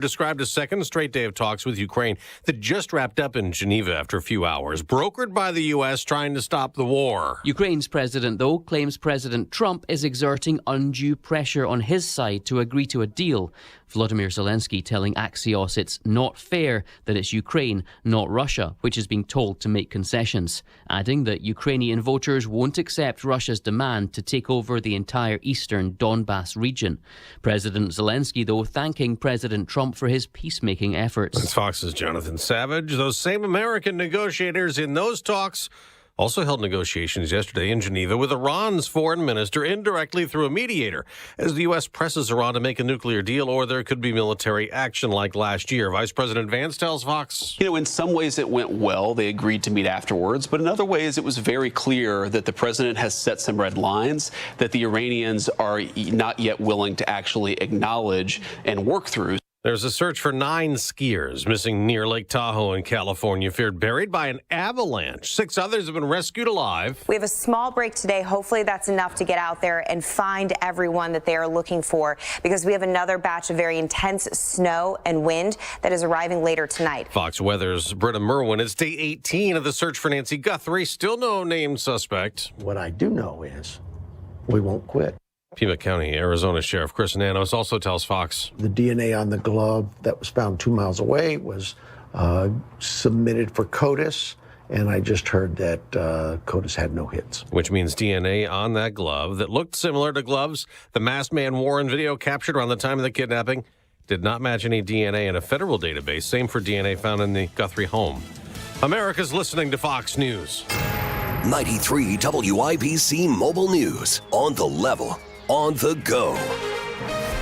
described a second straight day of talks with Ukraine that just wrapped up in Geneva after a few hours, brokered by the U.S. trying to stop the war. Ukraine's president, though, claims President Trump is exerting undue pressure on his side to agree to a deal. Volodymyr Zelensky telling Axios it's not fair that it's Ukraine, not Russia, which is being told to make concessions, adding that Ukrainian voters won't accept Russia's demand to take over the entire eastern Donbas region. President Zelensky, though, thanking President Trump for his peacemaking efforts. That's Fox's Jonathan Savage. Those same American negotiators in those talks also held negotiations yesterday in Geneva with Iran's foreign minister indirectly through a mediator as the U.S. presses Iran to make a nuclear deal, or there could be military action like last year. Vice President Vance tells Fox. In some ways it went well. They agreed to meet afterwards. But in other ways, it was very clear that the president has set some red lines that the Iranians are not yet willing to actually acknowledge and work through. There's a search for 9 skiers missing near Lake Tahoe in California, feared buried by an avalanche. 6 others have been rescued alive. We have a small break today. Hopefully that's enough to get out there and find everyone that they are looking for, because we have another batch of very intense snow and wind that is arriving later tonight. Fox Weather's Britta Merwin. It's day 18 of the search for Nancy Guthrie. Still no named suspect. What I do know is we won't quit. Pima County, Arizona Sheriff Chris Nanos also tells Fox. The DNA on the glove that was found 2 miles away was submitted for CODIS, and I just heard that CODIS had no hits. Which means DNA on that glove that looked similar to gloves the masked man wore in video captured around the time of the kidnapping did not match any DNA in a federal database. Same for DNA found in the Guthrie home. America's listening to Fox News. 93 WIBC Mobile News. On the level. On the go.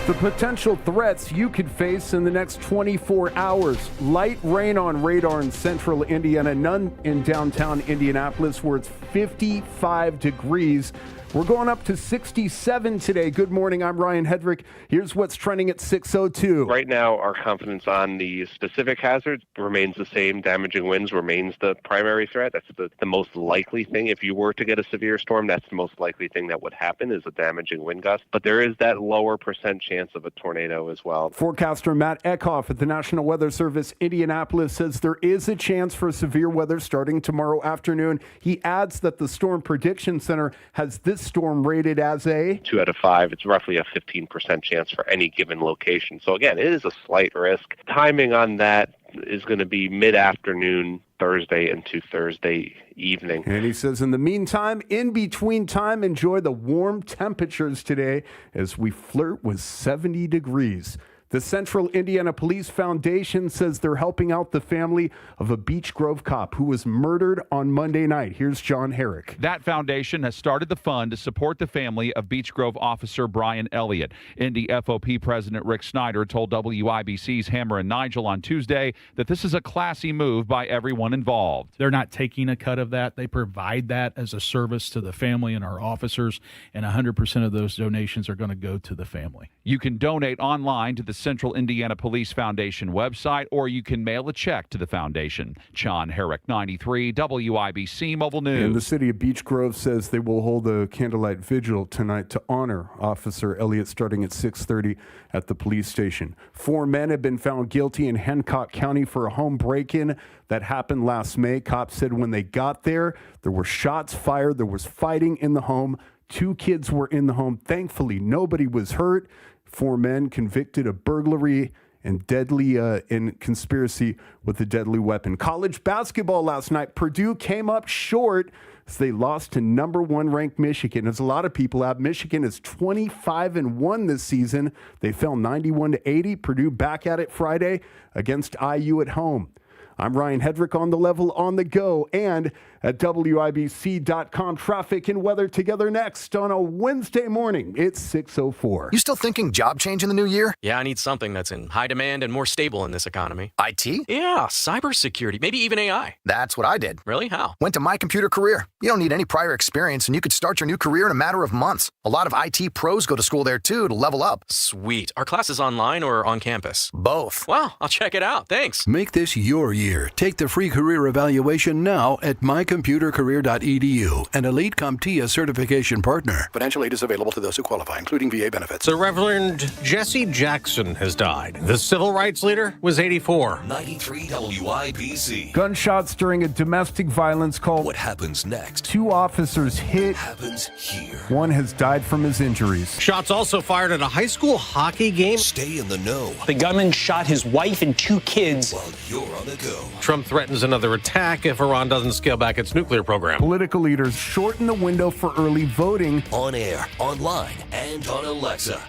The potential threats you could face in the next 24 hours. Light rain on radar in central Indiana, none in downtown Indianapolis where it's 55 degrees. We're going up to 67 today. Good morning. I'm Ryan Hedrick. Here's what's trending at 6:02. Right now, our confidence on the specific hazards remains the same. Damaging winds remains the primary threat. That's the most likely thing. If you were to get a severe storm, that's the most likely thing that would happen is a damaging wind gust. But there is that lower percent chance of a tornado as well. Forecaster Matt Eckhoff at the National Weather Service Indianapolis says there is a chance for severe weather starting tomorrow afternoon. He adds that the Storm Prediction Center has this storm rated as a 2 out of 5. It's roughly a 15% chance for any given location. So again, it is a slight risk. Timing on that is going to be mid-afternoon Thursday into Thursday evening. And he says, in the meantime, in between time, enjoy the warm temperatures today as we flirt with 70 degrees. The Central Indiana Police Foundation says they're helping out the family of a Beech Grove cop who was murdered on Monday night. Here's John Herrick. That foundation has started the fund to support the family of Beech Grove officer Brian Elliott. Indy FOP President Rick Snyder told WIBC's Hammer and Nigel on Tuesday that this is a classy move by everyone involved. They're not taking a cut of that. They provide that as a service to the family and our officers, and 100% of those donations are going to go to the family. You can donate online to the Central Indiana Police Foundation website, or you can mail a check to the foundation. John Herrick, 93 WIBC Mobile News. And the city of Beech Grove says they will hold a candlelight vigil tonight to honor Officer Elliott starting at 6:30 at the police station. 4 men have been found guilty in Hancock County for a home break-in that happened last May. Cops said when they got there were shots fired, there was fighting in the home. 2 kids were in the home. Thankfully, nobody was hurt. 4 men convicted of burglary and in conspiracy with a deadly weapon. College basketball last night. Purdue came up short as they lost to number 1 ranked Michigan. As a lot of people have, Michigan is 25-1 this season. They fell 91-80. Purdue back at it Friday against IU at home. I'm Ryan Hedrick on the level on the go and at WIBC.com. Traffic and weather together next on a Wednesday morning. It's 6:04. You still thinking job change in the new year? Yeah, I need something that's in high demand and more stable in this economy. IT? Yeah, cybersecurity, maybe even AI. That's what I did. Really? How? Went to My Computer Career. You don't need any prior experience, and you could start your new career in a matter of months. A lot of IT pros go to school there, too, to level up. Sweet. Are classes online or on campus? Both. Wow, I'll check it out. Thanks. Make this your year. Take the free career evaluation now at americancomputercareer.edu, an Elite CompTIA certification partner. Financial aid is available to those who qualify, including VA benefits. The Reverend Jesse Jackson has died. The civil rights leader was 84. 93 WIBC. Gunshots during a domestic violence call. What happens next? 2 officers hit. Happens here. 1 has died from his injuries. Shots also fired at a high school hockey game. Stay in the know. The gunman shot his wife and 2 kids. While you're on the go. Trump threatens another attack if Iran doesn't scale back its nuclear program. Political leaders shorten the window for early voting. On air, online, and on Alexa.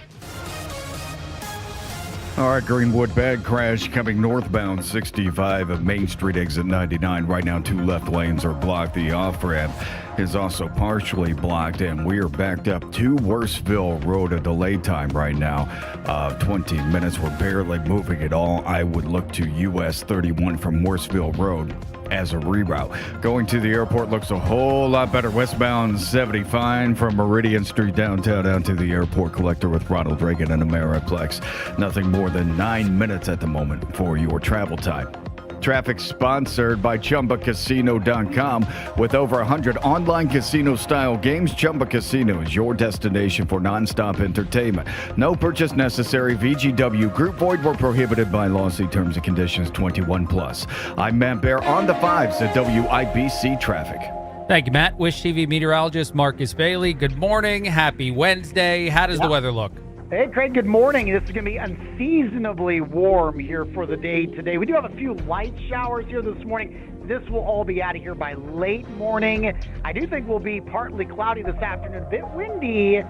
All right, Greenwood, bad crash coming northbound 65 of Main Street, exit 99. Right now, 2 left lanes are blocked. The off-ramp is also partially blocked, and we are backed up to Worsville Road. A delay time right now of 20 minutes. We're barely moving at all. I would look to US 31 from Worsville Road as a reroute. Going to the airport looks a whole lot better. Westbound 75 from Meridian Street downtown down to the airport collector with Ronald Reagan and Ameriplex. Nothing more than 9 minutes at the moment for your travel time. Traffic sponsored by ChumbaCasino.com. With over 100 online casino-style games, Chumba Casino is your destination for nonstop entertainment. No purchase necessary. VGW Group. Void where prohibited by law. See terms and conditions. 21+. I'm Matt Bear on the 5s at WIBC Traffic. Thank you, Matt. Wish TV meteorologist Marcus Bailey. Good morning. Happy Wednesday. How does the weather look? Hey, Craig, good morning. This is going to be unseasonably warm here for the day today. We do have a few light showers here this morning. This will all be out of here by late morning. I do think we'll be partly cloudy this afternoon, a bit windy,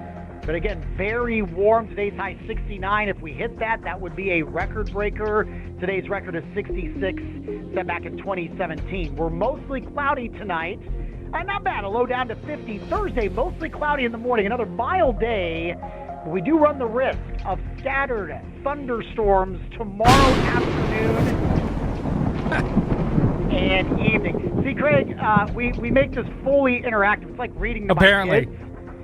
but again, very warm. Today's high 69. If we hit that, that would be a record breaker. Today's record is 66, set back in 2017. We're mostly cloudy tonight. Not bad, a low down to 50. Thursday, mostly cloudy in the morning. Another mild day. We do run the risk of scattered thunderstorms tomorrow afternoon and evening. See, Craig, we make this fully interactive. It's like reading to my kids.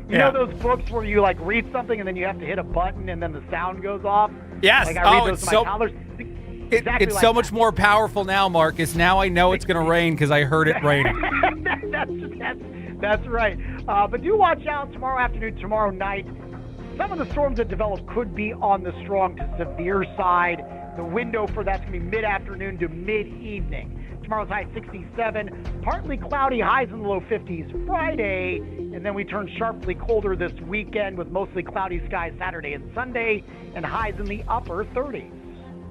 You know those books where you like read something and then you have to hit a button and then the sound goes off? Yes. Like I read those to my toddlers. Exactly it's like so that. much more powerful now, Marcus. Now I know it's going to rain because I heard it raining. That's right. But do watch out tomorrow afternoon, tomorrow night. Some of the storms that develop could be on the strong to severe side. The window for that's going to be mid-afternoon to mid-evening. Tomorrow's high 67, partly cloudy, highs in the low 50s Friday, and then we turn sharply colder this weekend with mostly cloudy skies Saturday and Sunday, and highs in the upper 30s.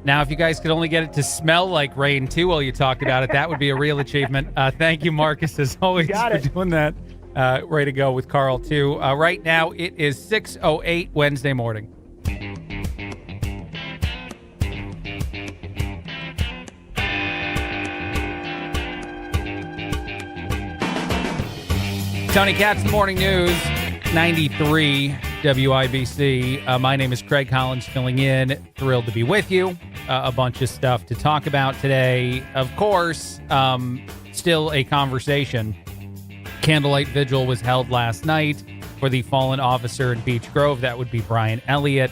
Now, if you guys could only get it to smell like rain, too, while you talked about it, that would be a real achievement. Thank you, Marcus, as always, for doing that. Ready to go with Carl, too. Right now, it is 6:08 Wednesday morning. Tony Katz, Morning News, 93 WIBC. My name is Craig Collins, filling in. Thrilled to be with you. A bunch of stuff to talk about today. Of course, still a conversation. Candlelight vigil was held last night for the fallen officer in Beech Grove. That would be Brian Elliott.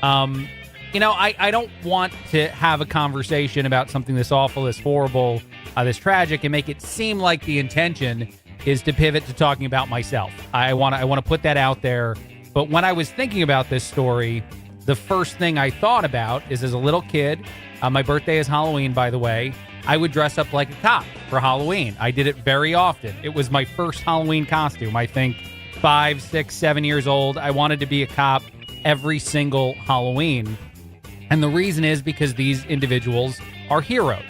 I don't want to have a conversation about something this awful, this horrible, this tragic, and make it seem like the intention is to pivot to talking about myself. I want to put that out there. But when I was thinking about this story, the first thing I thought about is, as a little kid, my birthday is Halloween, by the way, I would dress up like a cop for Halloween. I did it very often. It was my first Halloween costume. I think 5, 6, 7 years old. I wanted to be a cop every single Halloween. And the reason is because these individuals are heroes.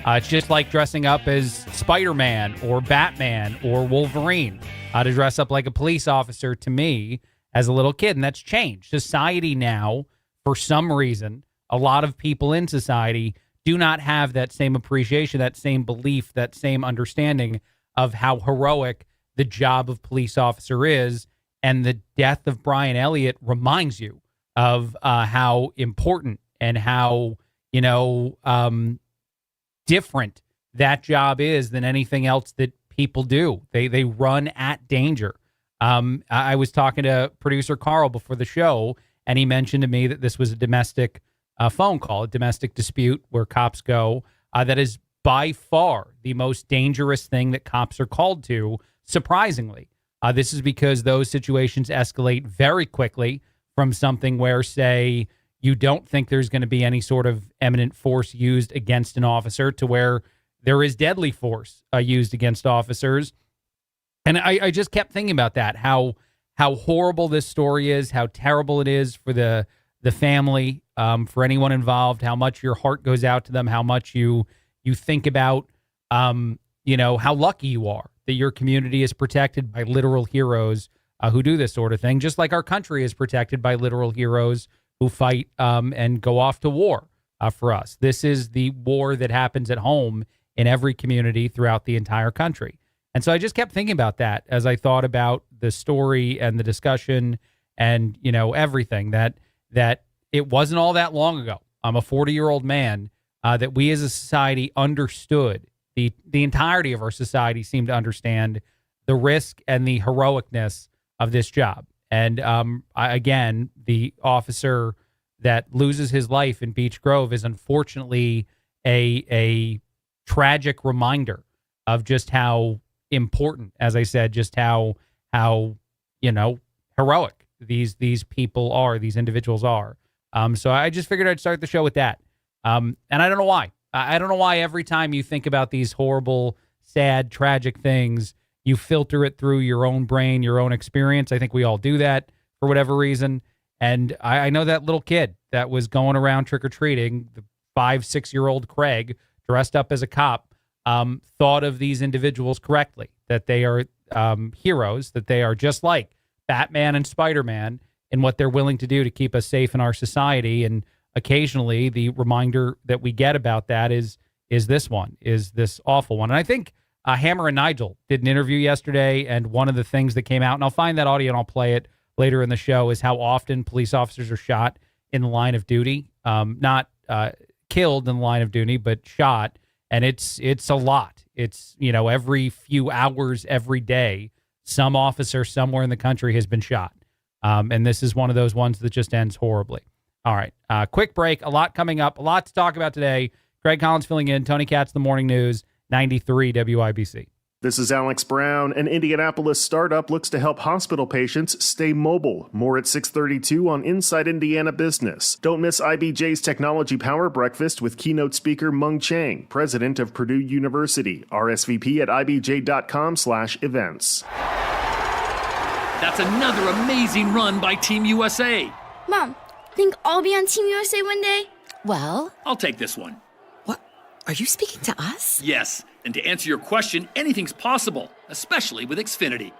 It's just like dressing up as Spider-Man or Batman or Wolverine. To dress up like a police officer, to me, as a little kid, and that's changed. Society now, for some reason, a lot of people in society do not have that same appreciation, that same belief, that same understanding of how heroic the job of police officer is. And the death of Brian Elliott reminds you of how important and how, different that job is than anything else that people do. They run at danger. I was talking to producer Carl before the show, and he mentioned to me that this was a domestic phone call, a domestic dispute where cops go that has by far the most dangerous thing that cops are called to, surprisingly. This is because those situations escalate very quickly from something where, say, you don't think there's going to be any sort of eminent force used against an officer to where there is deadly force used against officers. And I just kept thinking about that, how horrible this story is, how terrible it is for the family, for anyone involved, how much your heart goes out to them, how much you think about, how lucky you are that your community is protected by literal heroes who do this sort of thing, just like our country is protected by literal heroes who fight and go off to war for us. This is the war that happens at home in every community throughout the entire country. And so I just kept thinking about that as I thought about the story and the discussion and, everything, that it wasn't all that long ago. I'm a 40-year-old man that we as a society understood. The entirety of our society seemed to understand the risk and the heroicness of this job. And again, the officer that loses his life in Beech Grove is unfortunately a tragic reminder of just how important, as I said, just how heroic these people are, these individuals are. So I just figured I'd start the show with that. And I don't know why. I don't know why every time you think about these horrible, sad, tragic things, you filter it through your own brain, your own experience. I think we all do that for whatever reason. And I know that little kid that was going around trick-or-treating, the 5-6-year-old Craig, dressed up as a cop, thought of these individuals correctly, that they are heroes, that they are just like Batman and Spider-Man in what they're willing to do to keep us safe in our society. And occasionally the reminder that we get about that is this awful one. And I think Hammer and Nigel did an interview yesterday, and one of the things that came out, and I'll find that audio and I'll play it later in the show, is how often police officers are shot in the line of duty, not killed in the line of duty, but shot. And it's a lot. It's, every few hours, every day, some officer somewhere in the country has been shot. And this is one of those ones that just ends horribly. All right. Quick break. A lot coming up. A lot to talk about today. Greg Collins filling in. Tony Katz, The Morning News, 93 WIBC. This is Alex Brown. An Indianapolis startup looks to help hospital patients stay mobile. More at 6:32 on Inside Indiana Business. Don't miss IBJ's Technology Power Breakfast with keynote speaker Mung Chang, president of Purdue University. RSVP at ibj.com/events. That's another amazing run by Team USA. Mom, think I'll be on Team USA one day? Well, I'll take this one. What? Are you speaking to us? Yes. And to answer your question, anything's possible, especially with Xfinity.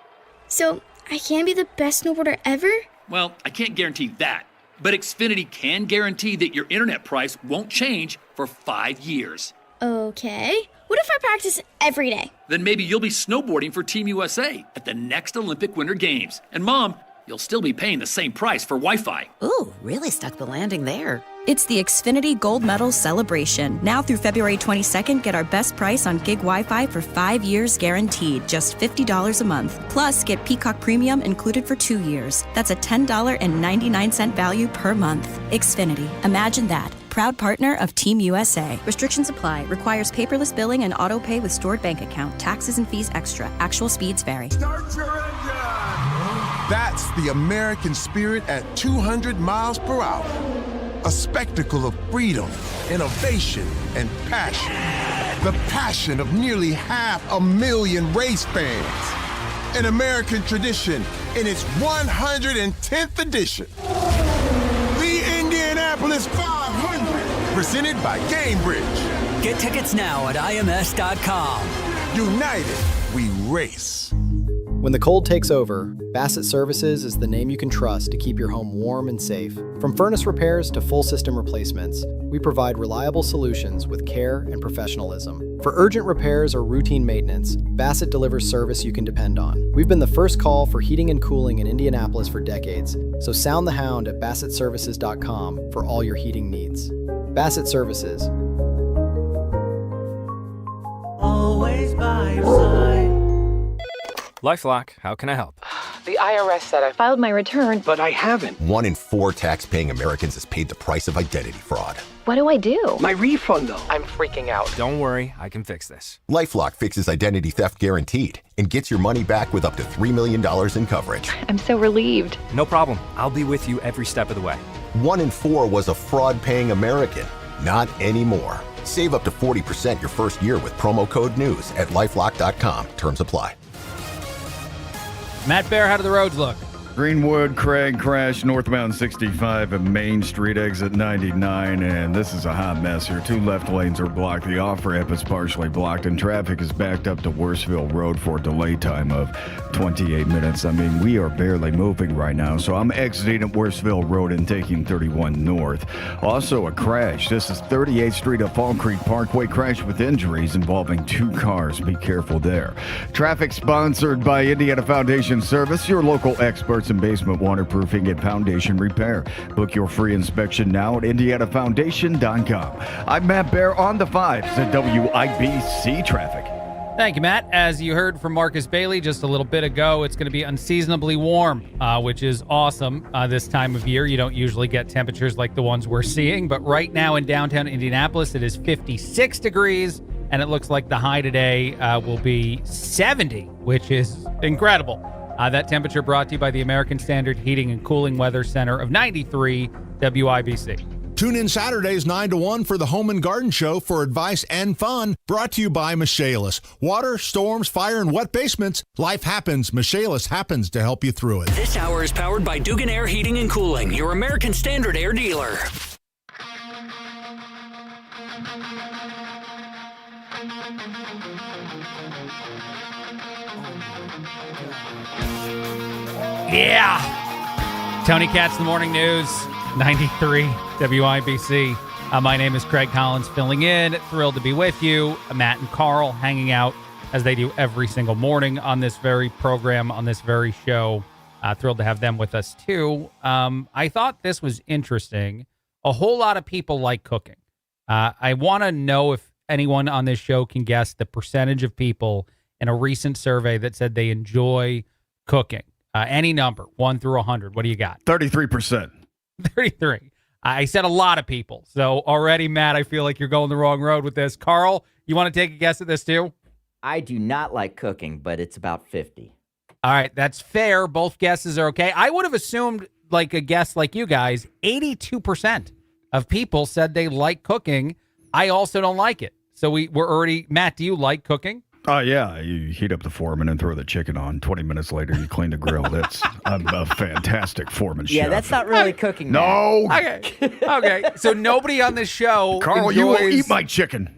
So, I can be the best snowboarder ever? Well, I can't guarantee that. But Xfinity can guarantee that your internet price won't change for 5 years. Okay. What if I practice every day? Then maybe you'll be snowboarding for Team USA at the next Olympic Winter Games. And Mom, you'll still be paying the same price for Wi-Fi. Ooh, really stuck the landing there. It's the Xfinity Gold Medal Celebration. Now through February 22nd, get our best price on gig Wi-Fi for 5 years guaranteed, just $50 a month. Plus, get Peacock Premium included for 2 years. That's a $10.99 value per month. Xfinity. Imagine that. Proud partner of Team USA. Restrictions apply. Requires paperless billing and auto pay with stored bank account. Taxes and fees extra. Actual speeds vary. Start your engine! That's the American spirit at 200 miles per hour. A spectacle of freedom, innovation, and passion. The passion of nearly 500,000 race fans. An American tradition in its 110th edition. The Indianapolis 500, presented by Cambridge. Get tickets now at IMS.com. United, we race. When the cold takes over, Bassett Services is the name you can trust to keep your home warm and safe. From furnace repairs to full system replacements, we provide reliable solutions with care and professionalism. For urgent repairs or routine maintenance, Bassett delivers service you can depend on. We've been the first call for heating and cooling in Indianapolis for decades, so sound the hound at BassettServices.com for all your heating needs. Bassett Services. Always by your side. LifeLock, how can I help? The IRS said I filed my return, but I haven't. 1 in 4 tax-paying Americans has paid the price of identity fraud. What do I do? My refund, though. I'm freaking out. Don't worry, I can fix this. LifeLock fixes identity theft guaranteed and gets your money back with up to $3 million in coverage. I'm so relieved. No problem. I'll be with you every step of the way. 1 in 4 was a fraud-paying American. Not anymore. Save up to 40% your first year with promo code NEWS at LifeLock.com. Terms apply. Matt Bear, how do the roads look? Greenwood, Craig crash northbound 65 and Main Street exit 99, and this is a hot mess here. 2 left lanes are blocked. The off-ramp is partially blocked, and traffic is backed up to Worsville Road for a delay time of 28 minutes. I mean, we are barely moving right now, so I'm exiting at Worsville Road and taking 31 north. Also a crash. This is 38th Street at Fall Creek Parkway. Crash with injuries involving 2 cars. Be careful there. Traffic sponsored by Indiana Foundation Service, your local experts in basement waterproofing and foundation repair. Book your free inspection now at indianafoundation.com. I'm Matt Bear on the 5s at WIBC Traffic. Thank you, Matt. As you heard from Marcus Bailey just a little bit ago, it's going to be unseasonably warm, which is awesome this time of year. You don't usually get temperatures like the ones we're seeing, but right now in downtown Indianapolis, it is 56 degrees, and it looks like the high today will be 70, which is incredible. That temperature brought to you by the American Standard Heating and Cooling Weather Center of 93 WIBC. Tune in Saturdays 9 to 1 for the Home and Garden Show for advice and fun, brought to you by Michaelis. Water, storms, fire, and wet basements. Life happens. Michaelis happens to help you through it. This hour is powered by Dugan Air Heating and Cooling, your American Standard Air dealer. Yeah. Tony Katz, the Morning News, 93 WIBC. My name is Craig Collins, filling in. Thrilled to be with you. Matt and Carl hanging out as they do every single morning on this very program, on this very show. Thrilled to have them with us, too. I thought this was interesting. A whole lot of people like cooking. I want to know if anyone on this show can guess the percentage of people in a recent survey that said they enjoy cooking. Any number, 1 through 100. What do you got? 33%. 33. I said a lot of people. So already, Matt, I feel like you're going the wrong road with this. Carl, you want to take a guess at this too? I do not like cooking, but it's about 50. All right, that's fair. Both guesses are okay. I would have assumed, like a guess like you guys, 82% of people said they like cooking. I also don't like it. So we're already, Matt, do you like cooking? Oh, yeah. You heat up the foreman and throw the chicken on. 20 minutes later, you clean the grill. I'm a fantastic foreman chef. Yeah, that's not really cooking. No. Okay. So nobody on this show Carl, enjoys... you will eat my chicken.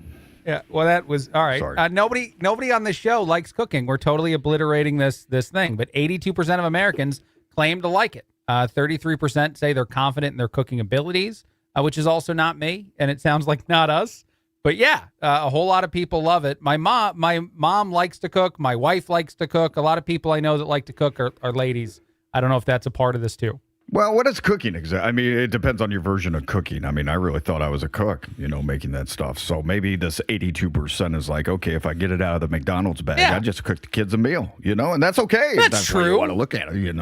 Yeah, well, that was... All right. Sorry. Nobody on this show likes cooking. We're totally obliterating this thing. But 82% of Americans claim to like it. 33% say they're confident in their cooking abilities, which is also not me. And it sounds like not us. But yeah, a whole lot of people love it. My mom likes to cook. My wife likes to cook. A lot of people I know that like to cook are ladies. I don't know if that's a part of this too. Well, what is cooking exactly? I mean, it depends on your version of cooking. I mean, I really thought I was a cook, making that stuff. So maybe this 82% is like, okay, if I get it out of the McDonald's bag, I just cook the kids a meal, and that's okay. That's true. How you want to look at it,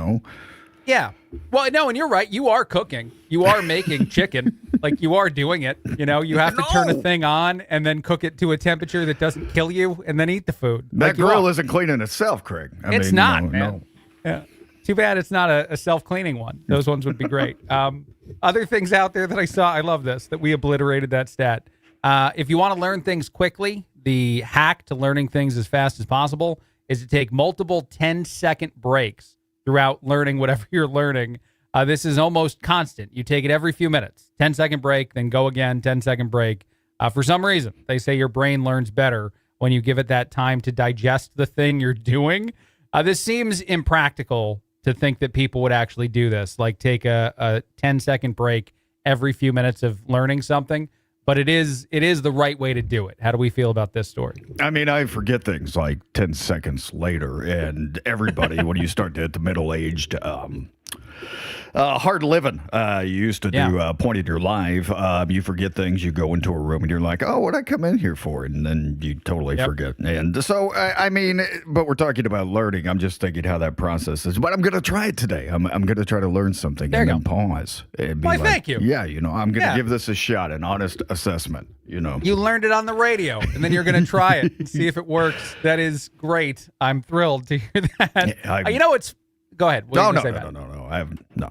Yeah. Well, no, and you're right. You are cooking. You are making chicken. Like, you are doing it. You have to turn a thing on and then cook it to a temperature that doesn't kill you and then eat the food. That grill isn't cleaning itself, Craig. It's not, man. No. Yeah. Too bad it's not a self-cleaning one. Those ones would be great. Other things out there that I saw, I love this, that we obliterated that stat. If you want to learn things quickly, the hack to learning things as fast as possible is to take multiple 10-second breaks throughout learning whatever you're learning. This is almost constant. You take it every few minutes. 10-second break, then go again, 10-second break. For some reason, they say your brain learns better when you give it that time to digest the thing you're doing. This seems impractical to think that people would actually do this, like take a 10-second break every few minutes of learning something. But it is the right way to do it. How do we feel about this story? I mean, I forget things like 10 seconds later, and everybody, when you start to hit the middle-aged Hard living. You used to do point at your live. You forget things. You go into a room and you're like, oh, what'd I come in here for? And then you totally forget. And so, I mean, but we're talking about learning. I'm just thinking how that process is. But I'm going to try it today. I'm going to try to learn something and then pause. And be thank you. Yeah, I'm going to give this a shot, an honest assessment, You learned it on the radio, and then you're going to try it and see if it works. That is great. I'm thrilled to hear that. It's... Go ahead. No. I haven't. No.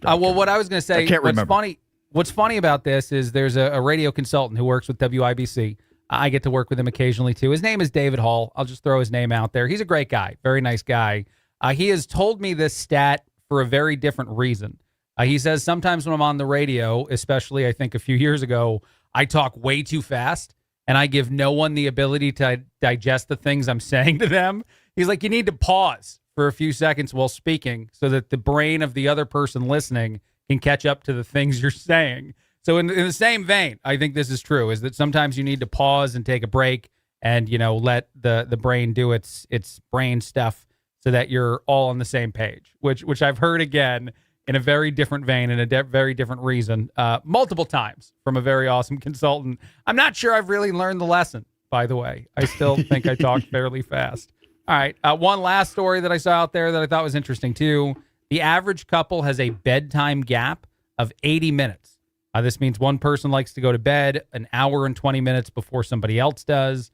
Well, what I was going to say, I can't remember. What's funny about this is there's a radio consultant who works with WIBC. I get to work with him occasionally, too. His name is David Hall. I'll just throw his name out there. He's a great guy, very nice guy. He has told me this stat for a very different reason. He says sometimes when I'm on the radio, especially I think a few years ago, I talk way too fast, and I give no one the ability to digest the things I'm saying to them. He's like, you need to pause for a few seconds while speaking so that the brain of the other person listening can catch up to the things you're saying. So in the same vein, I think this is true, is that sometimes you need to pause and take a break and, let the brain do its brain stuff so that you're all on the same page, which I've heard again in a very different vein and a very different reason multiple times from a very awesome consultant. I'm not sure I've really learned the lesson, by the way. I still think I talk fairly fast. All right. One last story that I saw out there that I thought was interesting, too. The average couple has a bedtime gap of 80 minutes. This means one person likes to go to bed an hour and 20 minutes before somebody else does.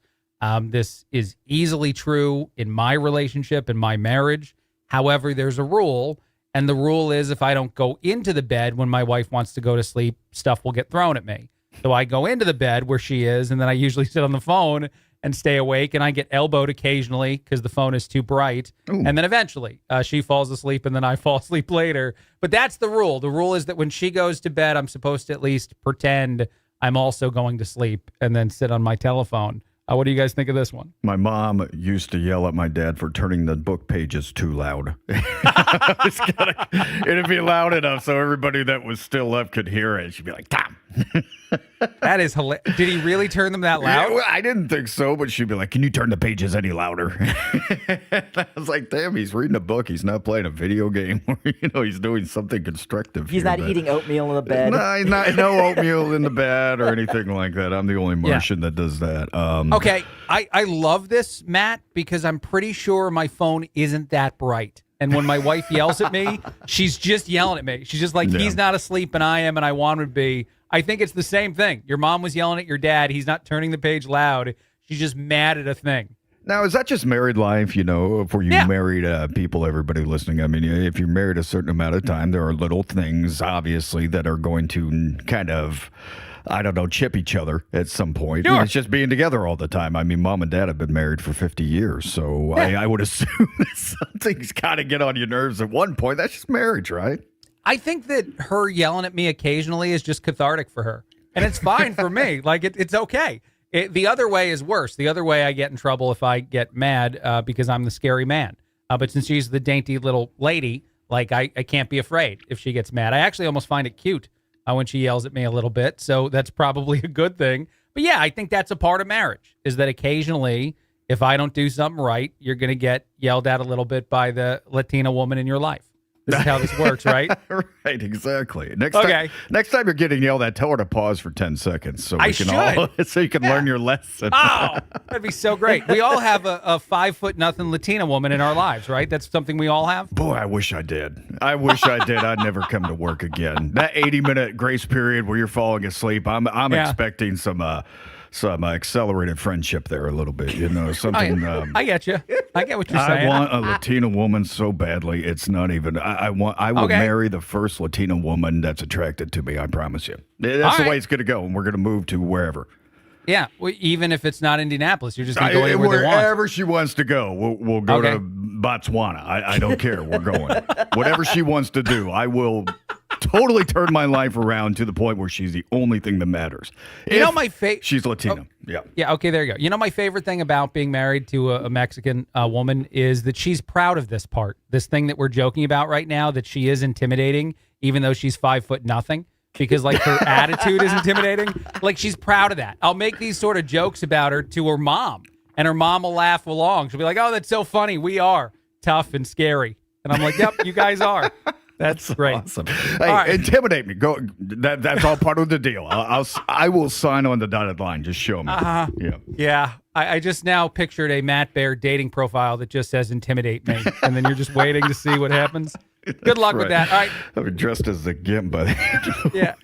This is easily true in my relationship, in my marriage. However, there's a rule, and the rule is if I don't go into the bed when my wife wants to go to sleep, stuff will get thrown at me. So I go into the bed where she is, and then I usually sit on the phone and stay awake, and I get elbowed occasionally because the phone is too bright. Ooh. And then eventually she falls asleep, and then I fall asleep later. But that's the rule. The rule is that when she goes to bed, I'm supposed to at least pretend I'm also going to sleep and then sit on my telephone. What do you guys think of this one? My mom used to yell at my dad for turning the book pages too loud. It'd be loud enough so everybody that was still up could hear it. She'd be like, Tom. That is hilarious. Did he really turn them that loud? Yeah, well, I didn't think so, but she'd be like, can you turn the pages any louder? I was like, damn, he's reading a book. He's not playing a video game. He's doing something constructive. He's not eating oatmeal in the bed. No, he's not, no oatmeal in the bed or anything like that. I'm the only Martian that does that. Okay, I love this, Matt, because I'm pretty sure my phone isn't that bright. And when my wife yells at me, she's just yelling at me. She's just like, he's not asleep and I am, and I want him to be. I think it's the same thing. Your mom was yelling at your dad. He's not turning the page loud. She's just mad at a thing. Now, is that just married life, for you married people, everybody listening? I mean, if you're married a certain amount of time, there are little things, obviously, that are going to kind of, chip each other at some point. Sure. It's just being together all the time. I mean, mom and dad have been married for 50 years, so I would assume that something's got to get on your nerves at one point. That's just marriage, right? I think that her yelling at me occasionally is just cathartic for her. And it's fine for me. Like, it's okay. The other way is worse. The other way I get in trouble if I get mad because I'm the scary man. But since she's the dainty little lady, like, I can't be afraid if she gets mad. I actually almost find it cute when she yells at me a little bit. So that's probably a good thing. But yeah, I think that's a part of marriage, is that occasionally, if I don't do something right, you're going to get yelled at a little bit by the Latina woman in your life. This is how this works, right? Right, exactly. Next time you're getting yelled at, tell her to pause for 10 seconds so you can learn your lesson. Oh, that'd be so great. We all have a 5'0" Latina woman in our lives, right? That's something we all have. Boy, I wish I did. I'd never come to work again. That 80-minute grace period where you're falling asleep, I'm expecting some accelerated friendship there a little bit, something. I get you. I get what you're saying. I want a Latina woman so badly. It's not even. I will marry the first Latina woman that's attracted to me. I promise you. That's the way it's going to go, and we're going to move to wherever. Yeah, even if it's not Indianapolis, you're just going to go anywhere they want. Wherever she wants to go, we'll go to Botswana. I don't care. We're going. Whatever she wants to do, I will totally turn my life around to the point where she's the only thing that matters. She's Latino. Yeah, okay, there you go. My favorite thing about being married to a Mexican woman is that she's proud of this part. This thing that we're joking about right now, that she is intimidating, even though she's 5'0". Because, like, her attitude is intimidating. Like, she's proud of that. I'll make these sort of jokes about her to her mom, and her mom will laugh along. She'll be like, oh, that's so funny. We are tough and scary. And I'm like, yep, you guys are. That's great. Awesome. Hey, intimidate me. Go. That's all part of the deal. I will sign on the dotted line. Just show me. Yeah. I just now pictured a Matt Baer dating profile that just says intimidate me. And then you're just waiting to see what happens. Good luck with that. All right. I'll be dressed as a gimp, buddy. Yeah.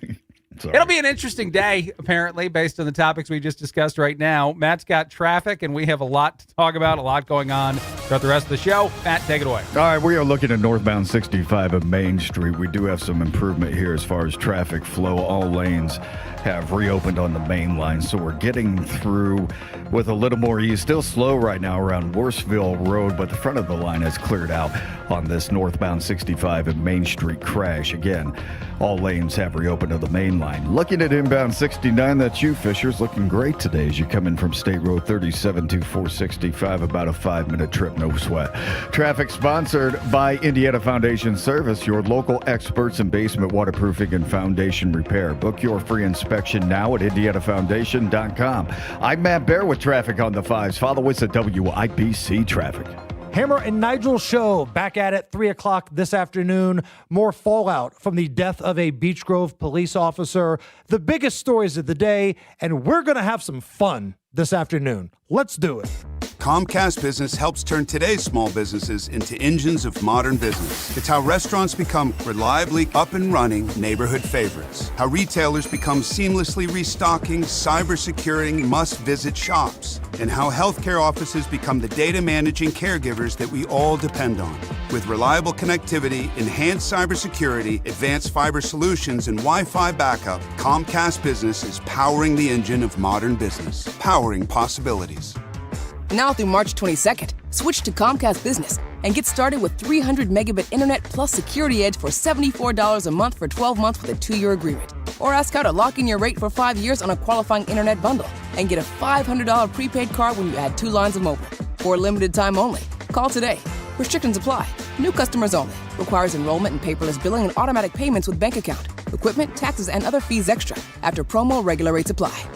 It'll be an interesting day, apparently, based on the topics we just discussed right now. Matt's got traffic, and we have a lot to talk about, a lot going on throughout the rest of the show. Matt, take it away. All right, we are looking at northbound 65 of Main Street. We do have some improvement here as far as traffic flow. All lanes have reopened on the main line, so we're getting through with a little more ease. Still slow right now around Worsville Road, but the front of the line has cleared out on this northbound 65 of Main Street crash. Again, all lanes have reopened to the main line. Looking at inbound 69, that's you, Fishers. Looking great today as you come in from State Road 37 to 465, about a 5-minute trip, no sweat. Traffic sponsored by Indiana Foundation Service, your local experts in basement waterproofing and foundation repair. Book your free inspection now at indianafoundation.com. I'm Matt Baer with traffic on the 5s. Follow us at WIBC Traffic. Hammer and Nigel show back at it 3 o'clock this afternoon. More fallout from the death of a Beech Grove police officer. The biggest stories of the day, and we're going to have some fun this afternoon. Let's do it. Comcast Business helps turn today's small businesses into engines of modern business. It's how restaurants become reliably up and running neighborhood favorites. How retailers become seamlessly restocking, cyber-securing, must-visit shops. And how healthcare offices become the data managing caregivers that we all depend on. With reliable connectivity, enhanced cybersecurity, advanced fiber solutions, and Wi-Fi backup, Comcast Business is powering the engine of modern business. Powering possibilities. Now through March 22nd, switch to Comcast Business and get started with 300 megabit internet plus Security Edge for $74 a month for 12 months with a 2-year agreement. Or ask how to lock in your rate for 5 years on a qualifying internet bundle and get a $500 prepaid card when you add 2 lines of mobile. For a limited time only. Call today. Restrictions apply. New customers only. Requires enrollment and paperless billing and automatic payments with bank account. Equipment, taxes, and other fees extra. After promo, regular rates apply.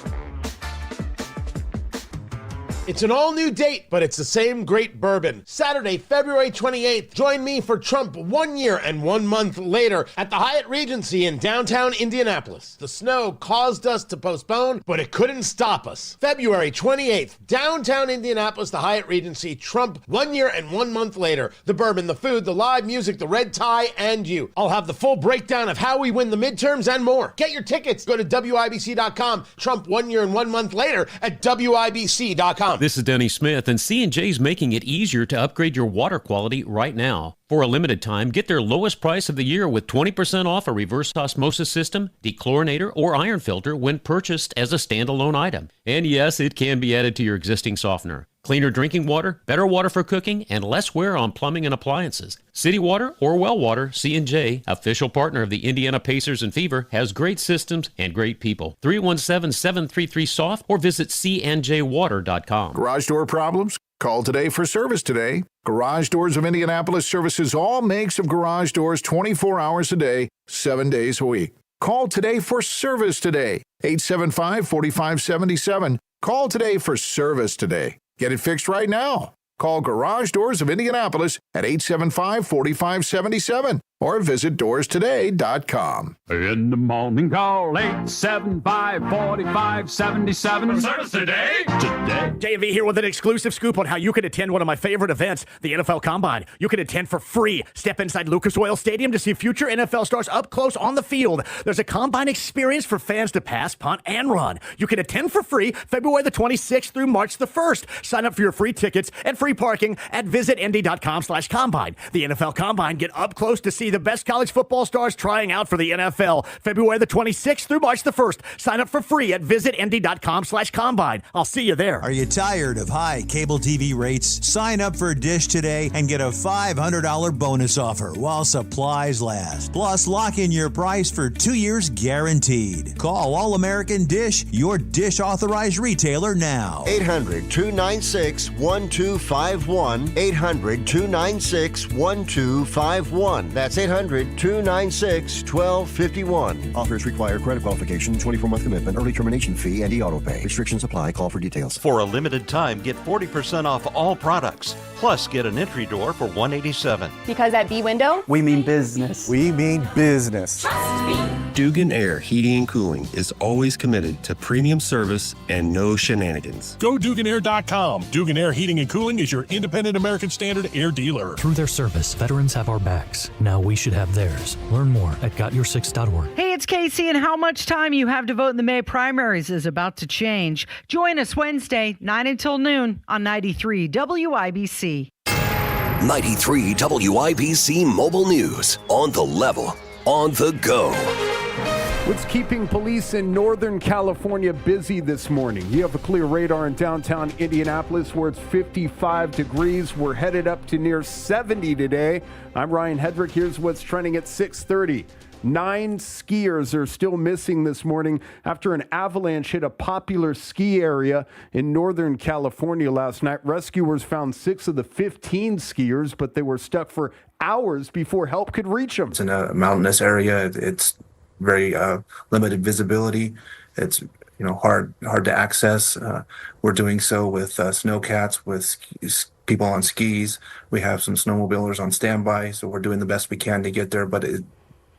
It's an all-new date, but it's the same great bourbon. Saturday, February 28th, join me for Trump 1 year and 1 month later at the Hyatt Regency in downtown Indianapolis. The snow caused us to postpone, but it couldn't stop us. February 28th, downtown Indianapolis, the Hyatt Regency, Trump 1 year and 1 month later. The bourbon, the food, the live music, the red tie, and you. I'll have the full breakdown of how we win the midterms and more. Get your tickets. Go to WIBC.com. Trump 1 year and 1 month later at WIBC.com. This is Denny Smith, and C&J's making it easier to upgrade your water quality right now. For a limited time, get their lowest price of the year with 20% off a reverse osmosis system, dechlorinator, or iron filter when purchased as a standalone item. And yes, it can be added to your existing softener. Cleaner drinking water, better water for cooking, and less wear on plumbing and appliances. City Water or Well Water, C&J, official partner of the Indiana Pacers and Fever, has great systems and great people. 317-733-SOFT or visit cnjwater.com. Garage door problems? Call today for service today. Garage Doors of Indianapolis services all makes of garage doors 24 hours a day, 7 days a week. Call today for service today. 875-4577. Call today for service today. Get it fixed right now. Call Garage Doors of Indianapolis at 875-4577 or visit doorstoday.com. In the morning, call 875-4577. For service today. J&V here with an exclusive scoop on how you can attend one of my favorite events, the NFL Combine. You can attend for free. Step inside Lucas Oil Stadium to see future NFL stars up close on the field. There's a Combine experience for fans to pass, punt, and run. You can attend for free February the 26th through March the 1st. Sign up for your free tickets and free parking at visitindy.com/combine. The NFL Combine. Get up close to see the best college football stars trying out for the NFL. February the 26th through March the 1st. Sign up for free at visitindy.com/combine. I'll see you there. Are you tired of high cable TV rates? Sign up for Dish today and get a $500 bonus offer while supplies last. Plus, lock in your price for 2 years guaranteed. Call All American Dish, your Dish authorized retailer now. 800-296-1251. 800-296-1251. That's 1-800-296-1251. Offers require credit qualification, 24-month commitment, early termination fee, and e-auto pay. Restrictions apply. Call for details. For a limited time, get 40% off all products. Plus, get an entry door for $187. Because at B-Window, we mean business. We mean business. Trust me. Dugan Air Heating and Cooling is always committed to premium service and no shenanigans. Go DuganAir.com. Dugan Air Heating and Cooling is your independent American Standard air dealer. Through their service, veterans have our backs. Now we should have theirs. Learn more at GotYour6.org. Hey, it's Casey, and how much time you have to vote in the May primaries is about to change. Join us Wednesday, 9 until noon on 93 WIBC. 93 WIBC Mobile News. On the level, on the go. What's keeping police in Northern California busy this morning? You have a clear radar in downtown Indianapolis where it's 55 degrees. We're headed up to near 70 today. I'm Ryan Hedrick. Here's what's trending at 6:30. 9 skiers are still missing this morning after an avalanche hit a popular ski area in Northern California last night. Rescuers found 6 of the 15 skiers, but they were stuck for hours before help could reach them. It's in a mountainous area. It's very limited visibility. It's hard to access. We're doing so with snowcats, with people on skis. We have some snowmobilers on standby, so we're doing the best we can to get there, but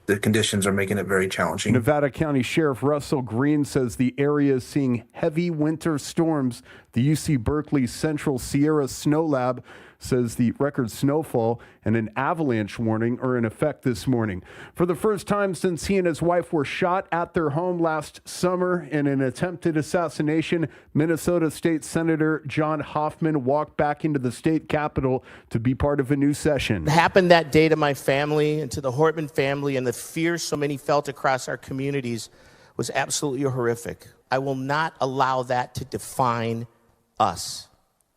the conditions are making it very challenging. Nevada County Sheriff Russell Green says the area is seeing heavy winter storms. The UC Berkeley Central Sierra Snow Lab says the record snowfall and an avalanche warning are in effect this morning. For the first time since he and his wife were shot at their home last summer in an attempted assassination, Minnesota State Senator John Hoffman walked back into the state capitol to be part of a new session. It happened that day to my family and to the Hortman family, and the fear so many felt across our communities was absolutely horrific. I will not allow that to define us,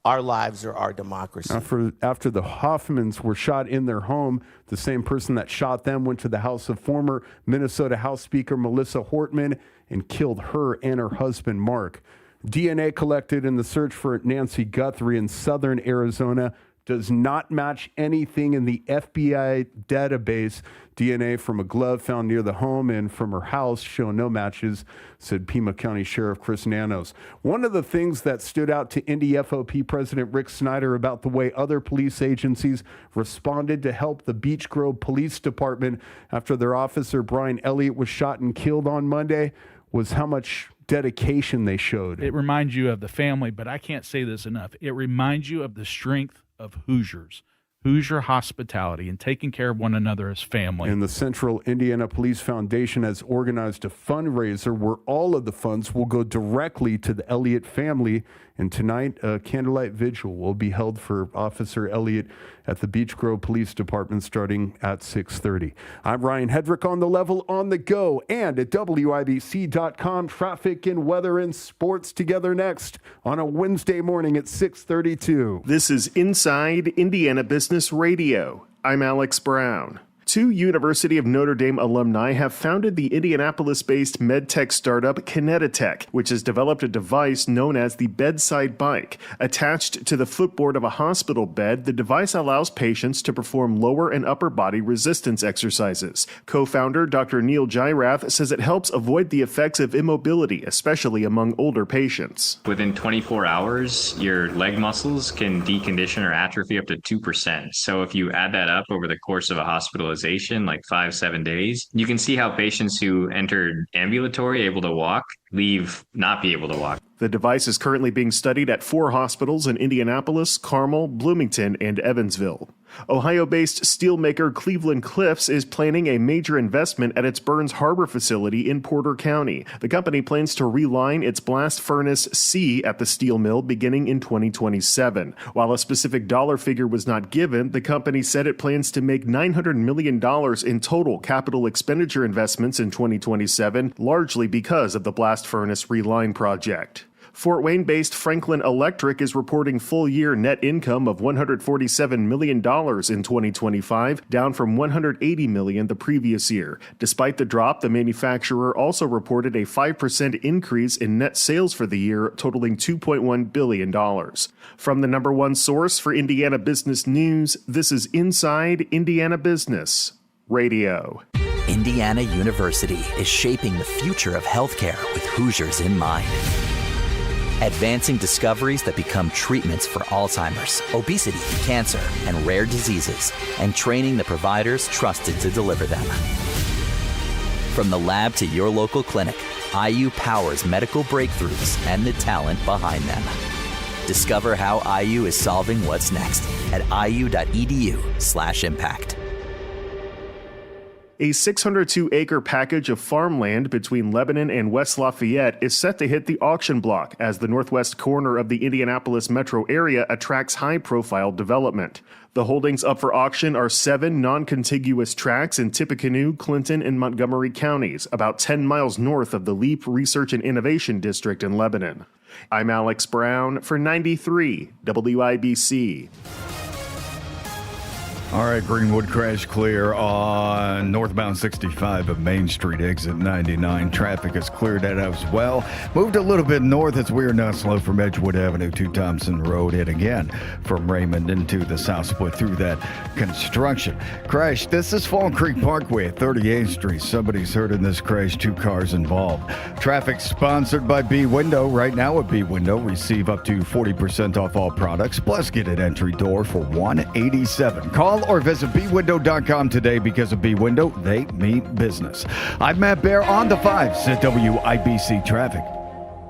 our lives, or our democracy. After the Hoffmans were shot in their home, the same person that shot them went to the house of former Minnesota House Speaker Melissa Hortman and killed her and her husband, Mark. DNA collected in the search for Nancy Guthrie in southern Arizona does not match anything in the FBI database. DNA from a glove found near the home and from her house show no matches, said Pima County Sheriff Chris Nanos. One of the things that stood out to Indy FOP President Rick Snyder about the way other police agencies responded to help the Beech Grove Police Department after their officer Brian Elliott was shot and killed on Monday was how much dedication they showed. It reminds you of the family, but I can't say this enough. It reminds you of the strength of Hoosiers, Hoosier hospitality, and taking care of one another as family. And the Central Indiana Police Foundation has organized a fundraiser where all of the funds will go directly to the Elliott family. And tonight, a candlelight vigil will be held for Officer Elliott at the Beech Grove Police Department starting at 6:30. I'm Ryan Hedrick on the level, on the go, and at WIBC.com. Traffic and weather and sports together next on a Wednesday morning at 6:32. This is Inside Indiana Business Radio. I'm Alex Brown. 2 University of Notre Dame alumni have founded the Indianapolis-based medtech startup Kinetitech, which has developed a device known as the bedside bike. Attached to the footboard of a hospital bed, the device allows patients to perform lower and upper body resistance exercises. Co-founder Dr. Neil Gyrath says it helps avoid the effects of immobility, especially among older patients. Within 24 hours, your leg muscles can decondition or atrophy up to 2%. So if you add that up over the course of a hospitalization, like 5-7 days, you can see how patients who entered ambulatory able to walk leave not be able to walk. The device is currently being studied at 4 hospitals in Indianapolis, Carmel, Bloomington, and Evansville. Ohio-based steelmaker Cleveland Cliffs is planning a major investment at its Burns Harbor facility in Porter County. The company plans to reline its blast furnace C at the steel mill beginning in 2027. While a specific dollar figure was not given, the company said it plans to make $900 million in total capital expenditure investments in 2027, largely because of the blast furnace reline project. Fort Wayne-based Franklin Electric is reporting full-year net income of $147 million in 2025, down from $180 million the previous year. Despite the drop, the manufacturer also reported a 5% increase in net sales for the year, totaling $2.1 billion. From the number one source for Indiana business news, this is Inside Indiana Business. Radio. Indiana University is shaping the future of healthcare with Hoosiers in mind. Advancing discoveries that become treatments for Alzheimer's, obesity, cancer, and rare diseases, and training the providers trusted to deliver them. From the lab to your local clinic, IU powers medical breakthroughs and the talent behind them. Discover how IU is solving what's next at iu.edu/impact. A 602-acre package of farmland between Lebanon and West Lafayette is set to hit the auction block as the northwest corner of the Indianapolis metro area attracts high-profile development. The holdings up for auction are 7 non-contiguous tracts in Tippecanoe, Clinton, and Montgomery counties, about 10 miles north of the LEAP Research and Innovation District in Lebanon. I'm Alex Brown for 93 WIBC. All right, Greenwood crash clear on northbound 65 of Main Street, exit 99. Traffic is cleared out as well. Moved a little bit north as we are now slow from Edgewood Avenue to Thompson Road. And again, from Raymond into the south split through that construction. Crash, this is Fall Creek Parkway at 38th Street. Somebody's hurt in this crash, 2 cars involved. Traffic sponsored by B Window. Right now at B Window, receive up to 40% off all products, plus get an entry door for $187. Call or visit bwindow.com today because of B Window, they mean business. I'm Matt Bear on the 5s at WIBC Traffic.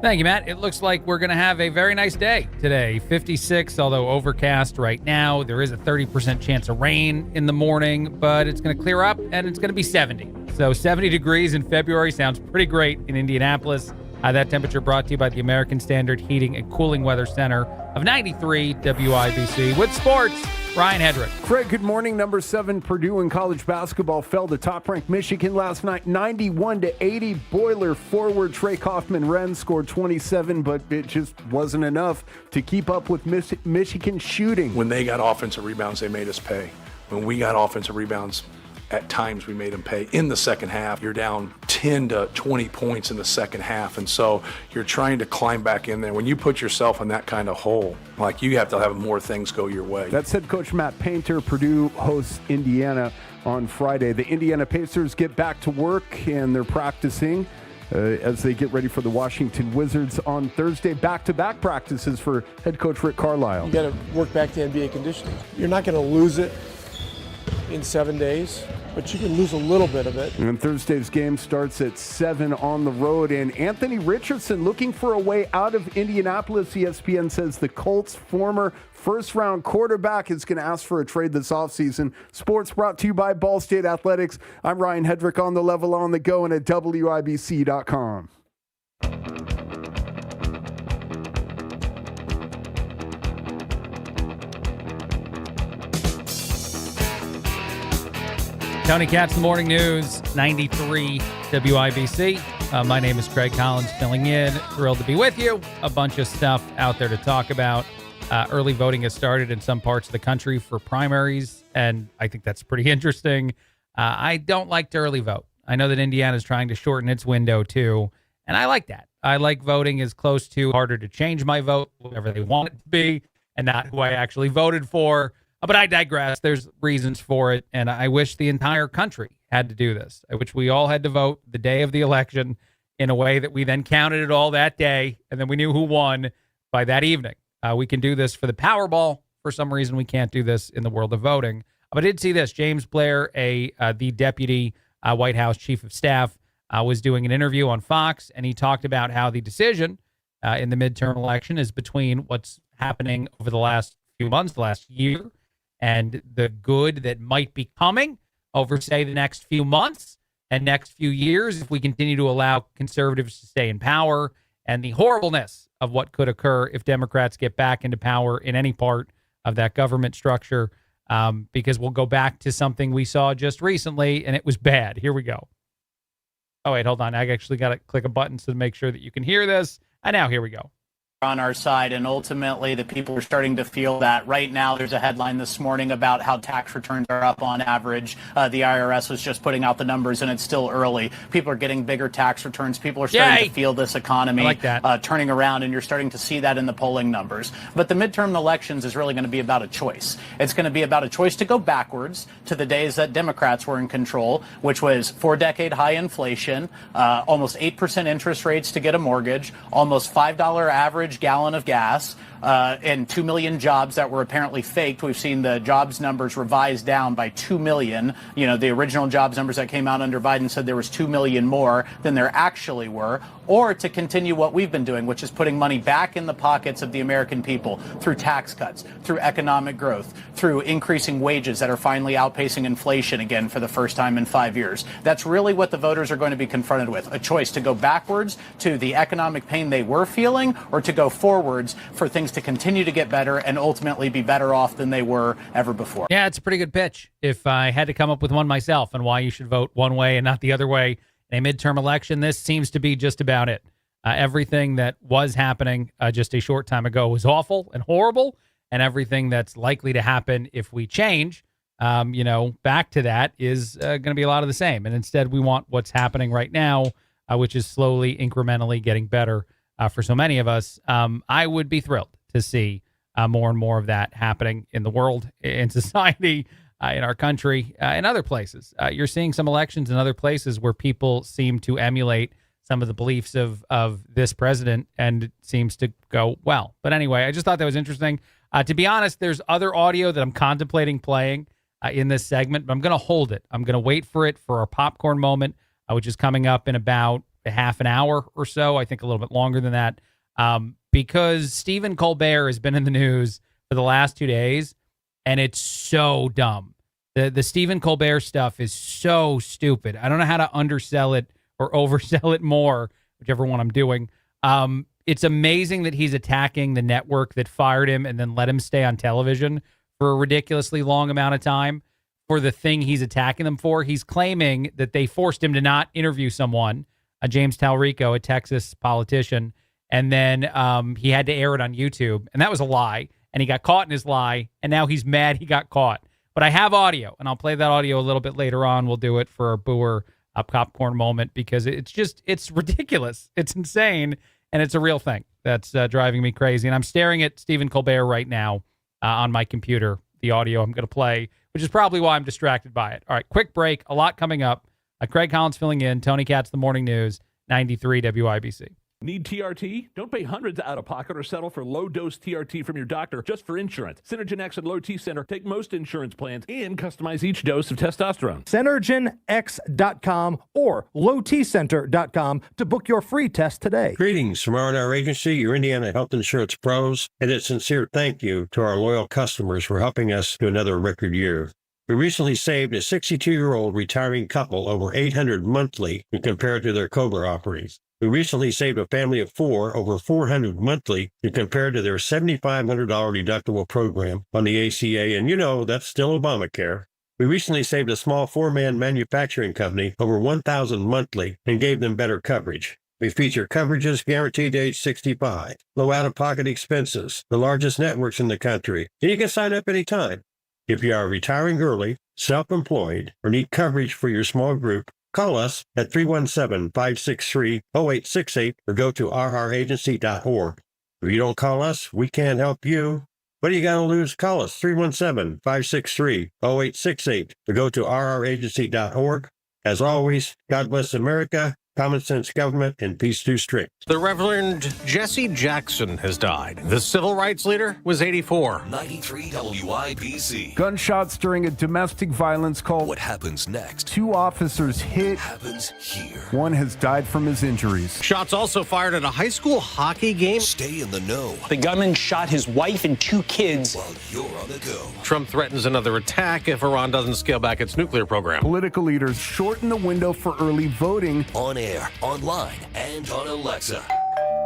Thank you, Matt. It looks like we're going to have a very nice day today. 56, although overcast right now. There is a 30% chance of rain in the morning, but it's going to clear up and it's going to be 70. So 70 degrees in February sounds pretty great in Indianapolis. That temperature brought to you by the American Standard Heating and Cooling Weather Center of 93 WIBC. With sports, Ryan Hedrick. Craig, good morning. Number 7, Purdue in college basketball fell to top-ranked Michigan last night, 91-80. Boiler forward Trey Kaufman-Renn scored 27, but it just wasn't enough to keep up with Michigan shooting. When they got offensive rebounds, they made us pay. When we got offensive rebounds, at times we made them pay. In the second half, you're down 10 to 20 points in the second half, and so you're trying to climb back in there. When you put yourself in that kind of hole, like, you have to have more things go your way. That's head coach Matt Painter. Purdue hosts Indiana on Friday. The Indiana Pacers get back to work, and they're practicing as they get ready for the Washington Wizards on Thursday. Back-to-back practices for head coach Rick Carlisle. You got to work back to NBA conditioning. You're not going to lose it in 7 days, but you can lose a little bit of it. And Thursday's game starts at 7 on the road. And Anthony Richardson looking for a way out of Indianapolis. ESPN says the Colts' former first-round quarterback is going to ask for a trade this offseason. Sports brought to you by Ball State Athletics. I'm Ryan Hedrick on the level, on the go, and at WIBC.com. Tony Katz, The Morning News, 93 WIBC. My name is Craig Collins, filling in. Thrilled to be with you. A bunch of stuff out there to talk about. Early voting has started in some parts of the country for primaries, and I think that's pretty interesting. I don't like to early vote. I know that Indiana is trying to shorten its window, too, and I like that. I like voting as close to harder to change my vote, whatever they want it to be, and not who I actually voted for. But I digress. There's reasons for it, and I wish the entire country had to do this. I wish we all had to vote the day of the election in a way that we then counted it all that day, and then we knew who won by that evening. We can do this for the Powerball. For some reason, we can't do this in the world of voting. But I did see this. James Blair, the deputy White House chief of staff, was doing an interview on Fox, and he talked about how the decision in the midterm election is between what's happening over the last few months, the last year, and the good that might be coming over, say, the next few months and next few years if we continue to allow conservatives to stay in power, and the horribleness of what could occur if Democrats get back into power in any part of that government structure, because we'll go back to something we saw just recently, and it was bad. Here we go. Oh, wait, hold on. I actually got to click a button to make sure that you can hear this. And now here we go. on our side, and ultimately the people are starting to feel that. Right now, there's a headline this morning about how tax returns are up on average. The IRS was just putting out the numbers, and it's still early. People are getting bigger tax returns. People are starting to feel this economy turning around, and you're starting to see that in the polling numbers. But the midterm elections is really going to be about a choice. It's going to be about a choice to go backwards to the days that Democrats were in control, which was 4-decade high inflation, almost 8% interest rates to get a mortgage, almost $5 average gallon of gas, and 2 million jobs that were apparently faked. We've seen the jobs numbers revised down by 2 million. You know, the original jobs numbers that came out under Biden said there was 2 million more than there actually were. Or to continue what we've been doing, which is putting money back in the pockets of the American people through tax cuts, through economic growth, through increasing wages that are finally outpacing inflation again for the first time in 5 years. That's really what the voters are going to be confronted with, a choice to go backwards to the economic pain they were feeling, or to go forwards for things to continue to get better and ultimately be better off than they were ever before. Yeah, it's a pretty good pitch. If I had to come up with one myself on why you should vote one way and not the other way in a midterm election, this seems to be just about it. Everything that was happening just a short time ago was awful and horrible, and everything that's likely to happen if we change, back to that is going to be a lot of the same. And instead, we want what's happening right now, which is slowly, incrementally getting better for so many of us. I would be thrilled to see more and more of that happening in the world, in society, in our country, in other places. You're seeing some elections in other places where people seem to emulate some of the beliefs of this president, and it seems to go well. But anyway, I just thought that was interesting. To be honest, there's other audio that I'm contemplating playing in this segment, but I'm going to hold it. I'm going to wait for it for our popcorn moment, which is coming up in about a half an hour or so. I think a little bit longer than that, because Stephen Colbert has been in the news for the last 2 days, and it's so dumb. The Stephen Colbert stuff is so stupid. I don't know how to undersell it or oversell it more, whichever one I'm doing. It's amazing that he's attacking the network that fired him and then let him stay on television for a ridiculously long amount of time for the thing he's attacking them for. He's claiming that they forced him to not interview someone, James Talrico, a Texas politician, and then he had to air it on YouTube, and that was a lie, and he got caught in his lie, and now he's mad he got caught. But I have audio, and I'll play that audio a little bit later on. We'll do it for our Booer popcorn moment, because it's ridiculous. It's insane, and it's a real thing that's driving me crazy. And I'm staring at Stephen Colbert right now on my computer, the audio I'm going to play, which is probably why I'm distracted by it. All right, quick break. A lot coming up. Craig Collins filling in. Tony Katz, The Morning News, 93 WIBC. Need TRT? Don't pay hundreds out of pocket or settle for low-dose TRT from your doctor just for insurance. Synergen X and Low T Center take most insurance plans and customize each dose of testosterone. SynergenX.com or LowTCenter.com to book your free test today. Greetings from R&R Agency, your Indiana health insurance pros, and a sincere thank you to our loyal customers for helping us to another record year. We recently saved a 62-year-old retiring couple over $800 monthly when compared to their COBRA offerings. We recently saved a family of 4 over $400 monthly when compared to their $7,500 deductible program on the ACA, and that's still Obamacare. We recently saved a small 4-man manufacturing company over $1,000 monthly and gave them better coverage. We feature coverages guaranteed to age 65, low out-of-pocket expenses, the largest networks in the country, and you can sign up anytime. If you are retiring early, self-employed, or need coverage for your small group, call us at 317-563-0868 or go to rragency.org. If you don't call us, we can't help you. What do you got to lose? Call us 317-563-0868 or go to rragency.org. As always, God bless America, common sense government, and peace too strict. The Reverend Jesse Jackson has died. The civil rights leader was 84. 93 WIBC. Gunshots during a domestic violence call. What happens next? 2 officers hit. Happens here. 1 has died from his injuries. Shots also fired at a high school hockey game. Stay in the know. The gunman shot his wife and 2 kids. While you're on the go. Trump threatens another attack if Iran doesn't scale back its nuclear program. Political leaders shorten the window for early voting. On air, online, and on Alexa.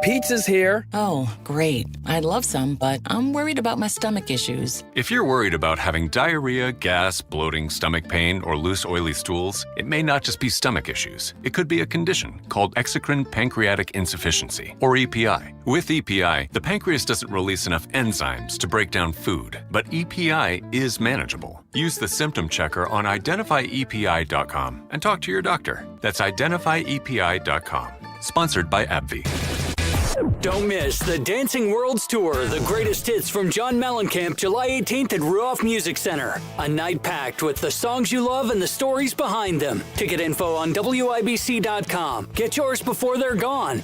Pizza's here. Oh, great. I'd love some, but I'm worried about my stomach issues. If you're worried about having diarrhea, gas, bloating, stomach pain, or loose, oily stools, it may not just be stomach issues. It could be a condition called exocrine pancreatic insufficiency, or EPI. With EPI, the pancreas doesn't release enough enzymes to break down food, but EPI is manageable. Use the symptom checker on identifyepi.com and talk to your doctor. That's identifyepi.com. Sponsored by AbbVie. Don't miss the Dancing Worlds Tour, the greatest hits from John Mellencamp, July 18th at Ruoff Music Center. A night packed with the songs you love and the stories behind them. Ticket info on WIBC.com. Get yours before they're gone.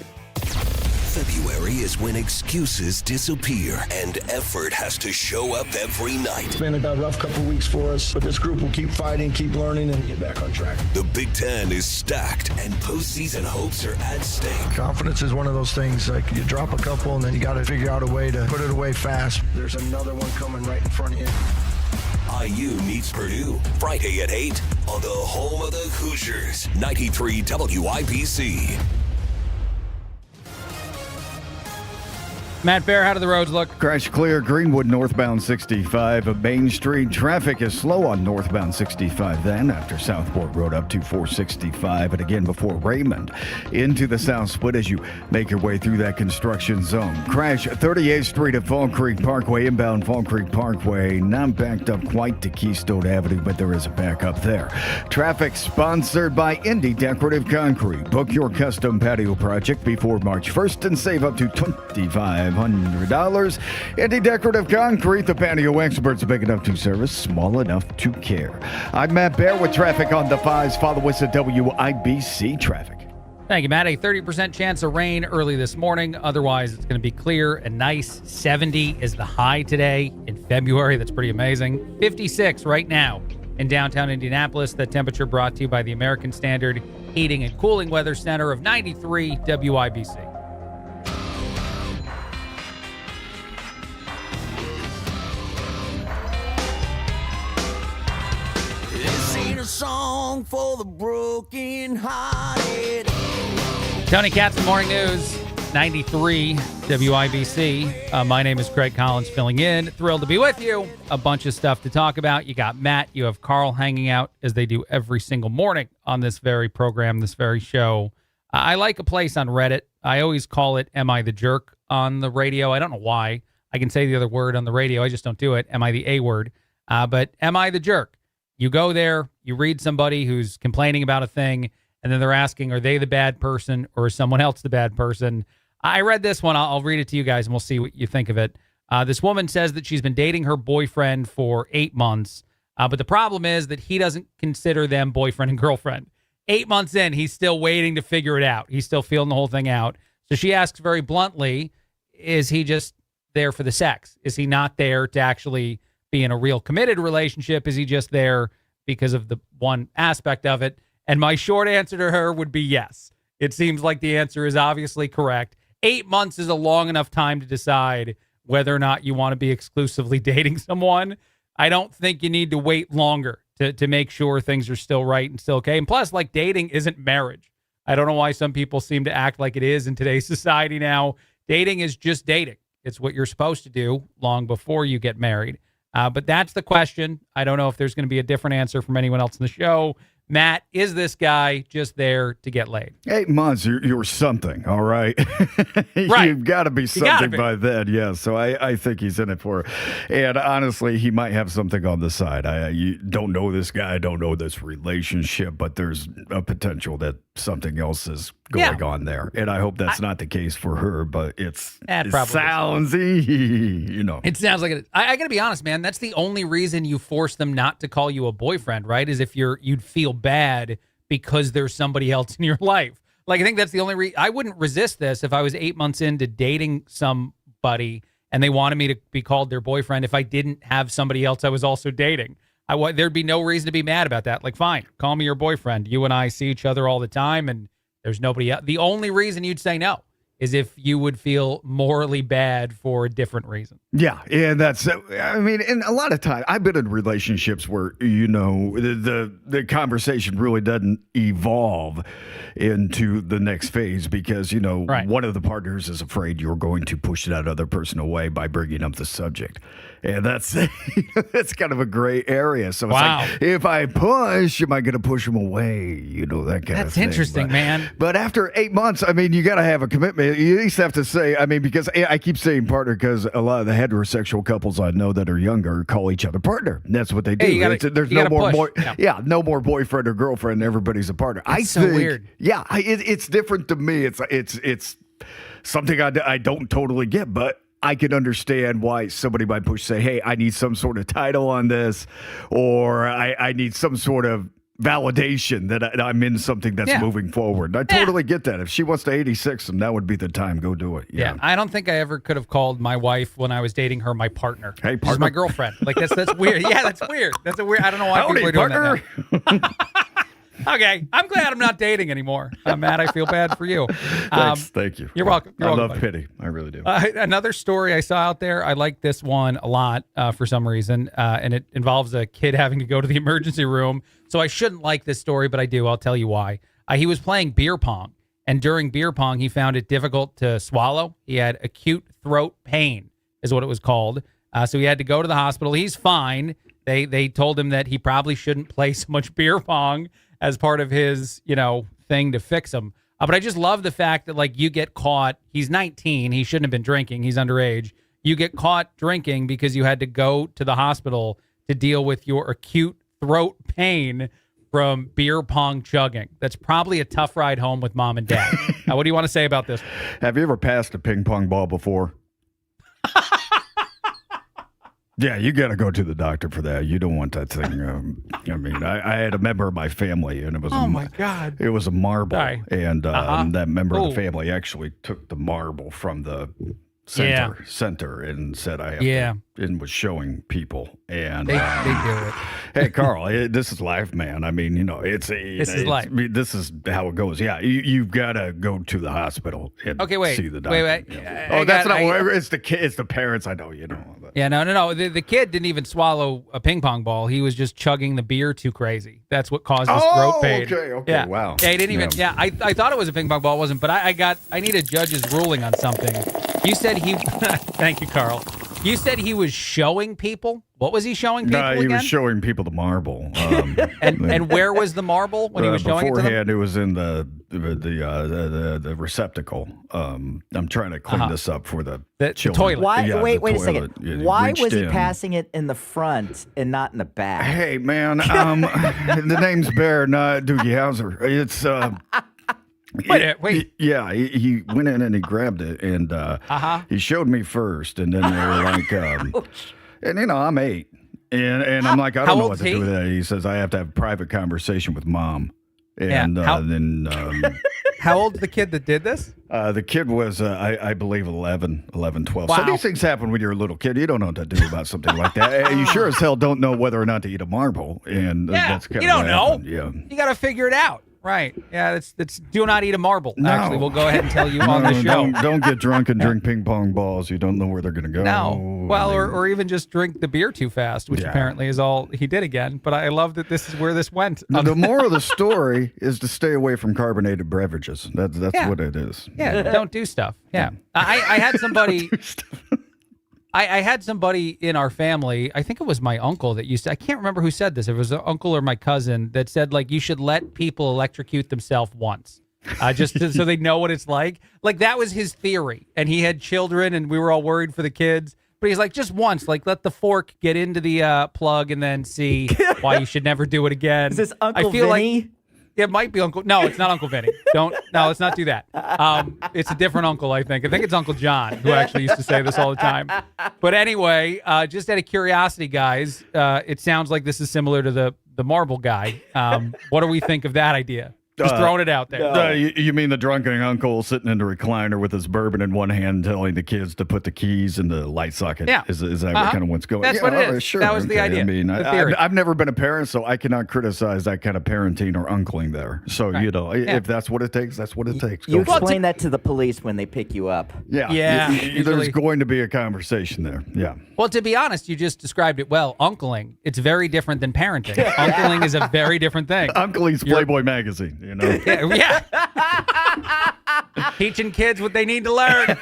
February is when excuses disappear and effort has to show up every night. It's been a rough couple weeks for us, but this group will keep fighting, keep learning, and get back on track. The Big Ten is stacked and postseason hopes are at stake. Confidence is one of those things, like you drop a couple and then you got to figure out a way to put it away fast. There's another one coming right in front of you. IU meets Purdue, Friday at 8 on the home of the Hoosiers, 93 WIBC. Matt Bear, how do the roads look? Crash clear, Greenwood northbound 65 of Main Street. Traffic is slow on northbound 65 then after Southport Road up to 465 and again before Raymond into the South Split as you make your way through that construction zone. Crash 38th Street at Fall Creek Parkway, inbound Fall Creek Parkway, not backed up quite to Keystone Avenue, but there is a backup there. Traffic sponsored by Indy Decorative Concrete. Book your custom patio project before March 1st and save up to $2,500. Indy Decorative Concrete, the patio experts, big enough to service, small enough to care. I'm Matt Bear with traffic on the 5s. Follow us at WIBC Traffic. Thank you, Matt. A 30% chance of rain early this morning. Otherwise, it's going to be clear and nice. 70 is the high today in February. That's pretty amazing. 56 right now in downtown Indianapolis. The temperature brought to you by the American Standard Heating and Cooling Weather Center of 93 WIBC. Song for the broken hearted. Tony Katz, Morning News, 93 WIBC. My name is Craig Collins filling in. Thrilled to be with you. A bunch of stuff to talk about. You got Matt, you have Carl hanging out as they do every single morning on this very program, this very show. I like a place on Reddit. I always call it Am I the Jerk on the radio. I don't know why. I can say the other word on the radio. I just don't do it. Am I the A word? But Am I the Jerk? You go there, you read somebody who's complaining about a thing, and then they're asking, are they the bad person or is someone else the bad person? I read this one. I'll read it to you guys, and we'll see what you think of it. This woman says that she's been dating her boyfriend for 8 months, but the problem is that he doesn't consider them boyfriend and girlfriend. 8 months in, he's still waiting to figure it out. He's still feeling the whole thing out. So she asks very bluntly, is he just there for the sex? Is he not there to actually be in a real committed relationship? Is he just there because of the one aspect of it? And my short answer to her would be yes. It seems like the answer is obviously correct. 8 months is a long enough time to decide whether or not you want to be exclusively dating someone. I don't think you need to wait longer to make sure things are still right and still okay. And plus, like, dating isn't marriage. I don't know why some people seem to act like it is in today's society now. Dating is just dating. It's what you're supposed to do long before you get married. But that's the question. I don't know if there's going to be a different answer from anyone else in the show. Matt, is this guy just there to get laid? 8 months, you're something, all right? Right. You've got to be something by then, yeah. So I think he's in it for it. And honestly, he might have something on the side. You don't know this guy, don't know this relationship, but there's a potential that something else is going on there. And I hope that's not the case for her, but it sounds, you know. It sounds like it. I got to be honest, man. That's the only reason you force them not to call you a boyfriend, right? Is if you'd feel bad because there's somebody else in your life. Like, I think that's the only reason. I wouldn't resist this if I was 8 months into dating somebody and they wanted me to be called their boyfriend if I didn't have somebody else I was also dating. There'd be no reason to be mad about that. Like, fine, call me your boyfriend. You and I see each other all the time, and there's nobody else. The only reason you'd say no is if you would feel morally bad for a different reason. Yeah, and that's, I mean, and a lot of times I've been in relationships where, the conversation really doesn't evolve into the next phase because, one of the partners is afraid you're going to push that other person away by bringing up the subject. And that's kind of a gray area. So it's like, if I push, am I going to push them away? That kind of thing. That's interesting, man. But after 8 months, I mean, you got to have a commitment. You at least have to say, I mean, because I keep saying partner because a lot of the heterosexual couples I know that are younger call each other partner. That's what they do. Hey, There's no more no more boyfriend or girlfriend. Everybody's a partner. It's so weird. Yeah, it's different to me. It's something I don't totally get, but I can understand why somebody might say, hey, I need some sort of title on this, or I need some sort of validation that I'm in something that's moving forward. I totally get that. If she wants to 86 them, that would be the time. Go do it. Yeah. I don't think I ever could have called my wife when I was dating her my partner. Hey, partner. She's my girlfriend. Like, that's weird. Yeah, that's weird. That's a weird. I don't know why Howdy, people are doing partner. that now. Okay, I'm glad I'm not dating anymore. Matt, I feel bad for you. Thank you. You're welcome. I love pity. I really do. Another story I saw out there, I like this one a lot for some reason, and it involves a kid having to go to the emergency room. So I shouldn't like this story, but I do. I'll tell you why. He was playing beer pong, and during beer pong, he found it difficult to swallow. He had acute throat pain, is what it was called. So he had to go to the hospital. He's fine. They told him that he probably shouldn't play so much beer pong as part of his, thing to fix him. But I just love the fact that, like, you get caught. He's 19. He shouldn't have been drinking. He's underage. You get caught drinking because you had to go to the hospital to deal with your acute throat pain from beer pong chugging. That's probably a tough ride home with mom and dad. What do you want to say about this? Have you ever passed a ping pong ball before? Yeah, you got to go to the doctor for that. You don't want that thing. I had a member of my family, and it was my God. It was a marble, Sorry. and that member of the family actually took the marble from the center and said, "I have to," and was showing people, and they do it. Hey, Carl, this is life, man. I mean, this is life. This is how it goes. Yeah, you've got to go to the hospital and see the doctor. Wait. It's the parents. I know, But. Yeah, no. The kid didn't even swallow a ping pong ball. He was just chugging the beer too crazy. That's what caused his throat pain. Okay, yeah. Wow. Yeah, he didn't even. Yeah, I thought it was a ping pong ball. It wasn't, but I need a judge's ruling on something. You said he. Thank you, Carl. You said he was showing people. What was he showing people again? He was showing people the marble. And where was the marble when he was showing it to them? Beforehand, it was in the receptacle. I'm trying to clean this up for the children. Toilet. Why? Wait a toilet. second. Why was he passing it in the front and not in the back? Hey, man. The name's Bear, not Doogie Howser. It's. Wait. Yeah, he went in and he grabbed it, and he showed me first, and then they were like, and I'm 8, and I'm like, I don't know what to do with that. He says I have to have a private conversation with mom, and then. How old's the kid that did this? The kid was, I believe, 11, 12. Wow. So these things happen when you're a little kid. You don't know what to do about something like that. You sure as hell don't know whether or not to eat a marble, and that's kind you of don't know. Happened. Yeah, you got to figure it out. Right. Yeah, that's do not eat a marble. No. Actually, we'll go ahead and tell you on the show. Don't get drunk and drink ping pong balls. You don't know where they're going to go. No. Well, or even just drink the beer too fast, which apparently is all he did again. But I love that this is where this went. The moral of the story is to stay away from carbonated beverages. That's what it is. Yeah, don't do stuff. Yeah. I had somebody... I had somebody in our family, I think it was my uncle that used to, I can't remember who said this. If it was an uncle or my cousin that said, like, you should let people electrocute themselves once. Just so they know what it's like. Like, that was his theory. And he had children, and we were all worried for the kids. But he's like, just once, like, let the fork get into the plug and then see why you should never do it again. Is this Uncle Vinny? Like it might be Uncle. No, it's not Uncle Vinny. Let's not do that. It's a different uncle, I think. I think it's Uncle John, who actually used to say this all the time. But anyway, just out of curiosity, guys, it sounds like this is similar to the marble guy. What do we think of that idea? Just throwing it out there. You mean the drunken uncle sitting in the recliner with his bourbon in one hand telling the kids to put the keys in the light socket? Yeah. Is that what kind of what's going on? That's what it is. Sure. That was the idea. I mean, The theory. I've never been a parent, so I cannot criticize that kind of parenting or uncling there. So, if that's what it takes, that's what it takes. You explain that to the police when they pick you up. Yeah. There's going to be a conversation there. Yeah. Well, to be honest, you just described it well. Uncling, it's very different than parenting. Uncling is a very different thing. Uncling's Playboy magazine, you know. Yeah. Teaching kids what they need to learn.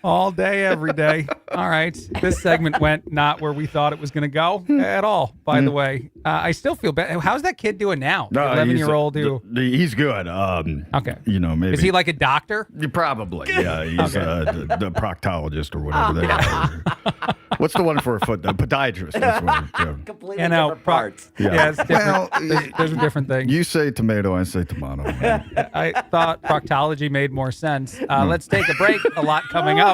All day, every day. All right. This segment went not where we thought it was going to go at all, by the way. I still feel bad. How's that kid doing now? No, 11-year-old who... He's good. Okay. Maybe. Is he like a doctor? Probably. Yeah, he's the proctologist or whatever they are. What's the one for a foot? The podiatrist. That's what Completely different parts. Yeah, it's different. There's a different thing. You say tomato, I say tomato. I thought proctology made more sense. Let's take a break. A lot coming up.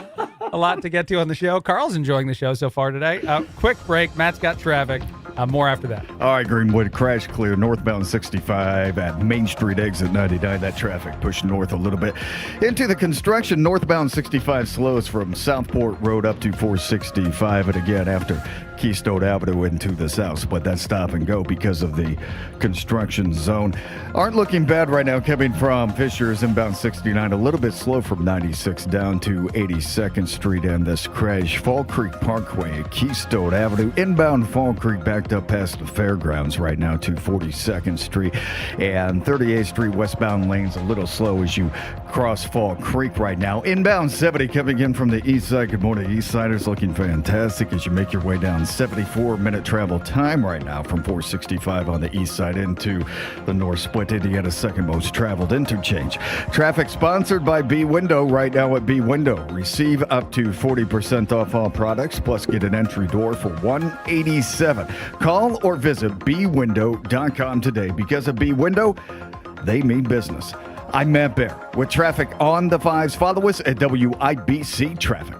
A lot to get to on the show. Carl's enjoying the show so far today. Quick break. Matt's got traffic. More after that. All right, Greenwood, crash clear northbound 65 at Main Street exit 99. That traffic pushed north a little bit. Into the construction, northbound 65 slows from Southport Road up to 465. And again, after Keystone Avenue into the south, but that's stop and go because of the construction zone. Aren't looking bad right now coming from Fishers inbound 69. A little bit slow from 96 down to 82nd Street and this crash. Fall Creek Parkway at Keystone Avenue. Inbound Fall Creek backed up past the fairgrounds right now to 42nd Street. And 38th Street westbound lanes a little slow as you cross Fall Creek right now. Inbound 70 coming in from the east side. Good morning, East Siders. Looking fantastic as you make your way down 74-minute travel time right now from 465 on the east side into the North Split, Indiana's second most traveled interchange. Traffic sponsored by B Window right now at B Window. Receive up to 40% off all products, plus get an entry door for $187. Call or visit bwindow.com today. Because of B Window, they mean business. I'm Matt Bear with traffic on the 5s. Follow us at WIBC Traffic.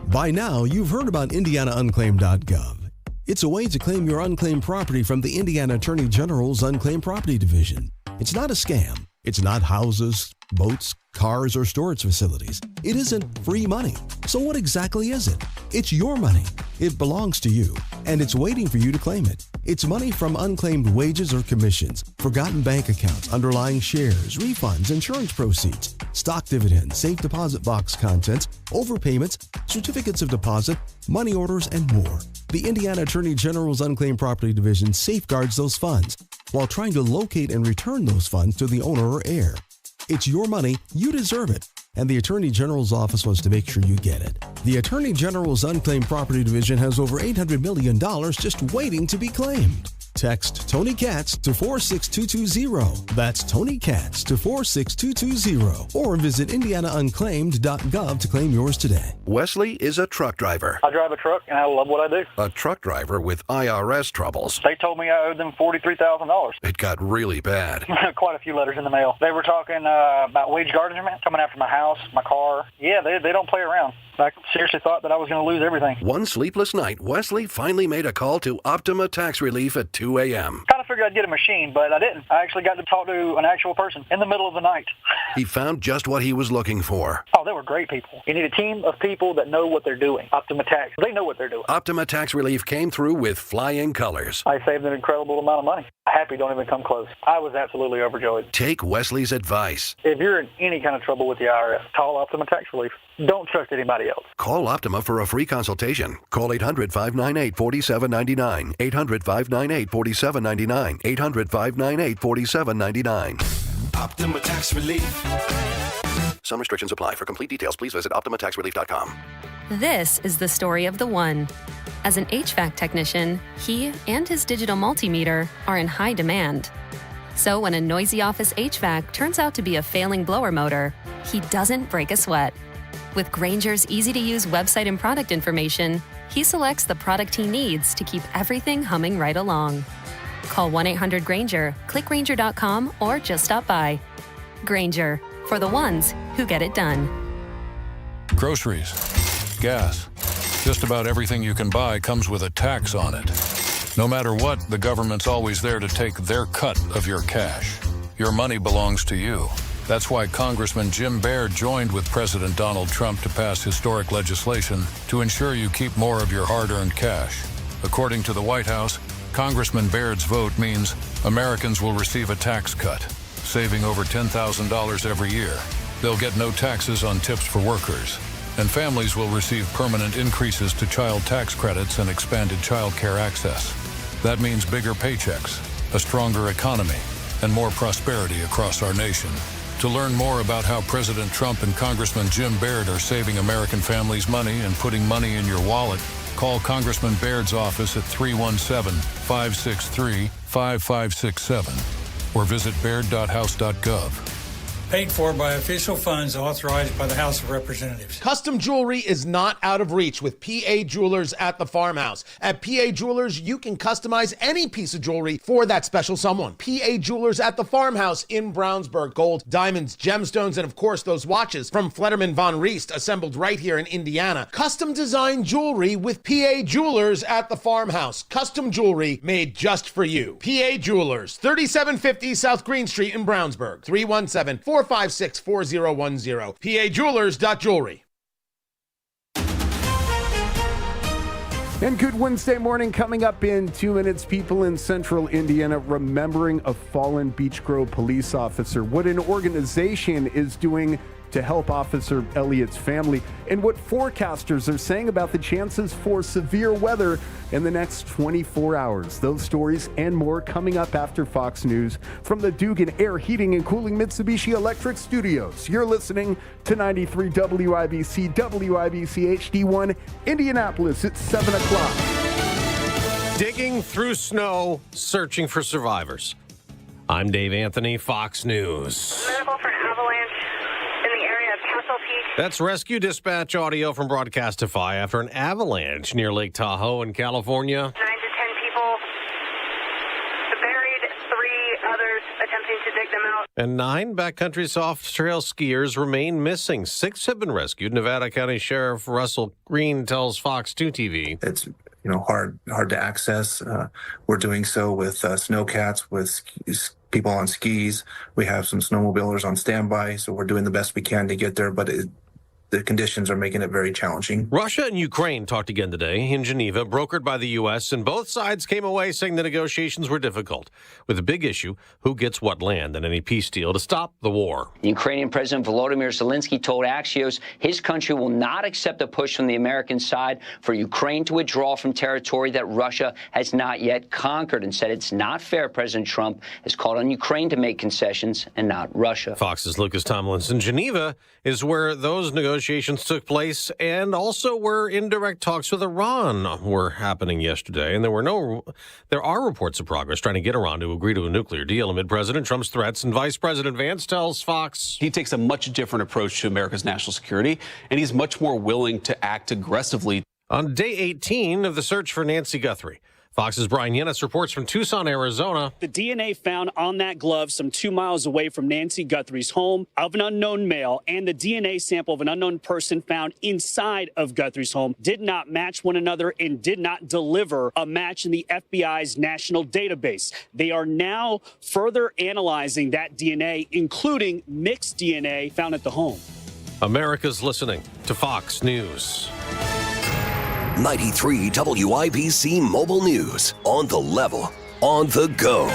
By now, you've heard about IndianaUnclaimed.gov. It's a way to claim your unclaimed property from the Indiana Attorney General's Unclaimed Property Division. It's not a scam. It's not houses, boats, cars, or storage facilities. It isn't free money. So what exactly is it? It's your money. It belongs to you, and it's waiting for you to claim it. It's money from unclaimed wages or commissions, forgotten bank accounts, underlying shares, refunds, insurance proceeds, stock dividends, safe deposit box contents, overpayments, certificates of deposit, money orders, and more. The Indiana Attorney General's Unclaimed Property Division safeguards those funds while trying to locate and return those funds to the owner or heir. It's your money, you deserve it, and the Attorney General's office wants to make sure you get it. The Attorney General's Unclaimed Property Division has over $800 million just waiting to be claimed. Text Tony Katz to 46220. That's Tony Katz to 46220. Or visit IndianaUnclaimed.gov to claim yours today. Wesley is a truck driver. I drive a truck and I love what I do. A truck driver with IRS troubles. They told me I owed them $43,000. It got really bad. Quite a few letters in the mail. They were talking about wage garnishment, coming after my house, my car. Yeah, they don't play around. I seriously thought that I was going to lose everything. One sleepless night, Wesley finally made a call to Optima Tax Relief at 2 a.m. Kind of figured I'd get a machine, but I didn't. I actually got to talk to an actual person in the middle of the night. He found just what he was looking for. Oh, they were great people. You need a team of people that know what they're doing. Optima Tax, they know what they're doing. Optima Tax Relief came through with flying colors. I saved an incredible amount of money. Happy don't even come close. I was absolutely overjoyed. Take Wesley's advice. If you're in any kind of trouble with the IRS, call Optima Tax Relief. Don't trust anybody else. Call Optima for a free consultation. Call 800-598-4799. 800-598-4799. 800-598-4799. Optima Tax Relief. Some restrictions apply. For complete details, please visit OptimaTaxRelief.com. This is the story of the one. As an HVAC technician, he and his digital multimeter are in high demand. So when a noisy office HVAC turns out to be a failing blower motor, he doesn't break a sweat. With Grainger's easy-to-use website and product information, he selects the product he needs to keep everything humming right along. Call 1-800-GRAINGER, click Grainger.com, or just stop by. Grainger, for the ones who get it done. Groceries, gas, just about everything you can buy comes with a tax on it. No matter what, the government's always there to take their cut of your cash. Your money belongs to you. That's why Congressman Jim Baird joined with President Donald Trump to pass historic legislation to ensure you keep more of your hard-earned cash. According to the White House, Congressman Baird's vote means Americans will receive a tax cut, saving over $10,000 every year. They'll get no taxes on tips for workers, and families will receive permanent increases to child tax credits and expanded child care access. That means bigger paychecks, a stronger economy, and more prosperity across our nation. To learn more about how President Trump and Congressman Jim Baird are saving American families money and putting money in your wallet, call Congressman Baird's office at 317-563-5567 or visit baird.house.gov. Paid for by official funds authorized by the House of Representatives. Custom jewelry is not out of reach with PA Jewelers at the Farmhouse. At PA Jewelers, you can customize any piece of jewelry for that special someone. PA Jewelers at the Farmhouse in Brownsburg. Gold, diamonds, gemstones, and of course those watches from Flederman Von Riest, assembled right here in Indiana. Custom designed jewelry with PA Jewelers at the Farmhouse. Custom jewelry made just for you. PA Jewelers, 3750 South Green Street in Brownsburg. 317-456-4010. PAJewelers.jewelry. And good Wednesday morning coming up in 2 minutes. People in central Indiana remembering a fallen Beech Grove police officer. What an organization is doing to help Officer Elliott's family, and what forecasters are saying about the chances for severe weather in the next 24 hours. Those stories and more coming up after Fox News from the Dugan Air Heating and Cooling Mitsubishi Electric Studios. You're listening to 93 WIBC, WIBC HD1, Indianapolis. It's 7 o'clock. Digging through snow, searching for survivors. I'm Dave Anthony, Fox News. Medical for avalanche in the area of Castle Peak. That's rescue dispatch audio from Broadcastify after an avalanche near Lake Tahoe in California. 9 to 10 people buried, 3 others attempting to dig them out. And 9 backcountry soft trail skiers remain missing. 6 have been rescued. Nevada County Sheriff Russell Green tells Fox 2 TV. It's hard to access. We're doing so with snowcats, with people on skis. We have some snowmobilers on standby, so we're doing the best we can to get there, but the conditions are making it very challenging. Russia and Ukraine talked again today in Geneva, brokered by the U.S., and both sides came away saying the negotiations were difficult, with the big issue, who gets what land in any peace deal to stop the war. Ukrainian President Volodymyr Zelensky told Axios his country will not accept a push from the American side for Ukraine to withdraw from territory that Russia has not yet conquered, and said it's not fair. President Trump has called on Ukraine to make concessions and not Russia. Fox's Lucas Tomlinson. Geneva is where those negotiations took place, and also where indirect talks with Iran were happening yesterday. And there are reports of progress trying to get Iran to agree to a nuclear deal amid President Trump's threats. And Vice President Vance tells Fox he takes a much different approach to America's national security, and he's much more willing to act aggressively. On day 18 of the search for Nancy Guthrie, Fox's Brian Yennis reports from Tucson, Arizona. The DNA found on that glove some 2 miles away from Nancy Guthrie's home of an unknown male, and the DNA sample of an unknown person found inside of Guthrie's home did not match one another and did not deliver a match in the FBI's national database. They are now further analyzing that DNA, including mixed DNA found at the home. America's listening to Fox News. 93 WIBC Mobile News. On the level, on the go.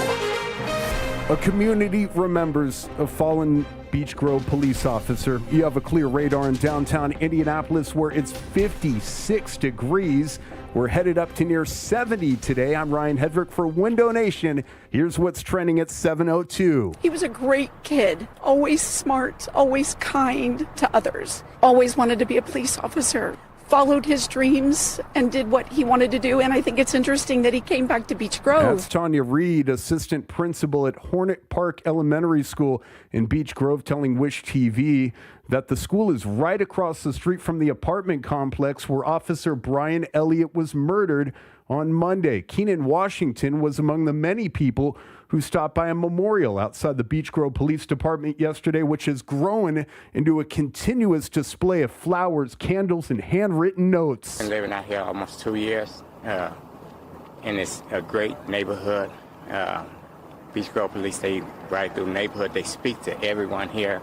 A community remembers a fallen Beech Grove police officer. You have a clear radar in downtown Indianapolis where it's 56 degrees. We're headed up to near 70 today. I'm Ryan Hedrick for Window Nation. Here's what's trending at 7:02. He was a great kid, always smart, always kind to others, always wanted to be a police officer. Followed his dreams and did what he wanted to do. And I think it's interesting that he came back to Beech Grove. That's Tanya Reed, assistant principal at Hornet Park Elementary School in Beech Grove, telling Wish TV that the school is right across the street from the apartment complex where Officer Brian Elliott was murdered on Monday. Keenan Washington was among the many people who stopped by a memorial outside the Beech Grove Police Department yesterday, which has grown into a continuous display of flowers, candles, and handwritten notes. I've been living out here almost 2 years, and it's a great neighborhood. Beach Grove Police, they ride through the neighborhood. They speak to everyone here,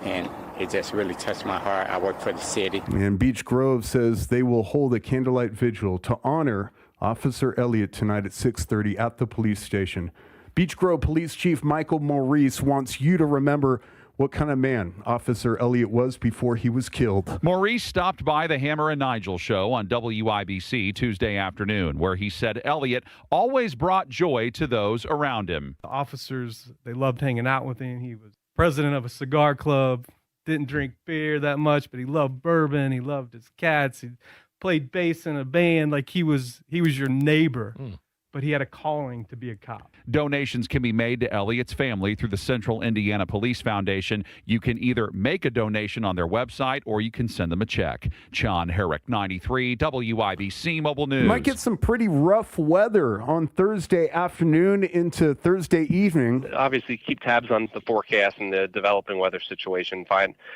and it just really touched my heart. I work for the city. And Beach Grove says they will hold a candlelight vigil to honor Officer Elliott tonight at 6:30 at the police station. Beach Grove Police Chief Michael Maurice wants you to remember what kind of man Officer Elliott was before he was killed. Maurice stopped by the Hammer and Nigel show on WIBC Tuesday afternoon, where he said Elliott always brought joy to those around him. The officers, they loved hanging out with him. He was president of a cigar club, didn't drink beer that much, but he loved bourbon. He loved his cats. He played bass in a band. Like he was your neighbor. But he had a calling to be a cop. Donations can be made to Elliott's family through the Central Indiana Police Foundation. You can either make a donation on their website or you can send them a check. John Herrick, 93, WIBC Mobile News. Might get some pretty rough weather on Thursday afternoon into Thursday evening. Obviously, keep tabs on the forecast and the developing weather situation.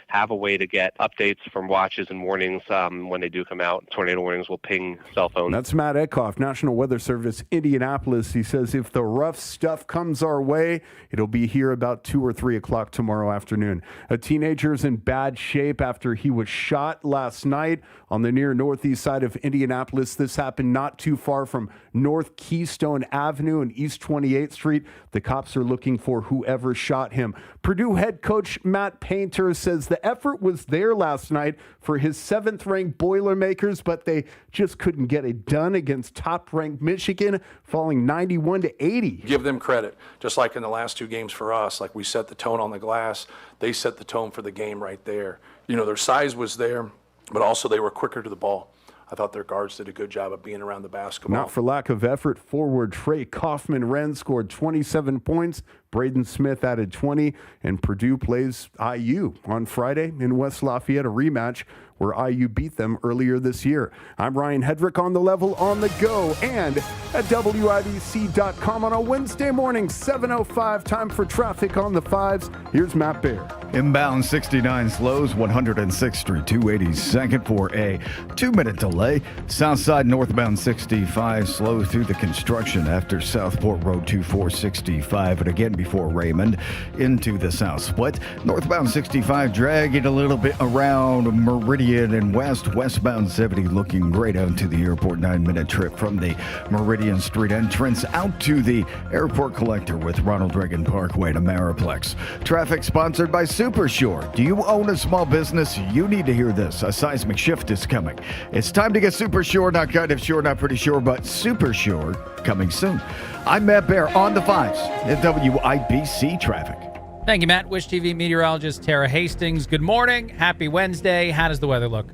Have a way to get updates from watches and warnings when they do come out. Tornado warnings will ping cell phones. That's Matt Eckhoff, National Weather Service, Indianapolis. He says if the rough stuff comes our way, it'll be here about 2 or 3 o'clock tomorrow afternoon. A teenager's in bad shape after he was shot last night on the near northeast side of Indianapolis. This happened not too far from North Keystone Avenue and East 28th Street. The cops are looking for whoever shot him. Purdue head coach Matt Painter says the effort was there last night for his 7th-ranked Boilermakers, but they just couldn't get it done against top-ranked Michigan, falling 91-80. Give them credit, just like in the last 2 games for us. Like we set the tone on the glass, they set the tone for the game right there. You know, their size was there, but also they were quicker to the ball. I thought their guards did a good job of being around the basketball. Not for lack of effort, forward Trey Kaufman-Wren scored 27 points. Braden Smith added 20, and Purdue plays IU on Friday in West Lafayette, a rematch where IU beat them earlier this year. I'm Ryan Hedrick on the level, on the go, and at WIBC.com on a Wednesday morning, 7:05, time for traffic on the 5s. Here's Matt Baer. Inbound 69 slows 106th Street, 282nd for a 2-minute delay. Southside northbound 65 slow through the construction after Southport Road 2465, and again before Raymond into the south split. Northbound 65 dragging a little bit around Meridian and westbound 70 looking great out to the airport. 9-minute trip from the Meridian Street entrance out to the airport collector with Ronald Reagan Parkway to Mariplex. Traffic sponsored by Supershore. Do you own a small business? You need to hear this. A seismic shift is coming. It's time to get Supershore, not kind of sure, not pretty sure, but Supershore coming soon. I'm Matt Baer on the 5s at WIBC Traffic. Thank you, Matt. Wish TV meteorologist Tara Hastings. Good morning. Happy Wednesday. How does the weather look?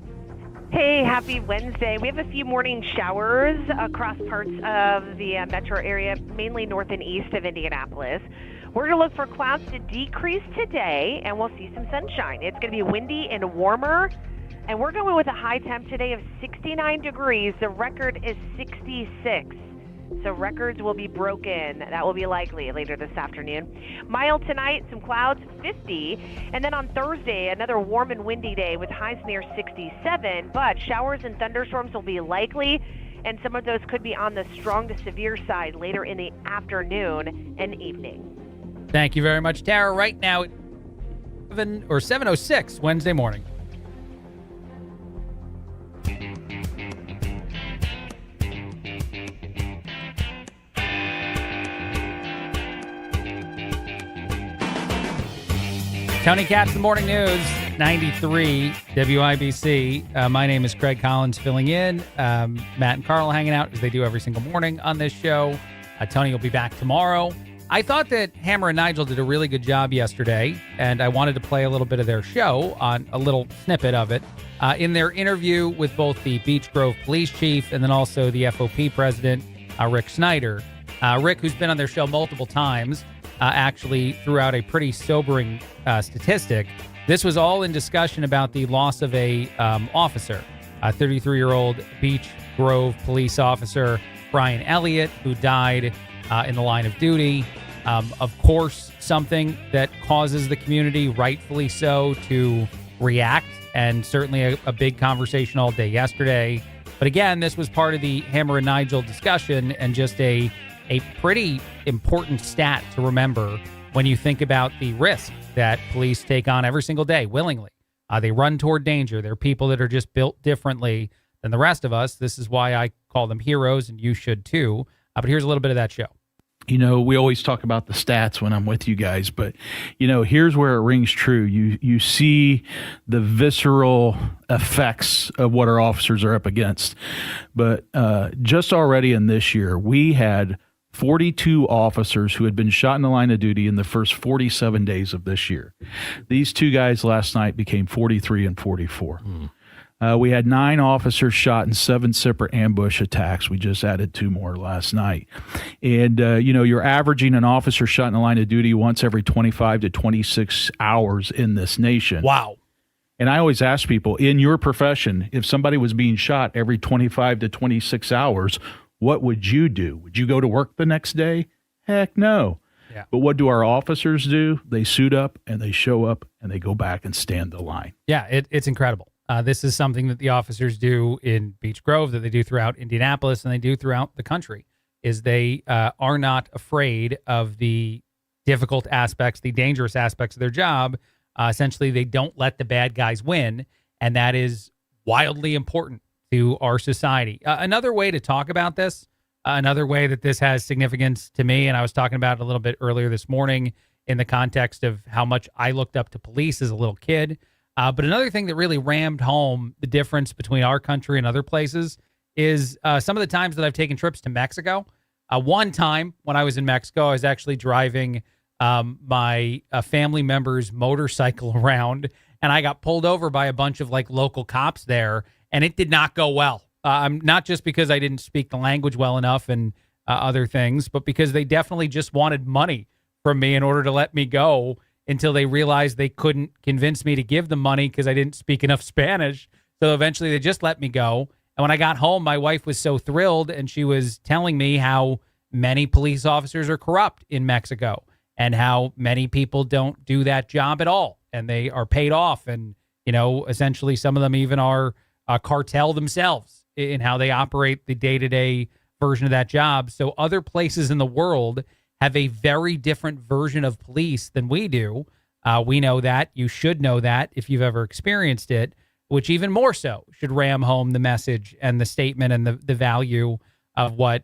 Hey, happy Wednesday. We have a few morning showers across parts of the metro area, mainly north and east of Indianapolis. We're going to look for clouds to decrease today, and we'll see some sunshine. It's going to be windy and warmer, and we're going with a high temp today of 69 degrees. The record is 66. So records will be broken. That will be likely later this afternoon. Mild tonight, some clouds, 50. And then on Thursday, another warm and windy day with highs near 67. But showers and thunderstorms will be likely, and some of those could be on the strong to severe side later in the afternoon and evening. Thank you very much, Tara. Right now, 7:06 Wednesday morning. Tony Katz, the Morning News, 93 WIBC. My name is Craig Collins, filling in. Matt and Carl hanging out as they do every single morning on this show. Tony will be back tomorrow. I thought that Hammer and Nigel did a really good job yesterday, and I wanted to play a little bit of their show, on a little snippet of it, in their interview with both the Beech Grove police chief and then also the FOP president, Rick Snyder. Rick, who's been on their show multiple times, actually threw out a pretty sobering statistic. This was all in discussion about the loss of a officer, a 33-year-old Beech Grove police officer, Brian Elliott, who died in the line of duty. Of course, something that causes the community, rightfully so, to react, and certainly a big conversation all day yesterday. But again, this was part of the Hammer and Nigel discussion, and just a a pretty important stat to remember when you think about the risk that police take on every single day willingly. They run toward danger. They're people that are just built differently than the rest of us. This is why I call them heroes, and you should too. But here's a little bit of that show. You know, we always talk about the stats when I'm with you guys, but, you know, here's where it rings true. You see the visceral effects of what our officers are up against. But just already in this year, we had 42 officers who had been shot in the line of duty in the first 47 days of this year. These two guys last night became 43 and 44. We had 9 officers shot in 7 separate ambush attacks. We just added 2 more last night. And, you know, you're averaging an officer shot in the line of duty once every 25 to 26 hours in this nation. Wow. And I always ask people, in your profession, if somebody was being shot every 25 to 26 hours, what would you do? Would you go to work the next day? Heck no. Yeah. But what do our officers do? They suit up and they show up and they go back and stand the line. Yeah, it's incredible. This is something that the officers do in Beech Grove, that they do throughout Indianapolis, and they do throughout the country, is they are not afraid of the difficult aspects, the dangerous aspects of their job. Essentially, they don't let the bad guys win, and that is wildly important to our society. Another way to talk about this, another way that this has significance to me, and I was talking about it a little bit earlier this morning in the context of how much I looked up to police as a little kid. But another thing that really rammed home the difference between our country and other places is some of the times that I've taken trips to Mexico. One time when I was in Mexico, I was actually driving my family member's motorcycle around, and I got pulled over by a bunch of like local cops there, and it did not go well. Not just because I didn't speak the language well enough and other things, but because they definitely just wanted money from me in order to let me go, until they realized they couldn't convince me to give them money because I didn't speak enough Spanish. So eventually they just let me go. And when I got home, my wife was so thrilled, and she was telling me how many police officers are corrupt in Mexico and how many people don't do that job at all. And they are paid off. And, you know, essentially some of them even are a cartel themselves in how they operate the day-to-day version of that job. So other places in the world have a very different version of police than we do. We know that. You should know that if you've ever experienced it, which even more so should ram home the message and the statement and the value of what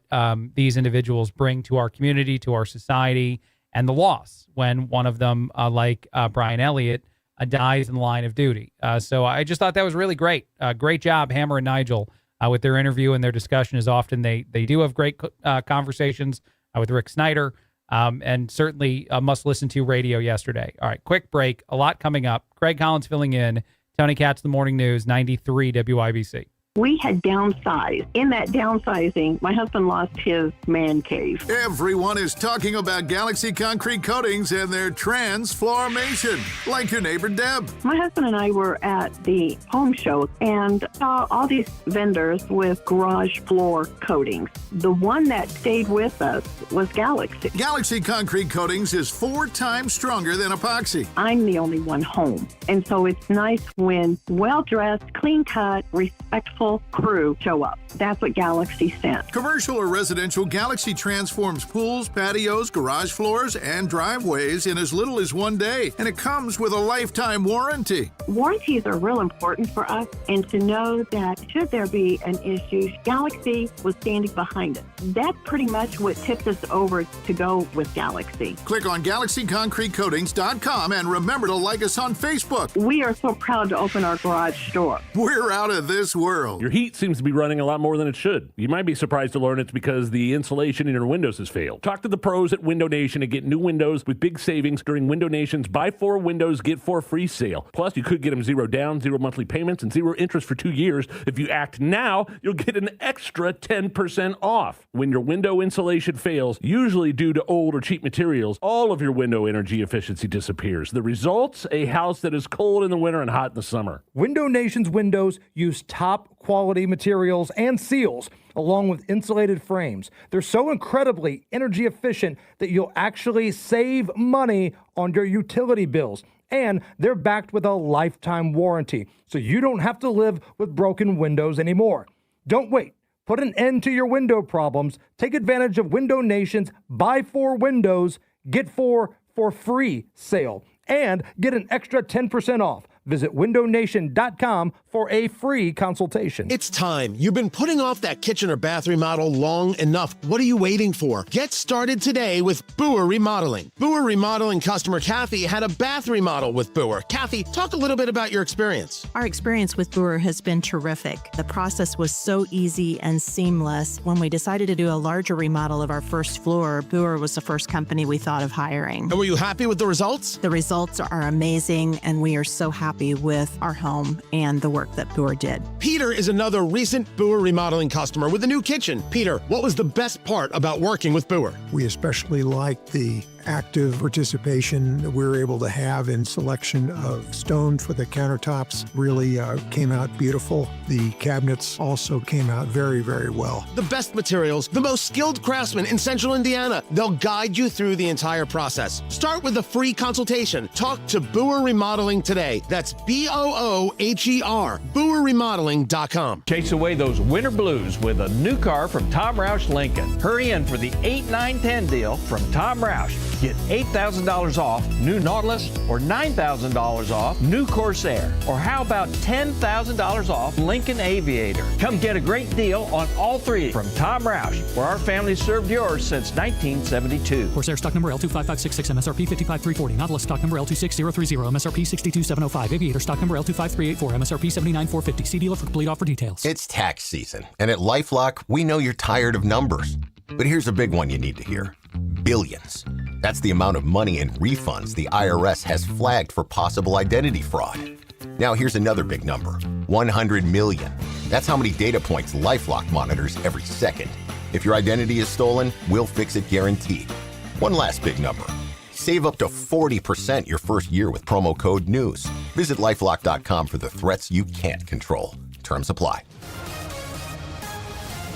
these individuals bring to our community, to our society, and the loss when one of them, like Brian Elliott, dies in the line of duty. So I just thought that was really great. Great job, Hammer and Nigel, with their interview and their discussion. As often they do have great conversations with Rick Snyder, and certainly a must-listen-to radio yesterday. All right, quick break. A lot coming up. Craig Collins filling in. Tony Katz, The Morning News, 93 WIBC. We had downsized. In that downsizing, my husband lost his man cave. Everyone is talking about Galaxy Concrete Coatings and their transformation, like your neighbor Deb. My husband and I were at the home show and saw all these vendors with garage floor coatings. The one that stayed with us was Galaxy. Galaxy Concrete Coatings is 4 times stronger than epoxy. I'm the only one home, and so it's nice when well-dressed, clean-cut, respectful crew show up. That's what Galaxy sent. Commercial or residential, Galaxy transforms pools, patios, garage floors, and driveways in as little as 1 day. And it comes with a lifetime warranty. Warranties are real important for us, and to know that should there be an issue, Galaxy was standing behind it. That's pretty much what tipped us over to go with Galaxy. Click on GalaxyConcreteCoatings.com and remember to like us on Facebook. We are so proud to open our garage door. We're out of this world. Your heat seems to be running a lot more than it should. You might be surprised to learn it's because the insulation in your windows has failed. Talk to the pros at Window Nation and get new windows with big savings during Window Nation's Buy 4 Windows, Get 4 free sale. Plus, you could get them 0 down, 0 monthly payments, and 0 interest for 2 years. If you act now, you'll get an extra 10% off. When your window insulation fails, usually due to old or cheap materials, all of your window energy efficiency disappears. The results? A house that is cold in the winter and hot in the summer. Window Nation's windows use top quality materials and seals along with insulated frames. They're so incredibly energy efficient that you'll actually save money on your utility bills. And they're backed with a lifetime warranty, so you don't have to live with broken windows anymore. Don't wait. Put an end to your window problems. Take advantage of Window Nation's Buy 4 Windows, Get 4 for free sale. And get an extra 10% off. Visit windownation.com for a free consultation. It's time. You've been putting off that kitchen or bath remodel long enough. What are you waiting for? Get started today with Boer Remodeling. Boer Remodeling customer Kathy had a bath remodel with Boer. Kathy, talk a little bit about your experience. Our experience with Boer has been terrific. The process was so easy and seamless. When we decided to do a larger remodel of our first floor, Boer was the first company we thought of hiring. And were you happy with the results? The results are amazing, and we are so happy with our home and the work that Boer did. Peter is another recent Boer Remodeling customer with a new kitchen. Peter, what was the best part about working with Boer? We especially liked the active participation that we were able to have in selection of stone for the countertops. Really came out beautiful. The cabinets also came out very, very well. The best materials, the most skilled craftsmen in Central Indiana. They'll guide you through the entire process. Start with a free consultation. Talk to Boer Remodeling today. That's BOOHER, BoerRemodeling.com. Chase away those winter blues with a new car from Tom Roush Lincoln. Hurry in for the 8, 9, 10 deal from Tom Roush. Get $8,000 off new Nautilus or $9,000 off new Corsair. Or how about $10,000 off Lincoln Aviator? Come get a great deal on all three from Tom Roush, where our family served yours since 1972. Corsair stock number L25566, MSRP 55340. Nautilus stock number L26030, MSRP 62705. Aviator stock number L25384, MSRP 79450. See dealer for complete offer details. It's tax season, and at LifeLock, we know you're tired of numbers. But here's a big one you need to hear. Billions. That's the amount of money in refunds the IRS has flagged for possible identity fraud. Now here's another big number. 100 million. That's how many data points LifeLock monitors every second. If your identity is stolen, we'll fix it guaranteed. One last big number. Save up to 40% your first year with promo code NEWS. Visit LifeLock.com for the threats you can't control. Terms apply.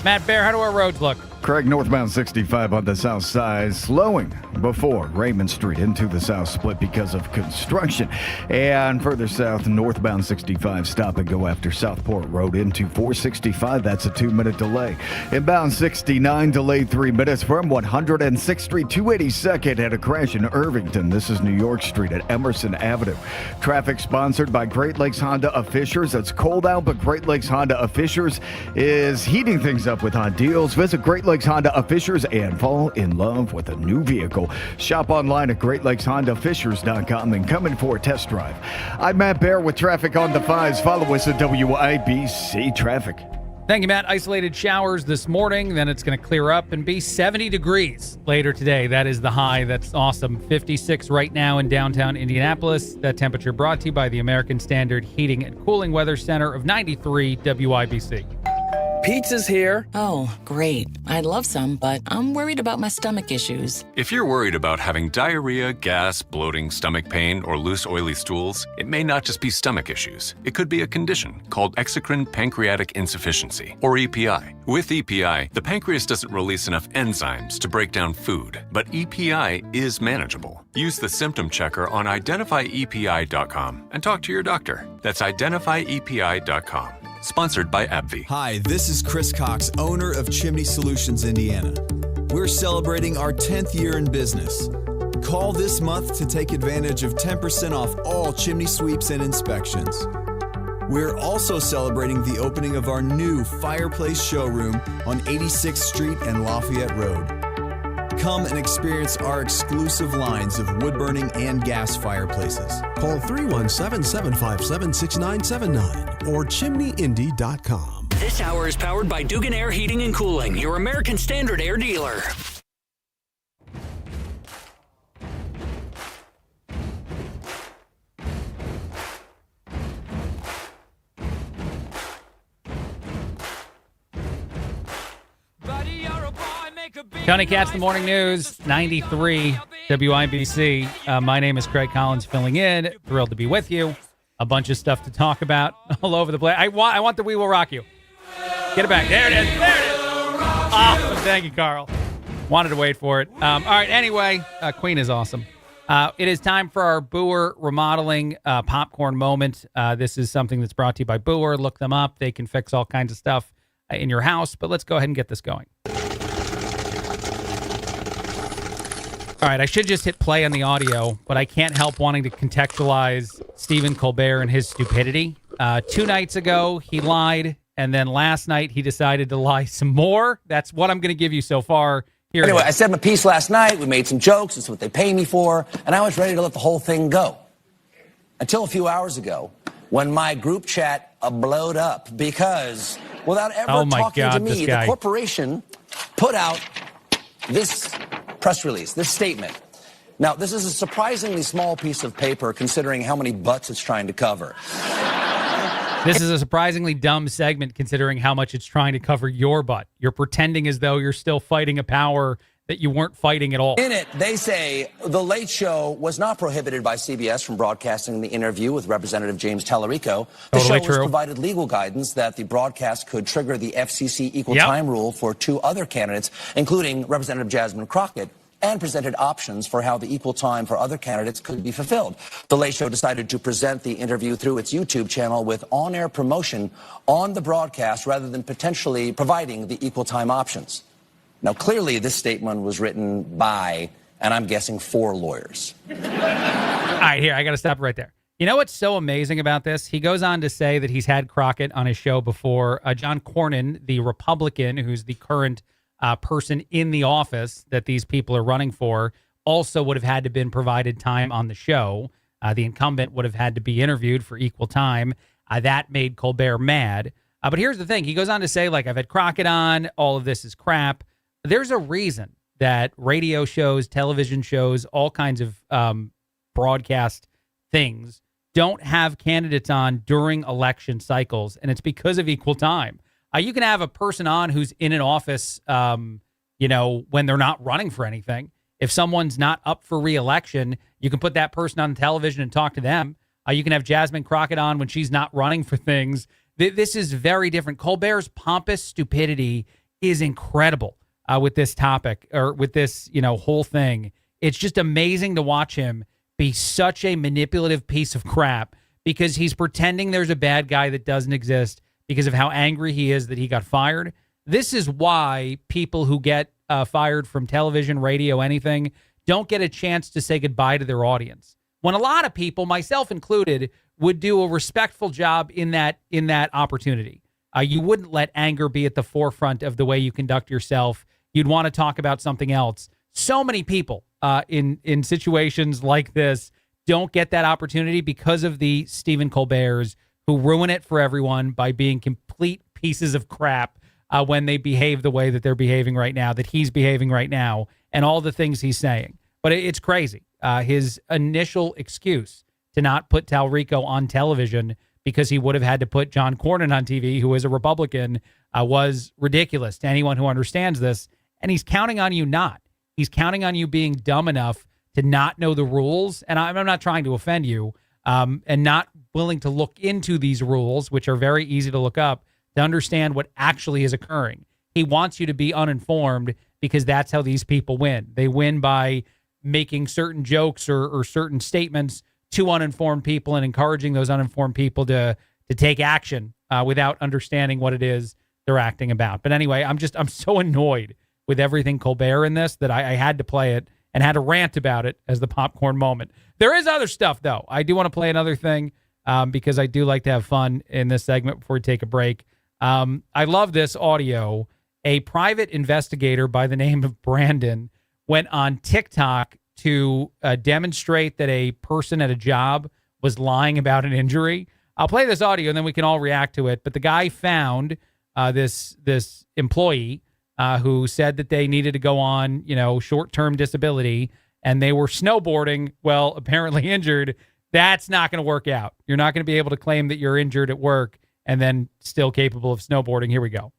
Matt Bear, how do our roads look? Craig, northbound 65 on the south side, slowing before Raymond Street into the south split because of construction. And further south, northbound 65, stop and go after Southport Road into 465. That's a 2-minute delay. Inbound 69, delayed 3 minutes from 106th Street. 282nd had a crash in Irvington. This is New York Street at Emerson Avenue. Traffic sponsored by Great Lakes Honda of Fishers. It's cold out, but Great Lakes Honda of Fishers is heating things up with hot deals. Visit Great Lakes Honda of Fishers and fall in love with a new vehicle. Shop online at GreatLakesHondaFishers.com and come in for a test drive. I'm Matt Bear with traffic on the 5s. Follow us at WIBC Traffic. Thank you, Matt. Isolated showers this morning, then it's going to clear up and be 70 degrees later today. That is the high. That's awesome. 56 right now in downtown Indianapolis. That temperature brought to you by the American Standard Heating and Cooling Weather Center of 93 WIBC. Pizza's here. Oh, great. I'd love some, but I'm worried about my stomach issues. If you're worried about having diarrhea, gas, bloating, stomach pain, or loose, oily stools, it may not just be stomach issues. It could be a condition called exocrine pancreatic insufficiency, or EPI. With EPI, the pancreas doesn't release enough enzymes to break down food, but EPI is manageable. Use the symptom checker on identifyepi.com and talk to your doctor. That's identifyepi.com. Sponsored by AbbVie. Hi, this is Chris Cox, owner of Chimney Solutions Indiana. We're celebrating our 10th year in business. Call this month to take advantage of 10% off all chimney sweeps and inspections. We're also celebrating the opening of our new fireplace showroom on 86th Street and Lafayette Road. Come and experience our exclusive lines of wood-burning and gas fireplaces. Call 317-557-6979 or chimneyindy.com. This hour is powered by Dugan Air Heating and Cooling, your American Standard Air dealer. Tony Katz, the morning news, 93 WIBC. My name is Craig Collins, filling in. Thrilled to be with you. A bunch of stuff to talk about all over the place. I want the We Will Rock You. Get it back. There it is. There it is. Awesome. Thank you, Carl. Wanted to wait for it. All right. Anyway, Queen is awesome. It is time for our Boer remodeling popcorn moment. This is something that's brought to you by Boer. Look them up. They can fix all kinds of stuff. in your house. But let's go ahead and get this going. All right, I should just hit play on the audio, but I can't help wanting to contextualize Stephen Colbert and his stupidity. 2 nights ago, he lied, and then last night he decided to lie some more. That's what I'm going to give you so far. Here anyway, I said my piece last night. We made some jokes. It's what they pay me for, and I was ready to let the whole thing go. Until a few hours ago, when my group chat blowed up because, without ever talking to me, the corporation put out this press release, this statement. Now, this is a surprisingly small piece of paper considering how many butts it's trying to cover. This is a surprisingly dumb segment considering how much it's trying to cover your butt. You're pretending as though you're still fighting a power that you weren't fighting at all. In it, they say The Late Show was not prohibited by CBS from broadcasting the interview with Representative James Tallarico. The show was provided legal guidance that the broadcast could trigger the FCC equal time rule for 2 other candidates, including Representative Jasmine Crockett, and presented options for how the equal time for other candidates could be fulfilled. The Late Show decided to present the interview through its YouTube channel with on-air promotion on the broadcast rather than potentially providing the equal time options. Now, clearly, this statement was written by, and I'm guessing, 4 lawyers. All right, here, I got to stop right there. You know what's so amazing about this? He goes on to say that he's had Crockett on his show before. John Cornyn, the Republican, who's the current person in the office that these people are running for, also would have had to been provided time on the show. The incumbent would have had to be interviewed for equal time. That made Colbert mad. But here's the thing. He goes on to say, like, I've had Crockett on. All of this is crap. There's a reason that radio shows, television shows, all kinds of broadcast things don't have candidates on during election cycles, and it's because of equal time. You can have a person on who's in an office, when they're not running for anything. If someone's not up for re-election, you can put that person on television and talk to them. You can have Jasmine Crockett on when she's not running for things. This is very different. Colbert's pompous stupidity is incredible with this topic or with this, whole thing. It's just amazing to watch him be such a manipulative piece of crap because he's pretending there's a bad guy that doesn't exist because of how angry he is that he got fired. This is why people who get fired from television, radio, anything, don't get a chance to say goodbye to their audience. When a lot of people, myself included, would do a respectful job in that opportunity. You wouldn't let anger be at the forefront of the way you conduct yourself. You'd want to talk about something else. So many people in situations like this don't get that opportunity because of the Stephen Colberts who ruin it for everyone by being complete pieces of crap when they behave the way that they're behaving right now, that he's behaving right now, and all the things he's saying. But it's crazy. His initial excuse to not put Tallarico on television because he would have had to put John Cornyn on TV, who is a Republican, was ridiculous to anyone who understands this. And he's counting on you not. He's counting on you being dumb enough to not know the rules. And I'm not trying to offend you, and not willing to look into these rules, which are very easy to look up, to understand what actually is occurring. He wants you to be uninformed because that's how these people win. They win by making certain jokes or certain statements to uninformed people and encouraging those uninformed people to take action without understanding what it is they're acting about. But anyway, I'm so annoyed with everything Colbert in this that I had to play it and had to rant about it as the popcorn moment. There is other stuff, though. I do want to play another thing because I do like to have fun in this segment before we take a break. I love this audio. A private investigator by the name of Brandon went on TikTok to demonstrate that a person at a job was lying about an injury. I'll play this audio and then we can all react to it. But the guy found this employee who said that they needed to go on, short-term disability, and they were snowboarding, well, apparently injured. That's not going to work out. You're not going to be able to claim that you're injured at work and then still capable of snowboarding. Here we go.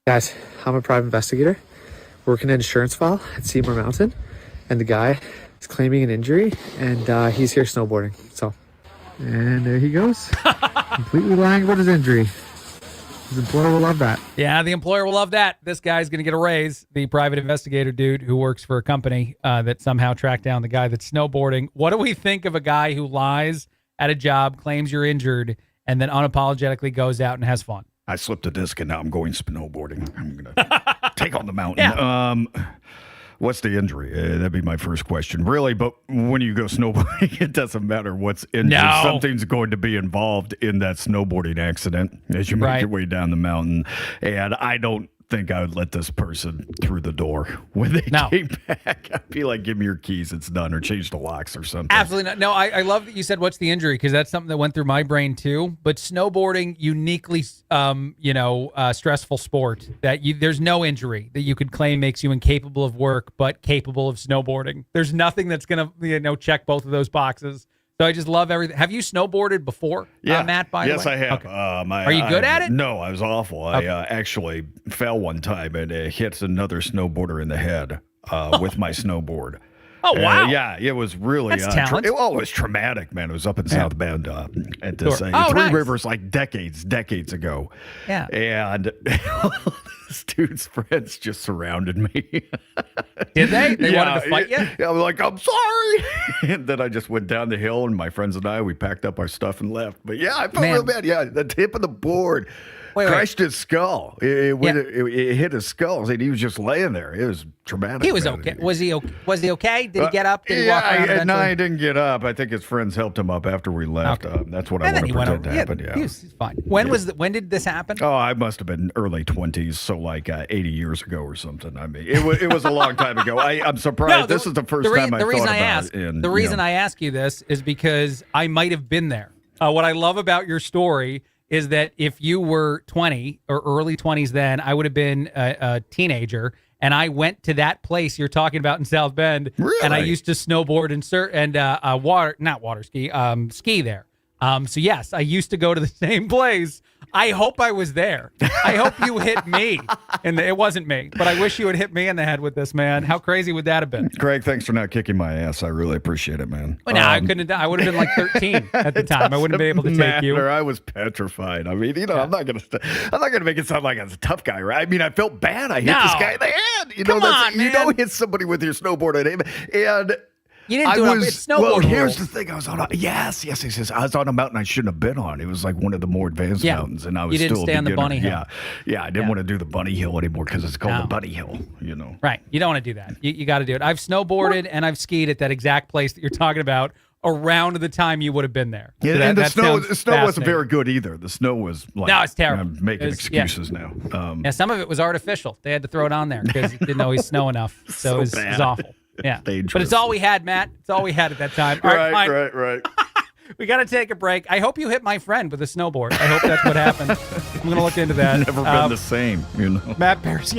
Guys, I'm a private investigator working an insurance file at Seymour Mountain, and the guy is claiming an injury, and he's here snowboarding. And there he goes, completely lying about his injury. His employer will love that. Yeah, the employer will love that. This guy's going to get a raise. The private investigator dude who works for a company that somehow tracked down the guy that's snowboarding. What do we think of a guy who lies at a job, claims you're injured, and then unapologetically goes out and has fun? I slipped a disc and now I'm going snowboarding. I'm going to take on the mountain. What's the injury? That'd be my first question. Really, but when you go snowboarding, it doesn't matter what's injured. No. Something's going to be involved in that snowboarding accident as you make your way down the mountain. And I don't think I would let this person through the door when they came back. I'd be like, give me your keys, it's done, or change the locks or something. Absolutely not. No, I love that you said what's the injury, because that's something that went through my brain too. But snowboarding, uniquely, stressful sport that there's no injury that you could claim makes you incapable of work, but capable of snowboarding. There's nothing that's gonna check both of those boxes. So I just love everything. Have you snowboarded before, Matt, by the way? Yes, I have. Okay. Are you good at it? No, I was awful. Okay. I actually fell one time and hit another snowboarder in the head with my snowboard. Oh, wow. Yeah, it was really That's talent. it was traumatic, man. It was up in South Bend at this Sure. Three Nice. Rivers, like decades ago. Yeah. And this dude's friends just surrounded me. Did they? They wanted to fight you? Yeah, I was like, I'm sorry. And then I just went down the hill, and my friends and I, we packed up our stuff and left. But yeah, I felt real bad. Yeah, the tip of the board crushed his skull. It hit his skull, and he was just laying there. It was traumatic. He was man. okay. Was he okay? Did he get up? Did he walk around? No, he didn't get up. I think his friends helped him up after we left. That's what I want to pretend happened. Yeah, he's fine. When did this happen? Oh, I must have been early 20s, so like 80 years ago or something. I mean, it was a long time ago. I'm surprised. This is the first time I thought about it. The reason I ask you this is because I might have been there. What I love about your story is that if you were 20 or early 20s then, I would have been a teenager, and I went to that place you're talking about in South Bend, and I used to snowboard and ski there. So yes, I used to go to the same place. I hope I was there. I hope you hit me. And it wasn't me, but I wish you would hit me in the head with this, man. How crazy would that have been? Craig, thanks for not kicking my ass. I really appreciate it, man. Well, no, I couldn't have. I would have been like 13 at the time. I wouldn't be able to take you. I was petrified. I mean, I'm not gonna make it sound like I was a tough guy, right? I mean, I felt bad. I hit this guy in the head. You hit somebody with your snowboard at him, and you didn't do it. It's snowboard. Well, here's the thing. I was on yes. I was on a mountain I shouldn't have been on. It was like one of the more advanced mountains, and I was you didn't still stay a on the beginner. bunny hill. Yeah. I didn't want to do the bunny hill anymore because it's called the bunny hill. Right. You don't want to do that. You got to do it. I've snowboarded and I've skied at that exact place that you're talking about around the time you would have been there. Yeah, So and the snow wasn't very good either. The snow was like, no, it's terrible. I'm making excuses now. Yeah, some of it was artificial. They had to throw it on there because it didn't always snow enough. So it was awful. Yeah, dangerous. But it's all we had, Matt. It's all we had at that time. All right, fine. Right. We got to take a break. I hope you hit my friend with a snowboard. I hope that's what happened. I'm going to look into that. Never been the same, Matt Bears,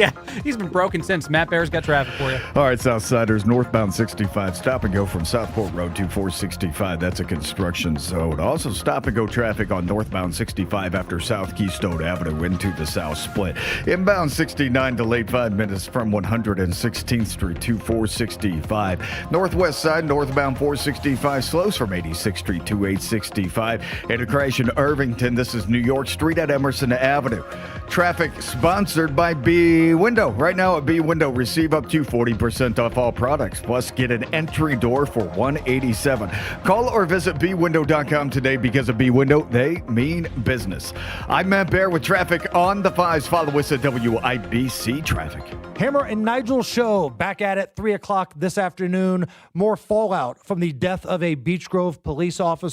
he's been broken since. Matt Bears got traffic for you. All right, Southsiders, northbound 65, stop and go from Southport Road to 465. That's a construction zone. Also, stop and go traffic on northbound 65 after South Keystone Avenue into the South Split. Inbound 69 delayed 5 minutes from 116th Street to 465. Northwest side, northbound 465 slows from 86th Street to 865. And a crash in Irvington. This is New York Street at Emerson Avenue. Traffic sponsored by B Window. Right now at B Window, receive up to 40% off all products. Plus, get an entry door for $187. Call or visit bwindow.com today because of B Window. They mean business. I'm Matt Bear with traffic on the 5s. Follow us at WIBC Traffic. Hammer and Nigel show back at it 3 o'clock this afternoon. More fallout from the death of a Beech Grove police officer.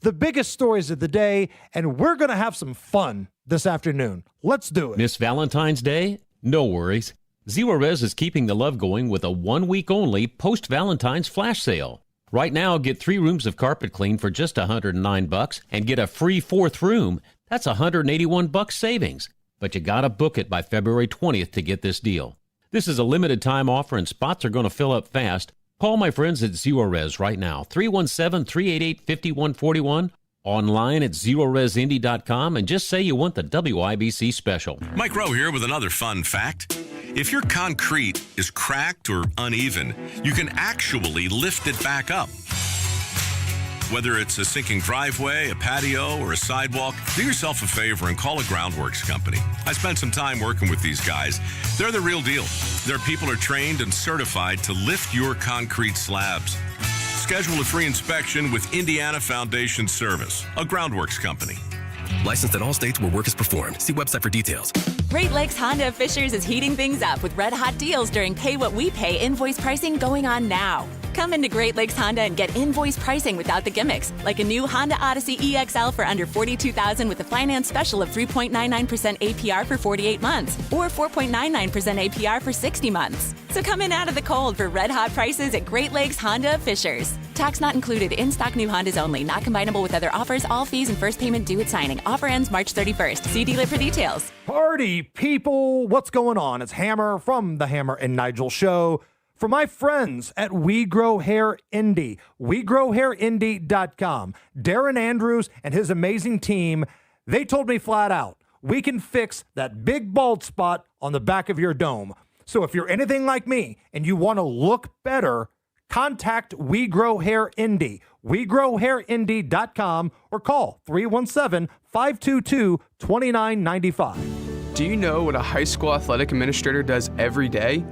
The biggest stories of the day, and we're going to have some fun this afternoon. Let's do it. Miss Valentine's Day? No worries. Zero Res is keeping the love going with a 1 week only post-Valentine's flash sale. Right now, get 3 rooms of carpet clean for just $109 and get a free 4th room. That's $181 savings. But you gotta book it by February 20th to get this deal. This is a limited time offer and spots are going to fill up fast. Call my friends at Zero Res right now, 317-388-5141, online at zeroresindy.com, and just say you want the WIBC special. Mike Rowe here with another fun fact. If your concrete is cracked or uneven, you can actually lift it back up. Whether it's a sinking driveway, a patio, or a sidewalk, do yourself a favor and call a groundworks company. I spent some time working with these guys. They're the real deal. Their people are trained and certified to lift your concrete slabs. Schedule a free inspection with Indiana Foundation Service, a groundworks company. Licensed in all states where work is performed. See website for details. Great Lakes Honda of Fishers is heating things up with red hot deals during Pay What We Pay invoice pricing going on now. Come into Great Lakes Honda and get invoice pricing without the gimmicks, like a new Honda Odyssey EXL for under $42,000 with a finance special of 3.99% APR for 48 months or 4.99% APR for 60 months. So come in out of the cold for red hot prices at Great Lakes Honda of Fishers. Tax not included. In-stock new Hondas only. Not combinable with other offers. All fees and first payment due at signing. Offer ends March 31st. See dealer for details. Party people, what's going on? It's Hammer from the Hammer and Nigel Show. For my friends at We Grow Hair Indie, WeGrowHairIndie.com. Darren Andrews and his amazing team, they told me flat out, we can fix that big bald spot on the back of your dome. So if you're anything like me and you want to look better, contact We Grow Hair Indie, WeGrowHairIndie.com, or call 317-522-2995. Do you know what a high school athletic administrator does every day?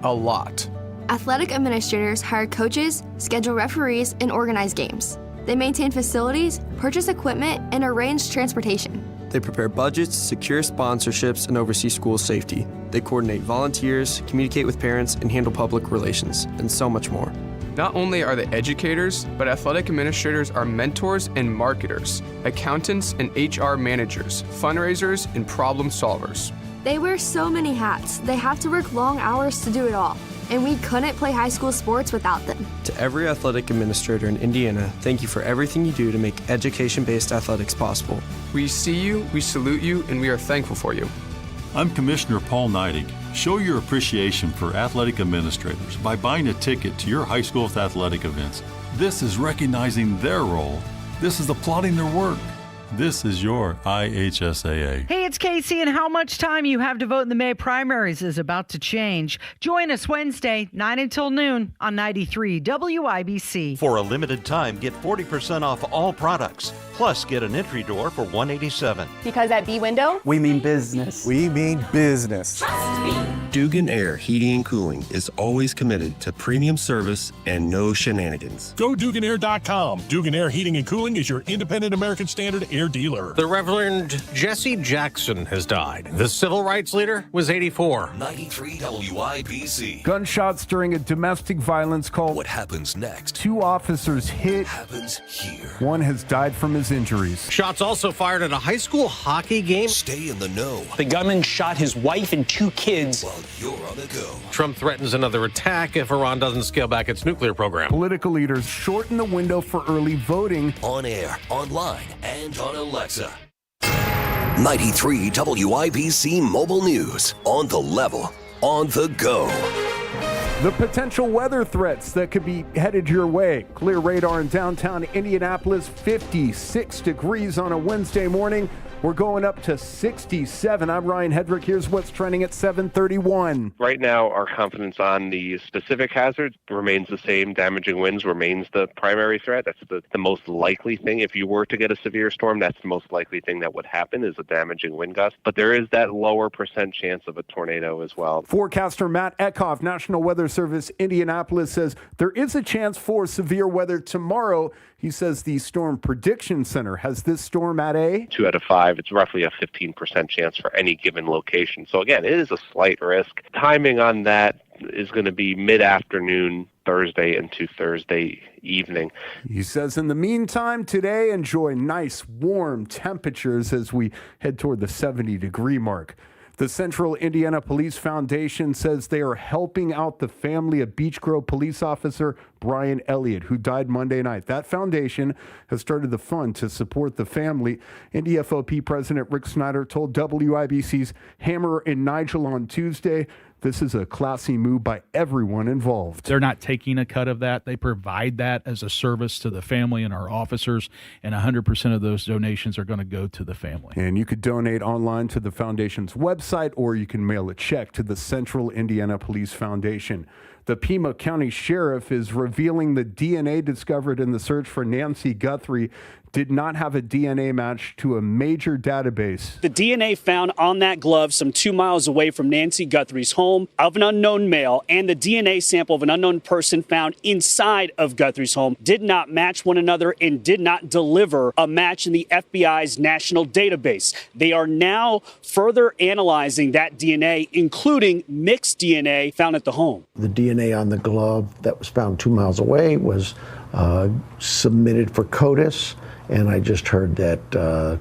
A lot. Athletic administrators hire coaches, schedule referees, and organize games. They maintain facilities, purchase equipment, and arrange transportation. They prepare budgets, secure sponsorships, and oversee school safety. They coordinate volunteers, communicate with parents, and handle public relations, and so much more. Not only are they educators, but athletic administrators are mentors and marketers, accountants and HR managers, fundraisers, and problem solvers. They wear so many hats. They have to work long hours to do it all. And we couldn't play high school sports without them. To every athletic administrator in Indiana, thank you for everything you do to make education-based athletics possible. We see you, we salute you, and we are thankful for you. I'm Commissioner Paul Neidig. Show your appreciation for athletic administrators by buying a ticket to your high school's athletic events. This is recognizing their role. This is applauding their work. This is your IHSAA. Hey, it's Casey, and how much time you have to vote in the May primaries is about to change. Join us Wednesday, 9 until noon on 93 WIBC. For a limited time, get 40% off all products. Plus, get an entry door for $187. Because at B-Window, we mean business. We mean business. Trust me. Dugan Air Heating and Cooling is always committed to premium service and no shenanigans. Go DuganAir.com. Dugan Air Heating and Cooling is your independent American Standard air dealer. The Reverend Jesse Jackson has died. The civil rights leader was 84. 93 WIBC. Gunshots during a domestic violence call. What happens next? 2 officers hit. Happens here. 1 has died from his injuries. Shots also fired at a high school hockey game. Stay in the know. The gunman shot his wife and 2 kids. While you're on the go. Trump threatens another attack if Iran doesn't scale back its nuclear program. Political leaders shorten the window for early voting. On air, online, and on Alexa. 93 WIBC Mobile News. On the level, on the go. The potential weather threats that could be headed your way. Clear radar in downtown Indianapolis, 56 degrees on a Wednesday morning. We're going up to 67. I'm Ryan Hedrick. Here's what's trending at 7:31. Right now, our confidence on the specific hazards remains the same. Damaging winds remains the primary threat. That's the most likely thing. If you were to get a severe storm, that's the most likely thing that would happen is a damaging wind gust. But there is that lower % chance of a tornado as well. Forecaster Matt Eckhoff, National Weather Service Indianapolis, says there is a chance for severe weather tomorrow. He says the Storm Prediction Center has this storm at a 2 out of 5. It's roughly a 15% chance for any given location. So again, it is a slight risk. Timing on that is going to be mid-afternoon Thursday into Thursday evening. He says in the meantime, today enjoy nice warm temperatures as we head toward the 70-degree mark. The Central Indiana Police Foundation says they are helping out the family of Beech Grove police officer Brian Elliott, who died Monday night. That foundation has started the fund to support the family. NDFOP President Rick Snyder told WIBC's Hammer and Nigel on Tuesday, this is a classy move by everyone involved. They're not taking a cut of that. They provide that as a service to the family and our officers, and 100% of those donations are going to go to the family. And you could donate online to the foundation's website, or you can mail a check to the Central Indiana Police Foundation. The Pima County Sheriff is revealing the DNA discovered in the search for Nancy Guthrie. did not have a DNA match to a major database. The DNA found on that glove some 2 miles away from Nancy Guthrie's home of an unknown male and the DNA sample of an unknown person found inside of Guthrie's home did not match one another and did not deliver a match in the FBI's national database. They are now further analyzing that DNA, including mixed DNA found at the home. The DNA on the glove that was found 2 miles away was submitted for CODIS, and I just heard that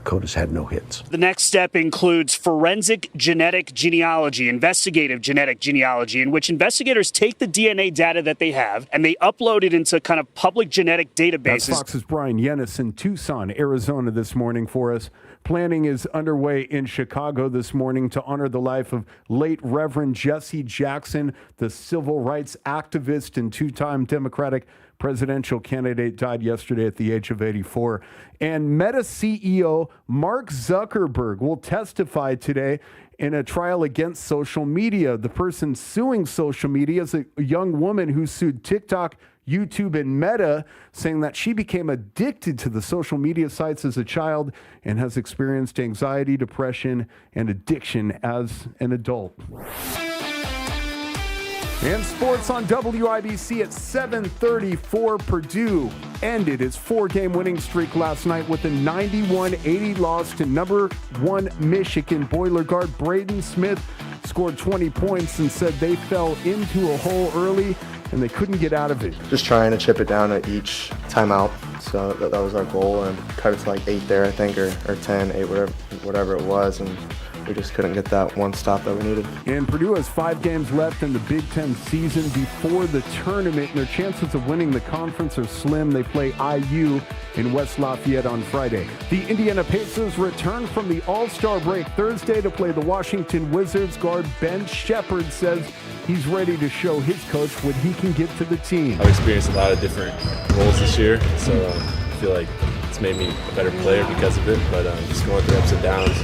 CODIS had no hits. The next step includes forensic genetic genealogy, investigative genetic genealogy, in which investigators take the DNA data that they have and they upload it into kind of public genetic databases. That's Fox's Brian Yennis in Tucson, Arizona this morning for us. Planning is underway in Chicago this morning to honor the life of late Reverend Jesse Jackson, the civil rights activist and two-time Democratic presidential candidate, died yesterday at the age of 84. And Meta CEO Mark Zuckerberg will testify today in a trial against social media. The person suing social media is a young woman who sued TikTok, YouTube, and Meta, saying that she became addicted to the social media sites as a child and has experienced anxiety, depression, and addiction as an adult. And sports on WIBC at 7:34. Purdue ended its 4-game winning streak last night with a 91-80 loss to number 1 Michigan. Boiler guard Braden Smith scored 20 points and said they fell into a hole early and they couldn't get out of it. Just trying to chip it down at each timeout. So that was our goal, and cut it to like 8 there, I think, or 10, 8, whatever it was. And we just couldn't get that one stop that we needed. And Purdue has 5 games left in the Big Ten season before the tournament, and their chances of winning the conference are slim. They play IU in West Lafayette on Friday. The Indiana Pacers return from the All-Star break Thursday to play the Washington Wizards. Guard Ben Shepherd says he's ready to show his coach what he can give to the team. I've experienced a lot of different roles this year, so I feel like it's made me a better player because of it, but just going through ups and downs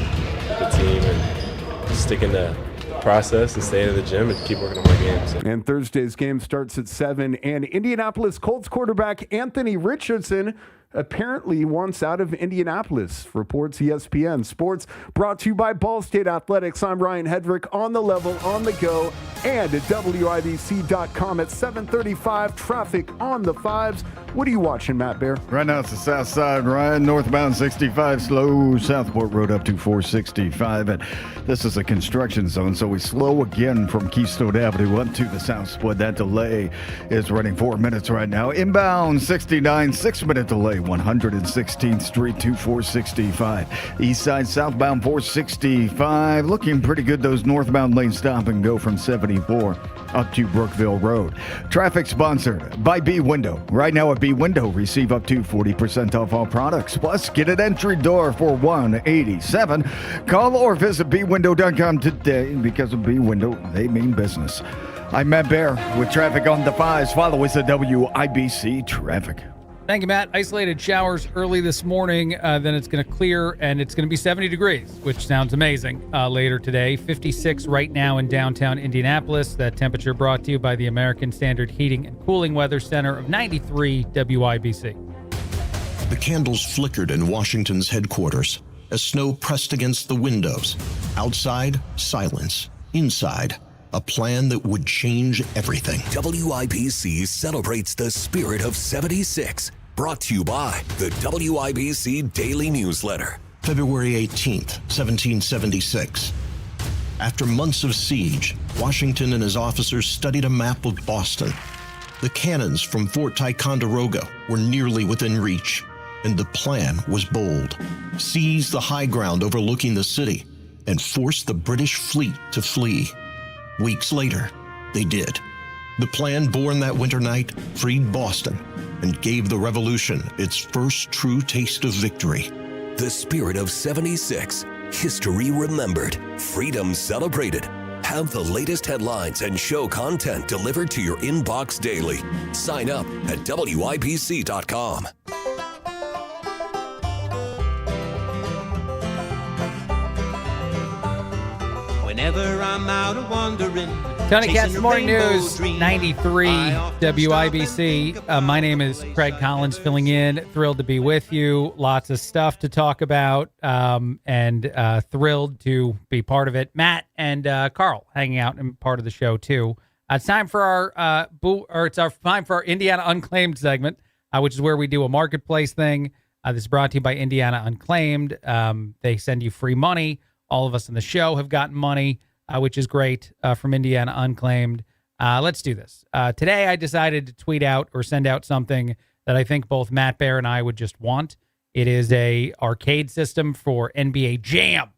the team and sticking to the process and staying in the gym and keep working on my games. And Thursday's game starts at 7, and Indianapolis Colts quarterback Anthony Richardson apparently wants out of Indianapolis, reports ESPN. Sports brought to you by Ball State Athletics. I'm Ryan Hedrick, on the level, on the go, and at WIBC.com at 7:35. Traffic on the 5s. What are you watching, Matt Bear? Right now it's the south side, Ryan. Northbound 65, slow. Southport Road up to 465. And this is a construction zone, so we slow again from Keystone Avenue up to the south split. That delay is running 4 minutes right now. Inbound 69, 6-minute delay. 116th Street to 465. East side southbound 465. Looking pretty good. Those northbound lanes stop and go from 74 up to Brookville Road. Traffic sponsored by B Window. Right now at B Window, receive up to 40% off all products. Plus, get an entry door for $187. Call or visit bwindow.com today. Because of B Window, they mean business. I'm Matt Bear with traffic on the 5s. Follow us at WIBC Traffic. Thank you, Matt. Isolated showers early this morning. Then it's going to clear, and it's going to be 70 degrees, which sounds amazing, later today. 56 right now in downtown Indianapolis. That temperature brought to you by the American Standard Heating and Cooling Weather Center of 93 WIBC. The candles flickered in Washington's headquarters as snow pressed against the windows. Outside, silence. Inside, a plan that would change everything. WIBC celebrates the spirit of 76. Brought to you by the WIBC Daily Newsletter. February 18th, 1776. After months of siege, Washington and his officers studied a map of Boston. The cannons from Fort Ticonderoga were nearly within reach, and the plan was bold. Seize the high ground overlooking the city and force the British fleet to flee. Weeks later, they did. The plan born that winter night freed Boston and gave the Revolution its first true taste of victory. The spirit of 76. History remembered. Freedom celebrated. Have the latest headlines and show content delivered to your inbox daily. Sign up at WIBC.com. When Whenever I'm out of wandering. Tony Katz, chasing a Morning rainbow News, dream, 93 I often WIBC. My name is Craig Collins, filling in. Thrilled to be with you. Lots of stuff to talk about, and thrilled to be part of it. Matt and Carl hanging out and part of the show too. It's time for our time for our Indiana Unclaimed segment, which is where we do a marketplace thing. This is brought to you by Indiana Unclaimed. They send you free money. All of us in the show have gotten money, which is great, from Indiana Unclaimed. Let's do this. Today, I decided to tweet out or send out something that I think both Matt Bear and I would just want. It is a arcade system for NBA Jam,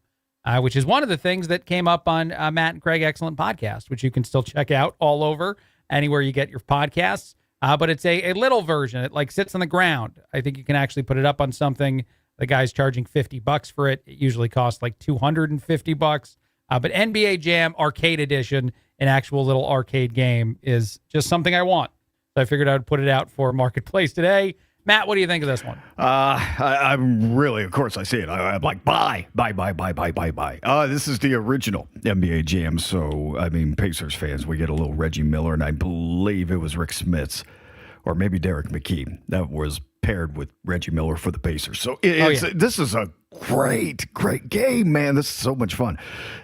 which is one of the things that came up on Matt and Craig Excellent Podcast, which you can still check out all over, anywhere you get your podcasts. But it's a little version. It like sits on the ground. I think you can actually put it up on something. The guy's charging $50 for it. It usually costs like $250. But NBA Jam Arcade Edition, an actual little arcade game, is just something I want. So I figured I would put it out for Marketplace today. Matt, what do you think of this one? I'm really, of course, I see it. I'm like, buy. This is the original NBA Jam. So, I mean, Pacers fans, we get a little Reggie Miller, and I believe it was Rick Smits or maybe Derek McKee that was paired with Reggie Miller for the Pacers. So this is a great game, man. This is so much fun.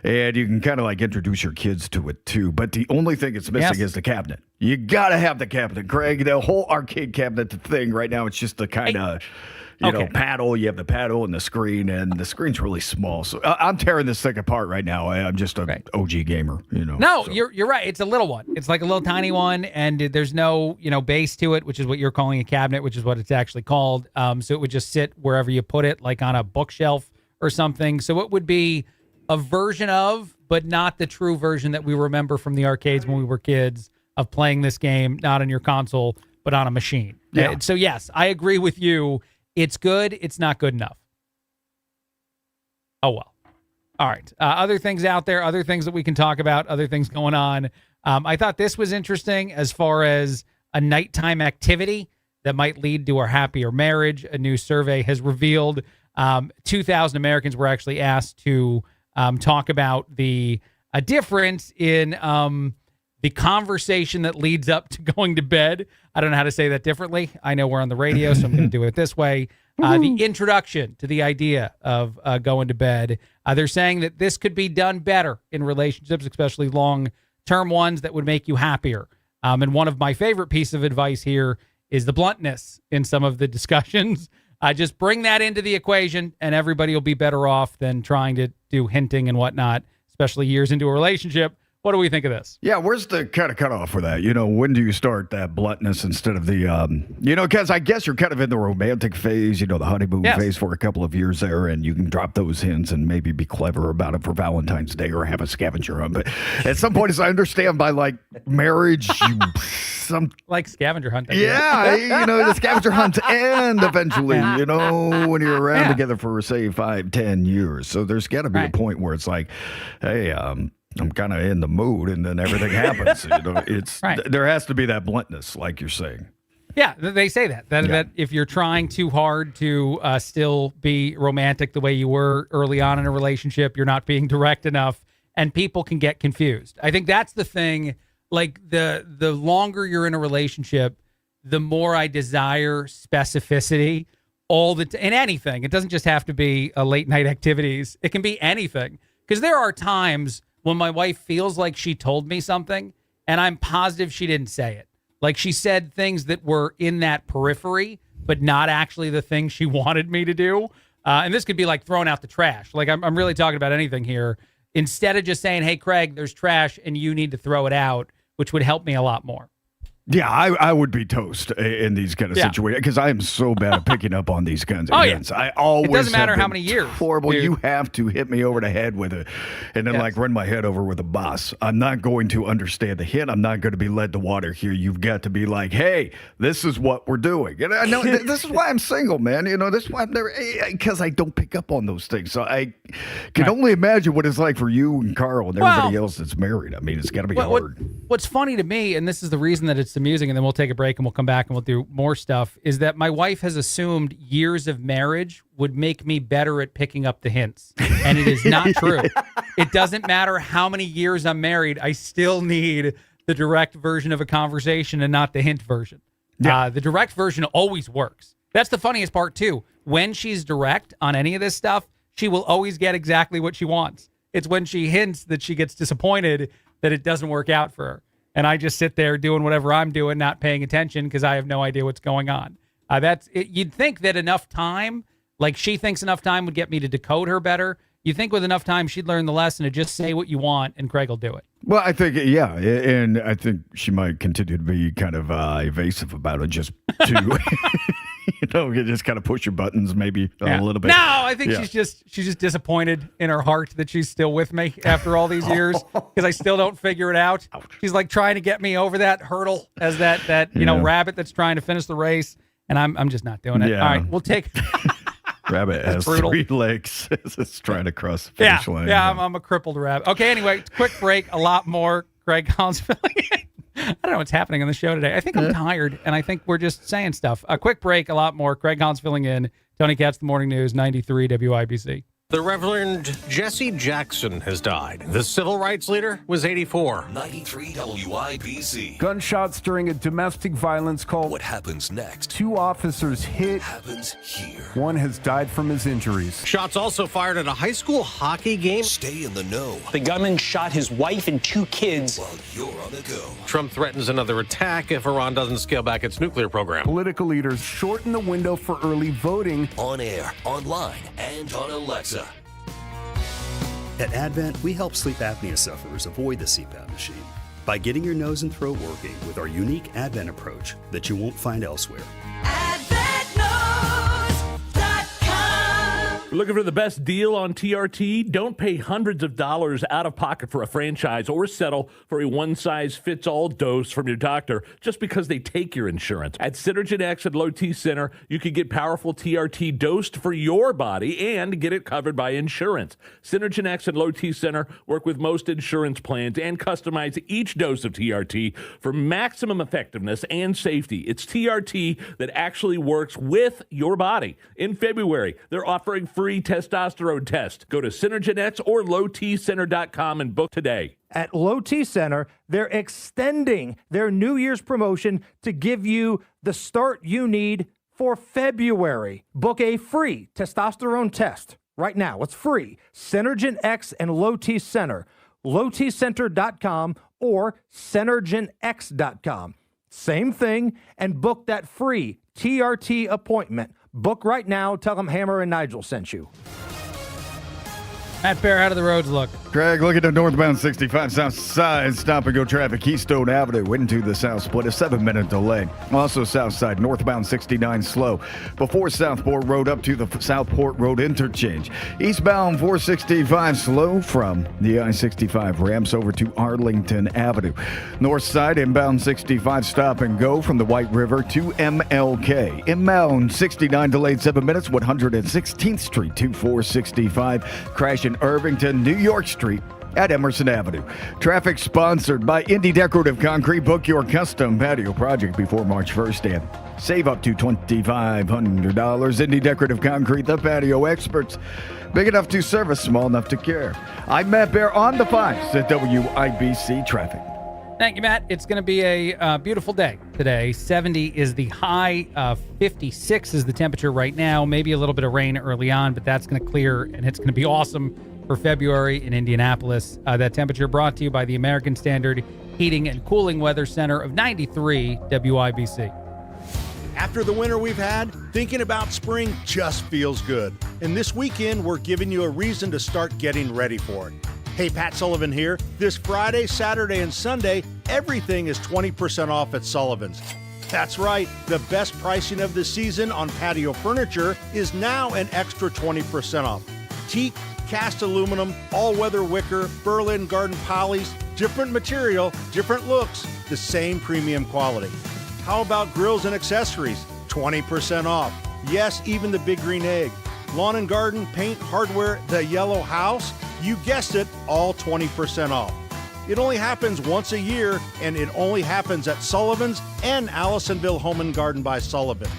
And you can kind of like introduce your kids to it too. But the only thing it's missing is the cabinet. You got to have the cabinet, Craig. The whole arcade cabinet thing right now, it's just the kind of, know, paddle. You have the paddle and the screen's really small. So I'm tearing this thing apart right now. I'm just an OG gamer, No, so. You're right. It's a little one. It's like a little tiny one, and there's no, base to it, which is what you're calling a cabinet, which is what it's actually called. So it would just sit wherever you put it, like on a bookshelf or something. So it would be a version of, but not the true version that we remember from the arcades when we were kids of playing this game, not on your console, but on a machine. Yeah. So yes, I agree with you. It's good. It's not good enough. Oh, well. All right. Other things out there, other things that we can talk about, other things going on. I thought this was interesting as far as a nighttime activity that might lead to a happier marriage. A new survey has revealed 2,000 Americans were actually asked to talk about the difference in the conversation that leads up to going to bed. I don't know how to say that differently. I know we're on the radio, so I'm going to do it this way. The introduction to the idea of going to bed. They're saying that this could be done better in relationships, especially long-term ones that would make you happier. And one of my favorite pieces of advice here is the bluntness in some of the discussions. Just bring that into the equation, and everybody will be better off than trying to do hinting and whatnot, especially years into a relationship. What do we think of this? Yeah, where's the kind of cutoff for that? When do you start that bluntness instead of the, because I guess you're kind of in the romantic phase, the honeymoon phase for a couple of years there, and you can drop those hints and maybe be clever about it for Valentine's Day or have a scavenger hunt. But at some point, as I understand, by like marriage, like scavenger hunt. The scavenger hunt end eventually, when you're around together for, say, 5-10 years. So there's got to be a point where it's like, hey, I'm kind of in the mood, and then everything happens. It's there has to be that bluntness, like you're saying. Yeah, they say that if you're trying too hard to still be romantic the way you were early on in a relationship, you're not being direct enough, and people can get confused. I think that's the thing. Like the longer you're in a relationship, the more I desire specificity. In anything. It doesn't just have to be late night activities. It can be anything. Because there are times when my wife feels like she told me something, and I'm positive she didn't say it. Like she said things that were in that periphery, but not actually the thing she wanted me to do. And this could be like throwing out the trash. Like I'm really talking about anything here. Instead of just saying, hey, Craig, there's trash and you need to throw it out, which would help me a lot more. Yeah, I would be toast in these kind of situations because I am so bad at picking up on these kinds of hints. I always it doesn't matter how many years. Horrible. Dude. You have to hit me over the head with it and then like run my head over with a bus. I'm not going to understand the hint. I'm not going to be led to water here. You've got to be like, hey, this is what we're doing. And I know this is why I'm single, man. This is why I'm never, because I don't pick up on those things. So I can only imagine what it's like for you and Carl and everybody else that's married. I mean, it's got to be hard. What's funny to me, and this is the reason that it's amusing, and then we'll take a break and we'll come back and we'll do more stuff, is that my wife has assumed years of marriage would make me better at picking up the hints. And it is not true. It doesn't matter how many years I'm married. I still need the direct version of a conversation and not the hint version. Yeah. The direct version always works. That's the funniest part, too. When she's direct on any of this stuff, she will always get exactly what she wants. It's when she hints that she gets disappointed that it doesn't work out for her. And I just sit there doing whatever I'm doing, not paying attention because I have no idea what's going on. That's it. You'd think that enough time, like she thinks enough time would get me to decode her better. You think with enough time she'd learn the lesson to just say what you want and Craig will do it. Well, I think, yeah, and I think she might continue to be kind of evasive about it, just to, just kind of push your buttons maybe a little bit. No, I think she's just disappointed in her heart that she's still with me after all these years because I still don't figure it out. She's like trying to get me over that hurdle as that rabbit that's trying to finish the race, and I'm just not doing it. Yeah. All right, we'll take. Rabbit has brutal. 3 legs. It's trying to cross the finish line. Yeah, I'm a crippled rabbit. Okay, anyway, quick break. A lot more. Craig Collins filling in. I don't know what's happening on the show today. I think I'm tired, and I think we're just saying stuff. A quick break. A lot more. Craig Collins filling in. Tony Katz, The Morning News, 93 WIBC. The Reverend Jesse Jackson has died. The civil rights leader was 84. 93 WIBC. Gunshots during a domestic violence call. What happens next? 2 officers hit. Happens here. 1 has died from his injuries. Shots also fired at a high school hockey game. Stay in the know. The gunman shot his wife and 2 kids. While you're on the go. Trump threatens another attack if Iran doesn't scale back its nuclear program. Political leaders shorten the window for early voting. On air, online, and on Alexa. At Advent, we help sleep apnea sufferers avoid the CPAP machine by getting your nose and throat working with our unique Advent approach that you won't find elsewhere. Looking for the best deal on TRT? Don't pay hundreds of dollars out of pocket for a franchise or settle for a one-size-fits-all dose from your doctor just because they take your insurance. At Synergen X and Low T Center, you can get powerful TRT dosed for your body and get it covered by insurance. Synergen X and Low T Center work with most insurance plans and customize each dose of TRT for maximum effectiveness and safety. It's TRT that actually works with your body. In February, they're offering free testosterone test. Go to SynergenX or lowtcenter.com and book today. At Low T Center, they're extending their New Year's promotion to give you the start you need for February. Book a free testosterone test right now. It's free. Synergen X and Low T Center. lowtcenter.com or synergenx.com. Same thing, and book that free TRT appointment. Book right now. Tell them Hammer and Nigel sent you. Matt Bear, how do the roads look? Greg, look at the northbound 65 south side. Stop and go traffic. Keystone Avenue into the south split. A 7-minute delay. Also south side, northbound 69 slow. Before Southport Road up to the Southport Road interchange. Eastbound 465 slow from the I-65 ramps over to Arlington Avenue. North side, inbound 65 stop and go from the White River to MLK. Inbound 69 delayed 7 minutes. 116th Street to 465. Crash in Irvington, New York Street at Emerson Avenue. Traffic sponsored by Indy Decorative Concrete. Book your custom patio project before March 1st and save up to $2,500. Indy Decorative Concrete, the patio experts. Big enough to service, small enough to care. I'm Matt Bear on the 5s at WIBC Traffic. Thank you, Matt. It's going to be a beautiful day today. 70 is the high. 56 is the temperature right now. Maybe a little bit of rain early on, but that's going to clear, and it's going to be awesome for February in Indianapolis. That temperature brought to you by the American Standard Heating and Cooling Weather Center of 93 WIBC. After the winter we've had, thinking about spring just feels good. And this weekend, we're giving you a reason to start getting ready for it. Hey, Pat Sullivan here. This Friday, Saturday, and Sunday, everything is 20% off at Sullivan's. That's right, the best pricing of the season on patio furniture is now an extra 20% off. Teak, cast aluminum, all-weather wicker, Berlin garden polys, different material, different looks, the same premium quality. How about grills and accessories? 20% off. Yes, even the Big Green Egg. Lawn and garden, paint, hardware, the Yellow House, you guessed it, all 20% off. It only happens once a year, and it only happens at Sullivan's and Allisonville Home and Garden by Sullivan.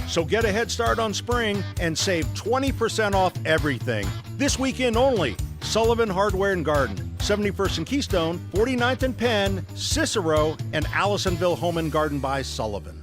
So get a head start on spring and save 20% off everything. This weekend only Sullivan Hardware and Garden, 71st and Keystone, 49th and Penn, Cicero, and Allisonville Home and Garden by Sullivan.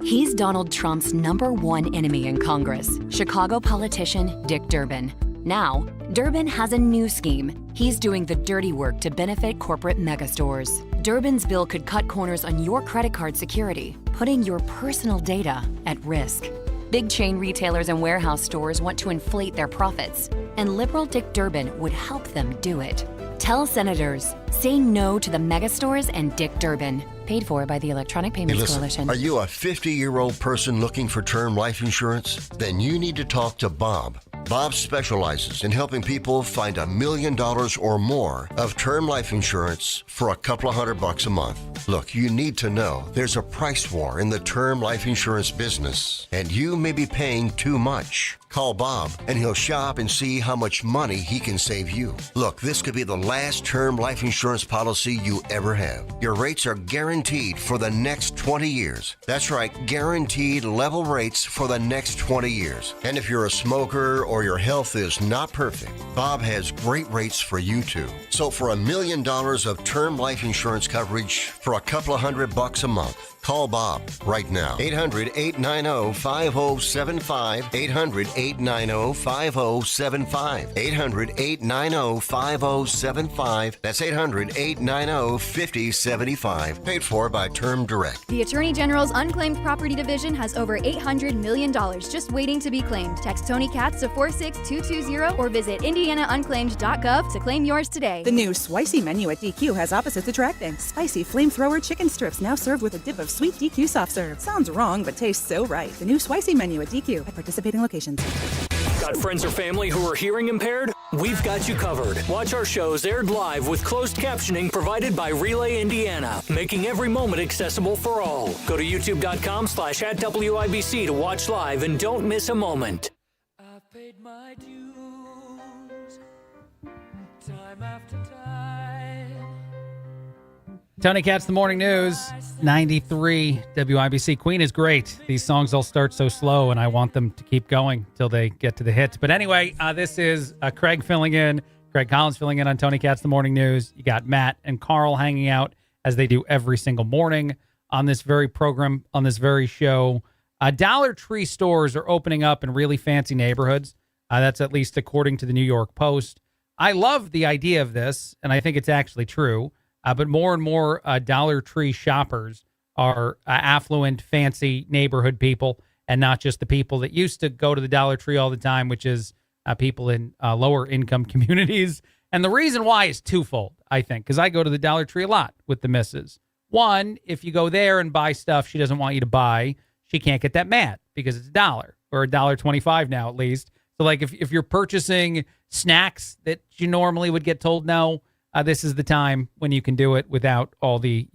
He's Donald Trump's #1 enemy in Congress, Chicago politician Dick Durbin. Now, Durbin has a new scheme. He's doing the dirty work to benefit corporate megastores. Durbin's bill could cut corners on your credit card security, putting your personal data at risk. Big chain retailers and warehouse stores want to inflate their profits, and liberal Dick Durbin would help them do it. Tell senators, say no to the megastores and Dick Durbin. Paid for by the Electronic Payments Coalition. Are you a 50-year-old person looking for term life insurance? Then you need to talk to Bob. Bob specializes in helping people find $1 million or more of term life insurance for a couple of $100 a month. Look, you need to know there's a price war in the term life insurance business, and you may be paying too much. Call Bob, and he'll shop and see how much money he can save you. Look, this could be the last term life insurance policy you ever have. Your rates are guaranteed for the next 20 years. That's right, guaranteed level rates for the next 20 years. And if you're a smoker or your health is not perfect, Bob has great rates for you too. So for $1 million of term life insurance coverage for a couple of $100 a month, call Bob right now. 800-890-5075. 800-890-5075. 800-890-5075. That's 800-890-5075. Paid for by Term Direct. The Attorney General's Unclaimed Property Division has over $800 million just waiting to be claimed. Text Tony Katz to 46220 or visit indianaunclaimed.gov to claim yours today. The new spicy menu at DQ has opposites attracting. Spicy flamethrower chicken strips now served with a dip of sweet DQ soft serve. Sounds wrong, but tastes so right. The new spicy menu at DQ at participating locations. Got friends or family who are hearing impaired? We've got you covered. Watch our shows aired live with closed captioning provided by Relay Indiana, making every moment accessible for all. Go to youtube.com/@WIBC to watch live and don't miss a moment. I've paid my dues time after time. Tony Katz, the morning news, 93 WIBC. Queen is great. These songs all start so slow, and I want them to keep going till they get to the hits. But anyway, this is Craig filling in, Craig Collins filling in on Tony Katz, the morning news. You got Matt and Carl hanging out as they do every single morning on this very program, on this very show. Dollar Tree stores are opening up in really fancy neighborhoods. That's at least according to the New York Post. I love the idea of this, and I think it's actually true. But more and more Dollar Tree shoppers are affluent, fancy neighborhood people, and not just the people that used to go to the Dollar Tree all the time, which is people in lower income communities. And the reason why is twofold, I think, because I go to the Dollar Tree a lot with the missus. One, if you go there and buy stuff she doesn't want you to buy, she can't get that mad because it's $1 or $1.25 now at least. So like if you're purchasing snacks that you normally would get told no, this is the time when you can do it without all the,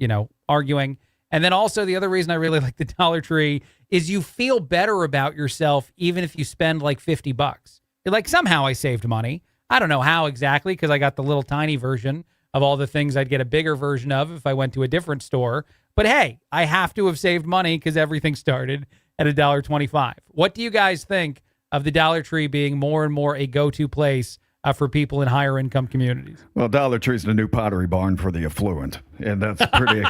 arguing. And then also the other reason I really like the Dollar Tree is you feel better about yourself even if you spend like $50. You're like, somehow I saved money. I don't know how exactly because I got the little tiny version of all the things I'd get a bigger version of if I went to a different store. But hey, I have to have saved money because everything started at $1.25. What do you guys think of the Dollar Tree being more and more a go-to place for people in higher income communities? Well, Dollar Tree's the new Pottery Barn for the affluent, and that's pretty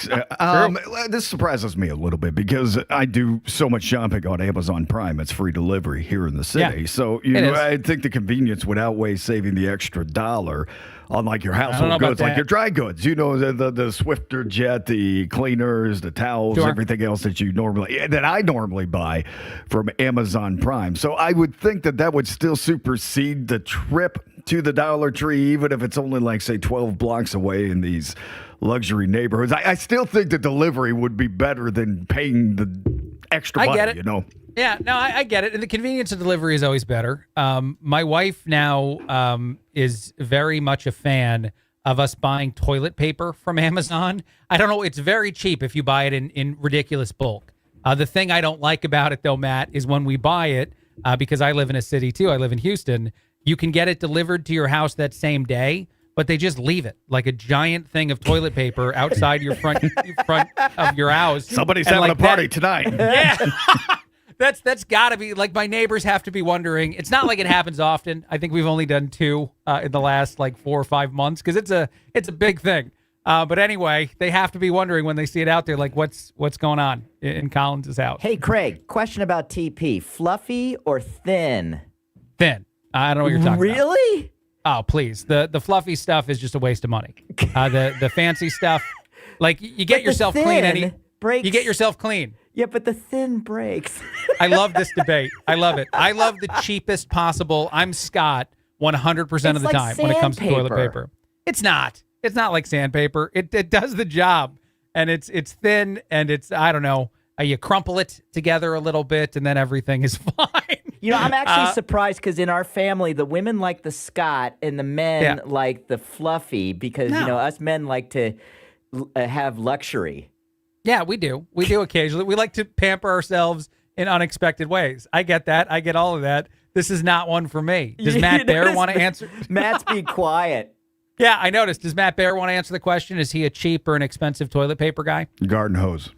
this surprises me a little bit because I do so much shopping on Amazon Prime. It's free delivery here in the city. Yeah, so I think the convenience would outweigh saving the extra $1 on like your household goods, like your dry goods, the Swifter jet, the cleaners, the towels, everything else that I normally buy from Amazon Prime. So I would think that would still supersede the trip to the Dollar Tree, even if it's only like, say, 12 blocks away in these luxury neighborhoods. I still think the delivery would be better than paying the extra money, I get it. Yeah, no, I get it. And the convenience of delivery is always better. My wife now is very much a fan of us buying toilet paper from Amazon. I don't know. It's very cheap if you buy it in ridiculous bulk. The thing I don't like about it, though, Matt, is when we buy it, because I live in a city, too. I live in Houston. You can get it delivered to your house that same day, but they just leave it like a giant thing of toilet paper outside your front of your house. Somebody's having a party tonight. Yeah. That's got to be, like, my neighbors have to be wondering. It's not like it happens often. I think we've only done 2 in the last, 4 or 5 months because it's a big thing. But anyway, they have to be wondering when they see it out there, like, what's going on in Collins' house. Hey, Craig, question about TP. Fluffy or thin? Thin. I don't know what you're talking about. Really? Oh, please. The fluffy stuff is just a waste of money. The fancy stuff, like, you get yourself clean. You get yourself clean. Yeah, but the thin breaks. I love this debate. I love it. I love the cheapest possible. I'm Scott 100% of the time when it comes to toilet paper. It's not. It's not like sandpaper. It does the job, and it's thin, and it's, I don't know, you crumple it together a little bit, and then everything is fine. You know, I'm actually surprised because in our family, the women like the Scott and the men like the fluffy because, you know, us men like to have luxury. Yeah, we do. We do occasionally. We like to pamper ourselves in unexpected ways. I get that. I get all of that. This is not one for me. Does Matt Bear want to answer? Matt's being quiet. Yeah, I noticed. Does Matt Bear want to answer the question? Is he a cheap or an expensive toilet paper guy? Garden hose.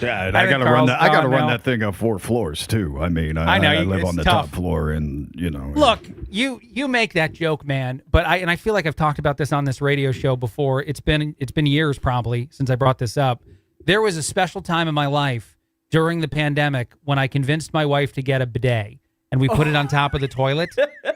Yeah, and I gotta run that. I gotta run that thing up 4 floors too. I mean, I live on the top floor, and you know. Look, you make that joke, man. But I feel like I've talked about this on this radio show before. It's been years probably since I brought this up. There was a special time in my life during the pandemic when I convinced my wife to get a bidet, and we put it on top of the toilet,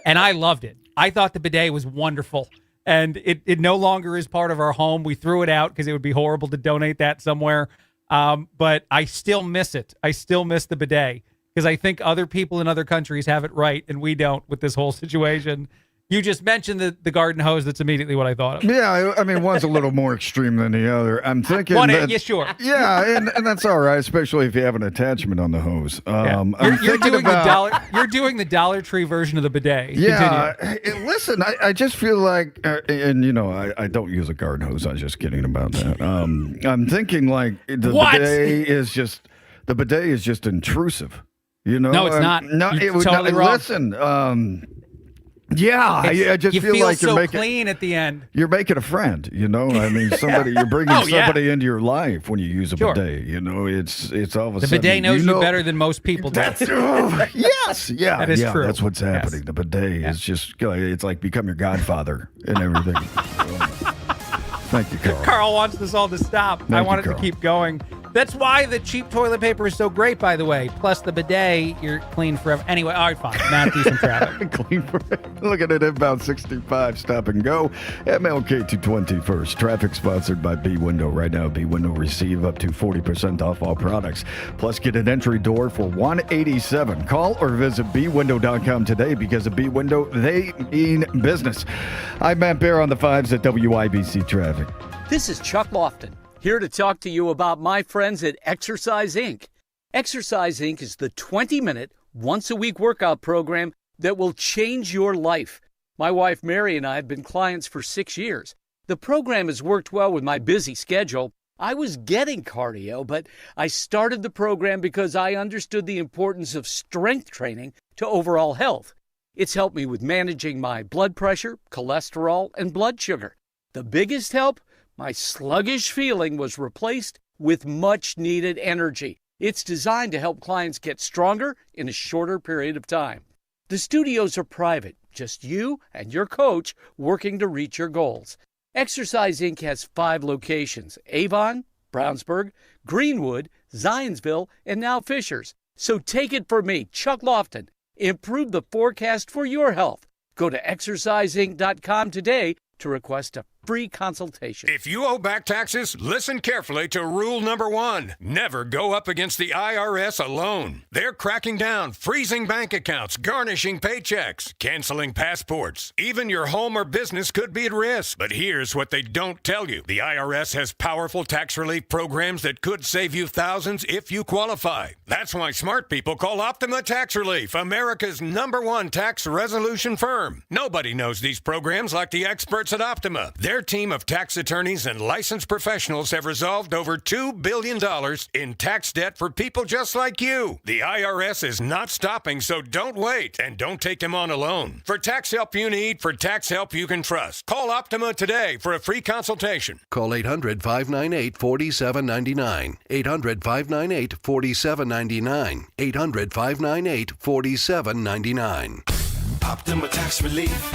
and I loved it. I thought the bidet was wonderful, and it no longer is part of our home. We threw it out because it would be horrible to donate that somewhere. But I still miss it. I still miss the bidet because I think other people in other countries have it right and we don't with this whole situation. You just mentioned the garden hose. That's immediately what I thought of. Yeah, I mean, one's a little more extreme than the other. I'm thinking yeah, sure. Yeah, and that's all right, especially if you have an attachment on the hose. You're doing the Dollar Tree version of the bidet. Yeah, listen, I just feel like, and you know, I don't use a garden hose. I was just kidding about that. I'm thinking like the bidet is just intrusive. You know, no, it's not. No, you're totally wrong. Listen. Yeah, I just feel like you're making clean at the end. You're making a friend, you know. I mean, you're bringing somebody into your life when you use a bidet. You know, it's all of a sudden. The bidet knows you better than most people do. Yes, yeah, that is true. That's what's happening. Yes. The bidet is just—it's like become your godfather and everything. Thank you, Carl. Carl wants this all to stop. I want it to keep going. That's why the cheap toilet paper is so great, by the way. Plus the bidet, you're clean forever. Anyway, all right, fine. Matt, do some traffic. Clean forever. Looking at inbound 65, stop and go. MLK 220 first. Traffic sponsored by B Window. Right now, B Window receive up to 40% off all products. Plus, get an entry door for $187. Call or visit bwindow.com today because of B Window, they mean business. I'm Matt Bear on the 5s at WIBC Traffic. This is Chuck Lofton, here to talk to you about my friends at Exercise Inc. Exercise Inc. is the 20-minute, once-a-week workout program that will change your life. My wife Mary and I have been clients for 6 years. The program has worked well with my busy schedule. I was getting cardio, but I started the program because I understood the importance of strength training to overall health. It's helped me with managing my blood pressure, cholesterol, and blood sugar. The biggest help? My sluggish feeling was replaced with much-needed energy. It's designed to help clients get stronger in a shorter period of time. The studios are private, just you and your coach working to reach your goals. Exercise Inc. has 5 locations: Avon, Brownsburg, Greenwood, Zionsville, and now Fishers. So take it from me, Chuck Lofton. Improve the forecast for your health. Go to exerciseinc.com today to request a free consultation. If you owe back taxes, listen carefully to rule number 1. Never go up against the IRS alone. They're cracking down, freezing bank accounts, garnishing paychecks, canceling passports. Even your home or business could be at risk. But here's what they don't tell you. The IRS has powerful tax relief programs that could save you thousands if you qualify. That's why smart people call Optima Tax Relief, America's #1 tax resolution firm. Nobody knows these programs like the experts at Optima. They're Their team of tax attorneys and licensed professionals have resolved over $2 billion in tax debt for people just like you. The IRS is not stopping, so don't wait and don't take them on alone. For tax help you need, for tax help you can trust, call Optima today for a free consultation. Call 800-598-4799. 800-598-4799. 800-598-4799. Optima Tax Relief.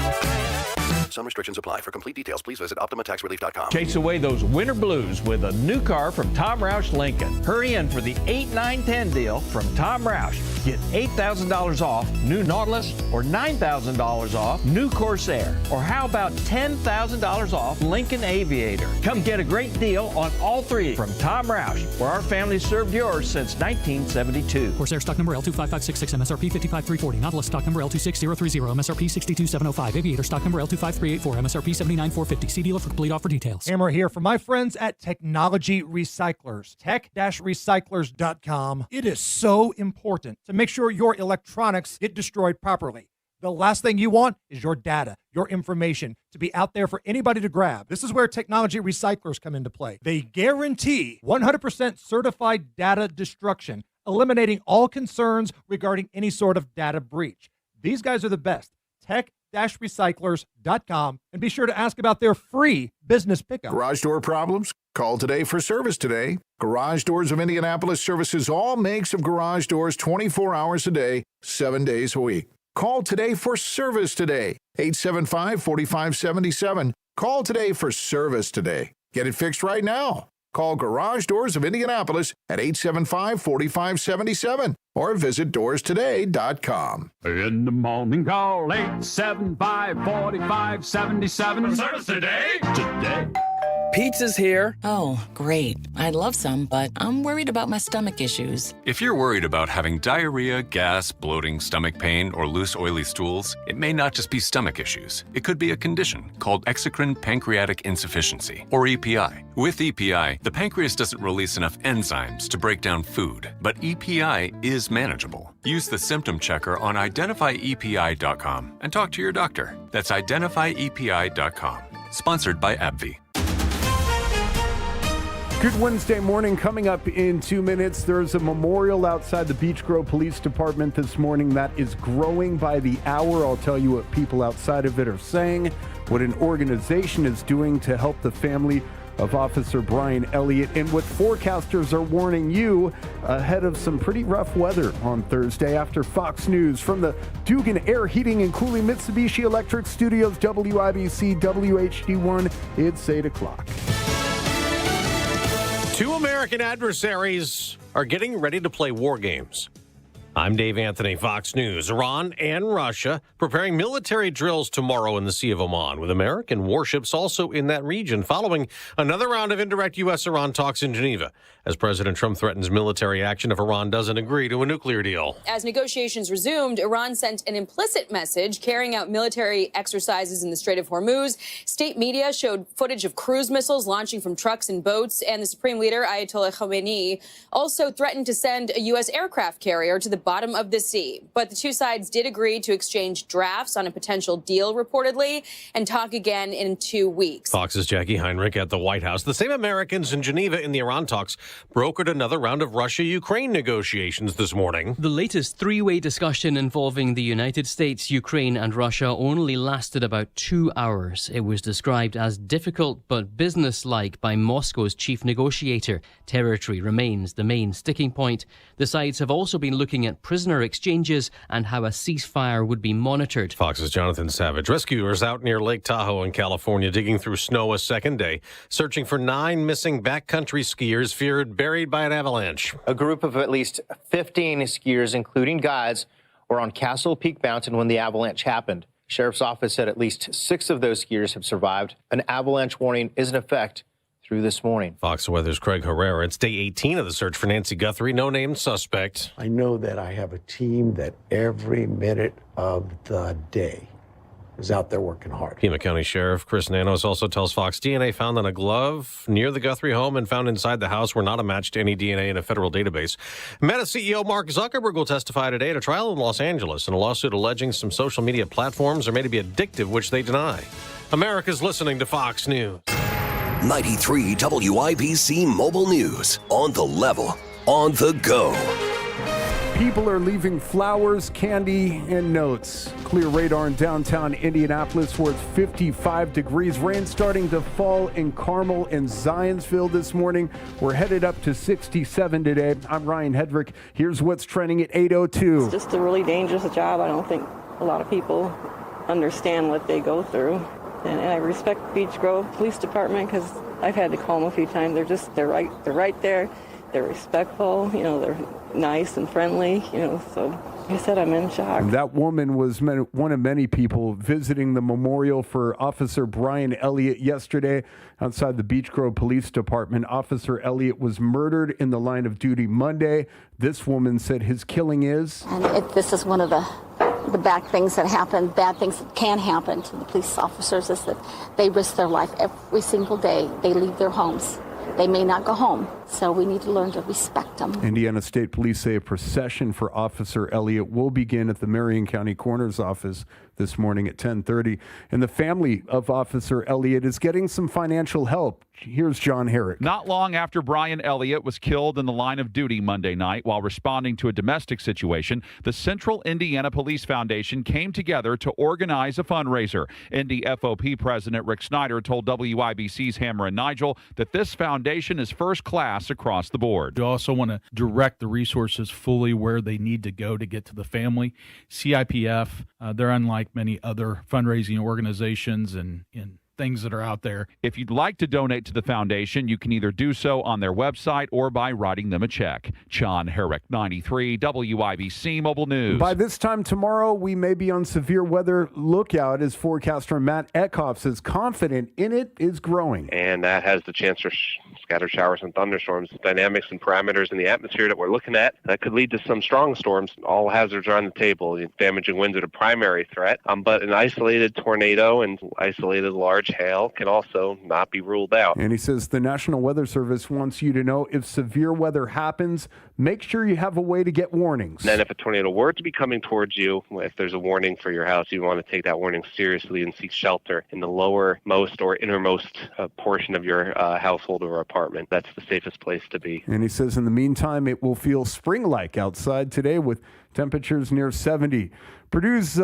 Some restrictions apply. For complete details, please visit OptimaTaxRelief.com. Chase away those winter blues with a new car from Tom Roush Lincoln. Hurry in for the 8, 9, 10 deal from Tom Roush. Get $8,000 off new Nautilus or $9,000 off new Corsair. Or how about $10,000 off Lincoln Aviator? Come get a great deal on all three from Tom Roush, where our family served yours since 1972. Corsair stock number L25566, MSRP 55340. Nautilus stock number L26030, MSRP 62705. Aviator stock number L25384, MSRP 79450. See dealer for complete offer details. And we're here for my friends at Technology Recyclers, tech-recyclers.com. It is so important to make sure your electronics get destroyed properly. The last thing you want is your data, your information to be out there for anybody to grab. This is where Technology Recyclers come into play. They guarantee 100% certified data destruction, eliminating all concerns regarding any sort of data breach. These guys are the best. Tech-recyclers.com, and be sure to ask about their free business pickup. Garage door problems? Call today for service today. Garage Doors of Indianapolis services all makes of garage doors 24 hours a day, 7 days a week. Call today for service today. 875-4577. Call today for service today. Get it fixed right now. Call Garage Doors of Indianapolis at 875-4577 or visit doorstoday.com. In the morning, call 875-4577. Service today? Today. Pizza's here. Oh, great. I'd love some, but I'm worried about my stomach issues. If you're worried about having diarrhea, gas, bloating, stomach pain, or loose, oily stools, it may not just be stomach issues. It could be a condition called exocrine pancreatic insufficiency, or EPI. With EPI, the pancreas doesn't release enough enzymes to break down food, but EPI is manageable. Use the symptom checker on identifyepi.com and talk to your doctor. That's identifyepi.com. Sponsored by AbbVie. Good Wednesday morning. Coming up in 2 minutes, there's a memorial outside the Beech Grove Police Department this morning that is growing by the hour. I'll tell you what people outside of it are saying, what an organization is doing to help the family of Officer Brian Elliott, and what forecasters are warning you ahead of some pretty rough weather on Thursday. After Fox News from the Dugan Air Heating and Cooling Mitsubishi Electric Studios, WIBC WHD1, it's 8 o'clock. Two American adversaries are getting ready to play war games. I'm Dave Anthony, Fox News. Iran and Russia preparing military drills tomorrow in the Sea of Oman, with American warships also in that region, following another round of indirect U.S.-Iran talks in Geneva, as President Trump threatens military action if Iran doesn't agree to a nuclear deal. As negotiations resumed, Iran sent an implicit message carrying out military exercises in the Strait of Hormuz. State media showed footage of cruise missiles launching from trucks and boats, and the Supreme Leader, Ayatollah Khamenei, also threatened to send a U.S. aircraft carrier to the bottom of the sea. But the two sides did agree to exchange drafts on a potential deal, reportedly, and talk again in 2 weeks. Fox's Jackie Heinrich at the White House. The same Americans in Geneva in the Iran talks brokered another round of Russia-Ukraine negotiations this morning. The latest three-way discussion involving the United States, Ukraine and Russia only lasted about 2 hours. It was described as difficult but businesslike by Moscow's chief negotiator. Territory remains the main sticking point. The sides have also been looking at prisoner exchanges and how a ceasefire would be monitored. Fox's Jonathan Savage. Rescuers out near Lake Tahoe in California digging through snow a second day, searching for 9 missing backcountry skiers feared buried by an avalanche. A group of at least 15 skiers, including guides, were on Castle Peak Mountain when the avalanche happened. Sheriff's office said at least 6 of those skiers have survived. An avalanche warning is in effect through this morning. Fox Weather's Craig Herrera. It's day 18 of the search for Nancy Guthrie. No named suspect. I know that I have a team that every minute of the day is out there working hard. Pima County Sheriff Chris Nanos also tells Fox DNA found on a glove near the Guthrie home and found inside the house were not a match to any DNA in a federal database. Meta CEO Mark Zuckerberg will testify today at a trial in Los Angeles in a lawsuit alleging some social media platforms are made to be addictive, which they deny. America's listening to Fox News. 93 WIBC Mobile News. On the level, on the go. People are leaving flowers, candy, and notes. Clear radar in downtown Indianapolis where it's 55 degrees. Rain starting to fall in Carmel and Zionsville this morning. We're headed up to 67 today. I'm Ryan Hedrick. Here's what's trending at 8:02. It's just a really dangerous job. I don't think a lot of people understand what they go through. And I respect Beech Grove Police Department because I've had to call them a few times. They're right there. They're respectful, they're nice and friendly, so like I said, I'm in shock. That woman was one of many people visiting the memorial for Officer Brian Elliott yesterday outside the Beech Grove Police Department. Officer Elliott was murdered in the line of duty Monday. This woman said his killing is... And this is one of the bad things that happen, bad things that can happen to the police officers is that they risk their life every single day. They leave their homes. They may not go home, so we need to learn to respect them. Indiana State Police say a procession for Officer Elliott will begin at the Marion County Coroner's Office this morning at 10:30. And the family of Officer Elliott is getting some financial help. Here's John Herrick. Not long after Brian Elliott was killed in the line of duty Monday night while responding to a domestic situation, the Central Indiana Police Foundation came together to organize a fundraiser. Indy FOP President Rick Snyder told WIBC's Hammer and Nigel that this foundation is first class across the board. We also want to direct the resources fully where they need to go to get to the family. CIPF, they're unlike many other fundraising organizations and things that are out there. If you'd like to donate to the foundation, you can either do so on their website or by writing them a check. John Herrick, 93 WIBC Mobile News. By this time tomorrow, we may be on severe weather lookout as forecaster Matt Eckhoff says confident in it is growing. And that has the chance for scattered showers and thunderstorms. Dynamics and parameters in the atmosphere that we're looking at that could lead to some strong storms. All hazards are on the table. Damaging winds are the primary threat, but an isolated tornado and isolated large hail can also not be ruled out. And he says the National Weather Service wants you to know if severe weather happens, make sure you have a way to get warnings. And then if a tornado were to be coming towards you, if there's a warning for your house, you want to take that warning seriously and seek shelter in the lowermost or innermost portion of your household or apartment. That's the safest place to be. And he says in the meantime, it will feel spring-like outside today with temperatures near 70. Purdue's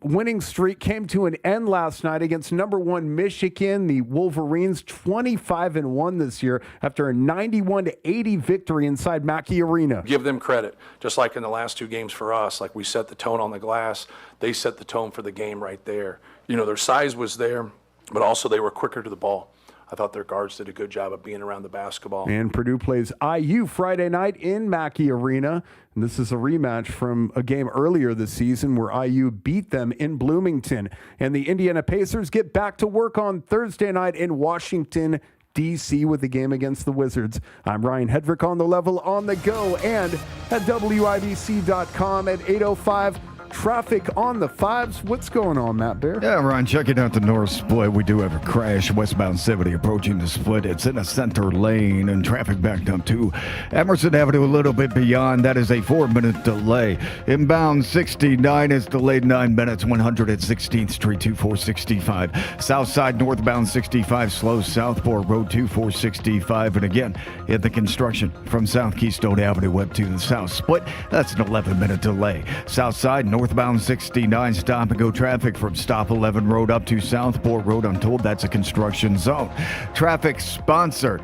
winning streak came to an end last night against number 1 Michigan. The Wolverines 25-1 this year after a 91-80 victory inside Mackey Arena. Give them credit, just like in the last 2 games for us. Like we set the tone on the glass, they set the tone for the game right there. Their size was there, but also they were quicker to the ball. I thought their guards did a good job of being around the basketball. And Purdue plays IU Friday night in Mackey Arena. And this is a rematch from a game earlier this season where IU beat them in Bloomington. And the Indiana Pacers get back to work on Thursday night in Washington, D.C. with the game against the Wizards. I'm Ryan Hedrick on the level, on the go, and at WIBC.com at 8:05. Traffic on the 5s. What's going on, Matt Bear? Yeah, Ron, checking out the north split. We do have a crash westbound 70 approaching the split. It's in a center lane and traffic backed up to Emerson Avenue a little bit beyond. That is a 4-minute delay. Inbound 69 is delayed 9 minutes. 116th Street 2465. South side northbound 65 slow southbound road 2465. And again, at the construction from South Keystone Avenue up to the south split. That's an 11-minute delay. South side northbound 69 stop and go traffic from Stop 11 Road up to Southport Road. I'm told that's a construction zone. Traffic sponsored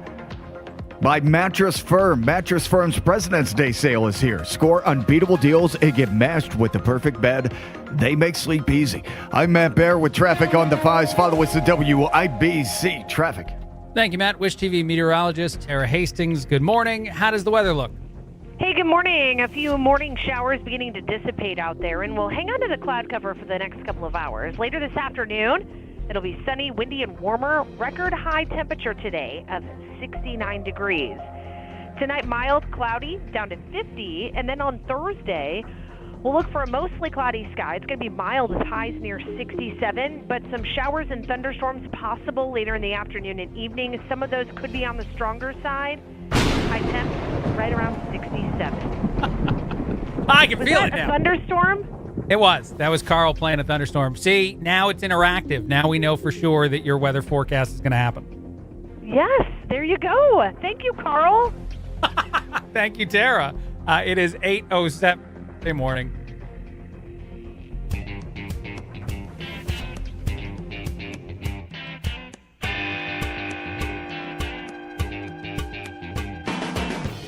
by Mattress Firm. Mattress Firm's President's Day sale is here. Score unbeatable deals and get matched with the perfect bed. They make sleep easy. I'm Matt Bear with traffic on the 5s. Follow us at WIBC Traffic. Thank you, Matt. Wish TV meteorologist Tara Hastings. Good morning. How does the weather look? Hey, good morning. A few morning showers beginning to dissipate out there, and we'll hang on to the cloud cover for the next couple of hours. Later this afternoon, it'll be sunny, windy, and warmer. Record high temperature today of 69 degrees. Tonight, mild, cloudy, down to 50, and then on Thursday, We'll look for a mostly cloudy sky. It's going to be mild with highs near 67, but some showers and thunderstorms possible later in the afternoon and evening. Some of those could be on the stronger side. High temps right around 67. I can feel it now. A thunderstorm? It was. That was Carl playing a thunderstorm. See, now it's interactive. Now we know for sure that your weather forecast is going to happen. Yes, there you go. Thank you, Carl. Thank you, Tara. It is 8:07. Good morning.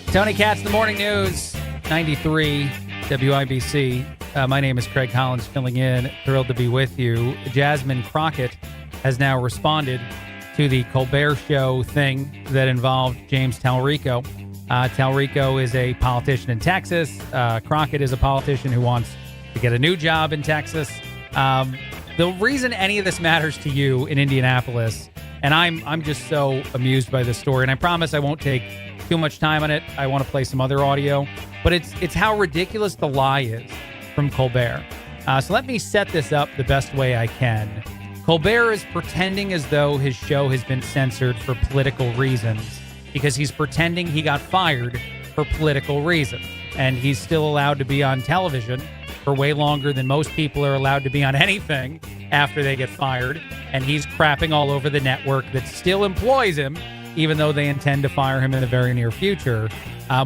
Tony Katz, the Morning News, 93 WIBC. My name is Craig Collins, filling in. Thrilled to be with you. Jasmine Crockett has now responded to the Colbert Show thing that involved James Talrico. Talrico is a politician in Texas. Crockett is a politician who wants to get a new job in Texas. The reason any of this matters to you in Indianapolis, and I'm just so amused by this story, and I promise I won't take too much time on it. I want to play some other audio, but it's how ridiculous the lie is from Colbert. So let me set this up the best way I can. Colbert is pretending as though his show has been censored for political reasons because he's pretending he got fired for political reasons. And he's still allowed to be on television for way longer than most people are allowed to be on anything after they get fired. And he's crapping all over the network that still employs him, even though they intend to fire him in the very near future.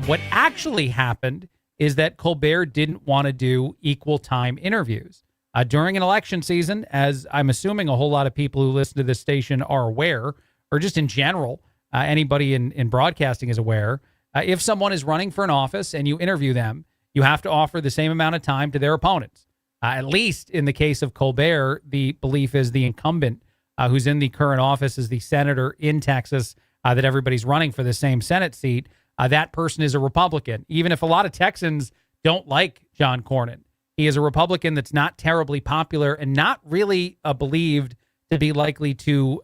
What actually happened is that Colbert didn't want to do equal time interviews. During an election season, as I'm assuming a whole lot of people who listen to this station are aware, or just in general, anybody in broadcasting is aware, if someone is running for an office and you interview them, you have to offer the same amount of time to their opponents. At least in the case of Colbert, the belief is the incumbent who's in the current office is the senator in Texas that everybody's running for the same Senate seat. That person is a Republican, even if a lot of Texans don't like John Cornyn. He is a Republican that's not terribly popular and not really believed to be likely to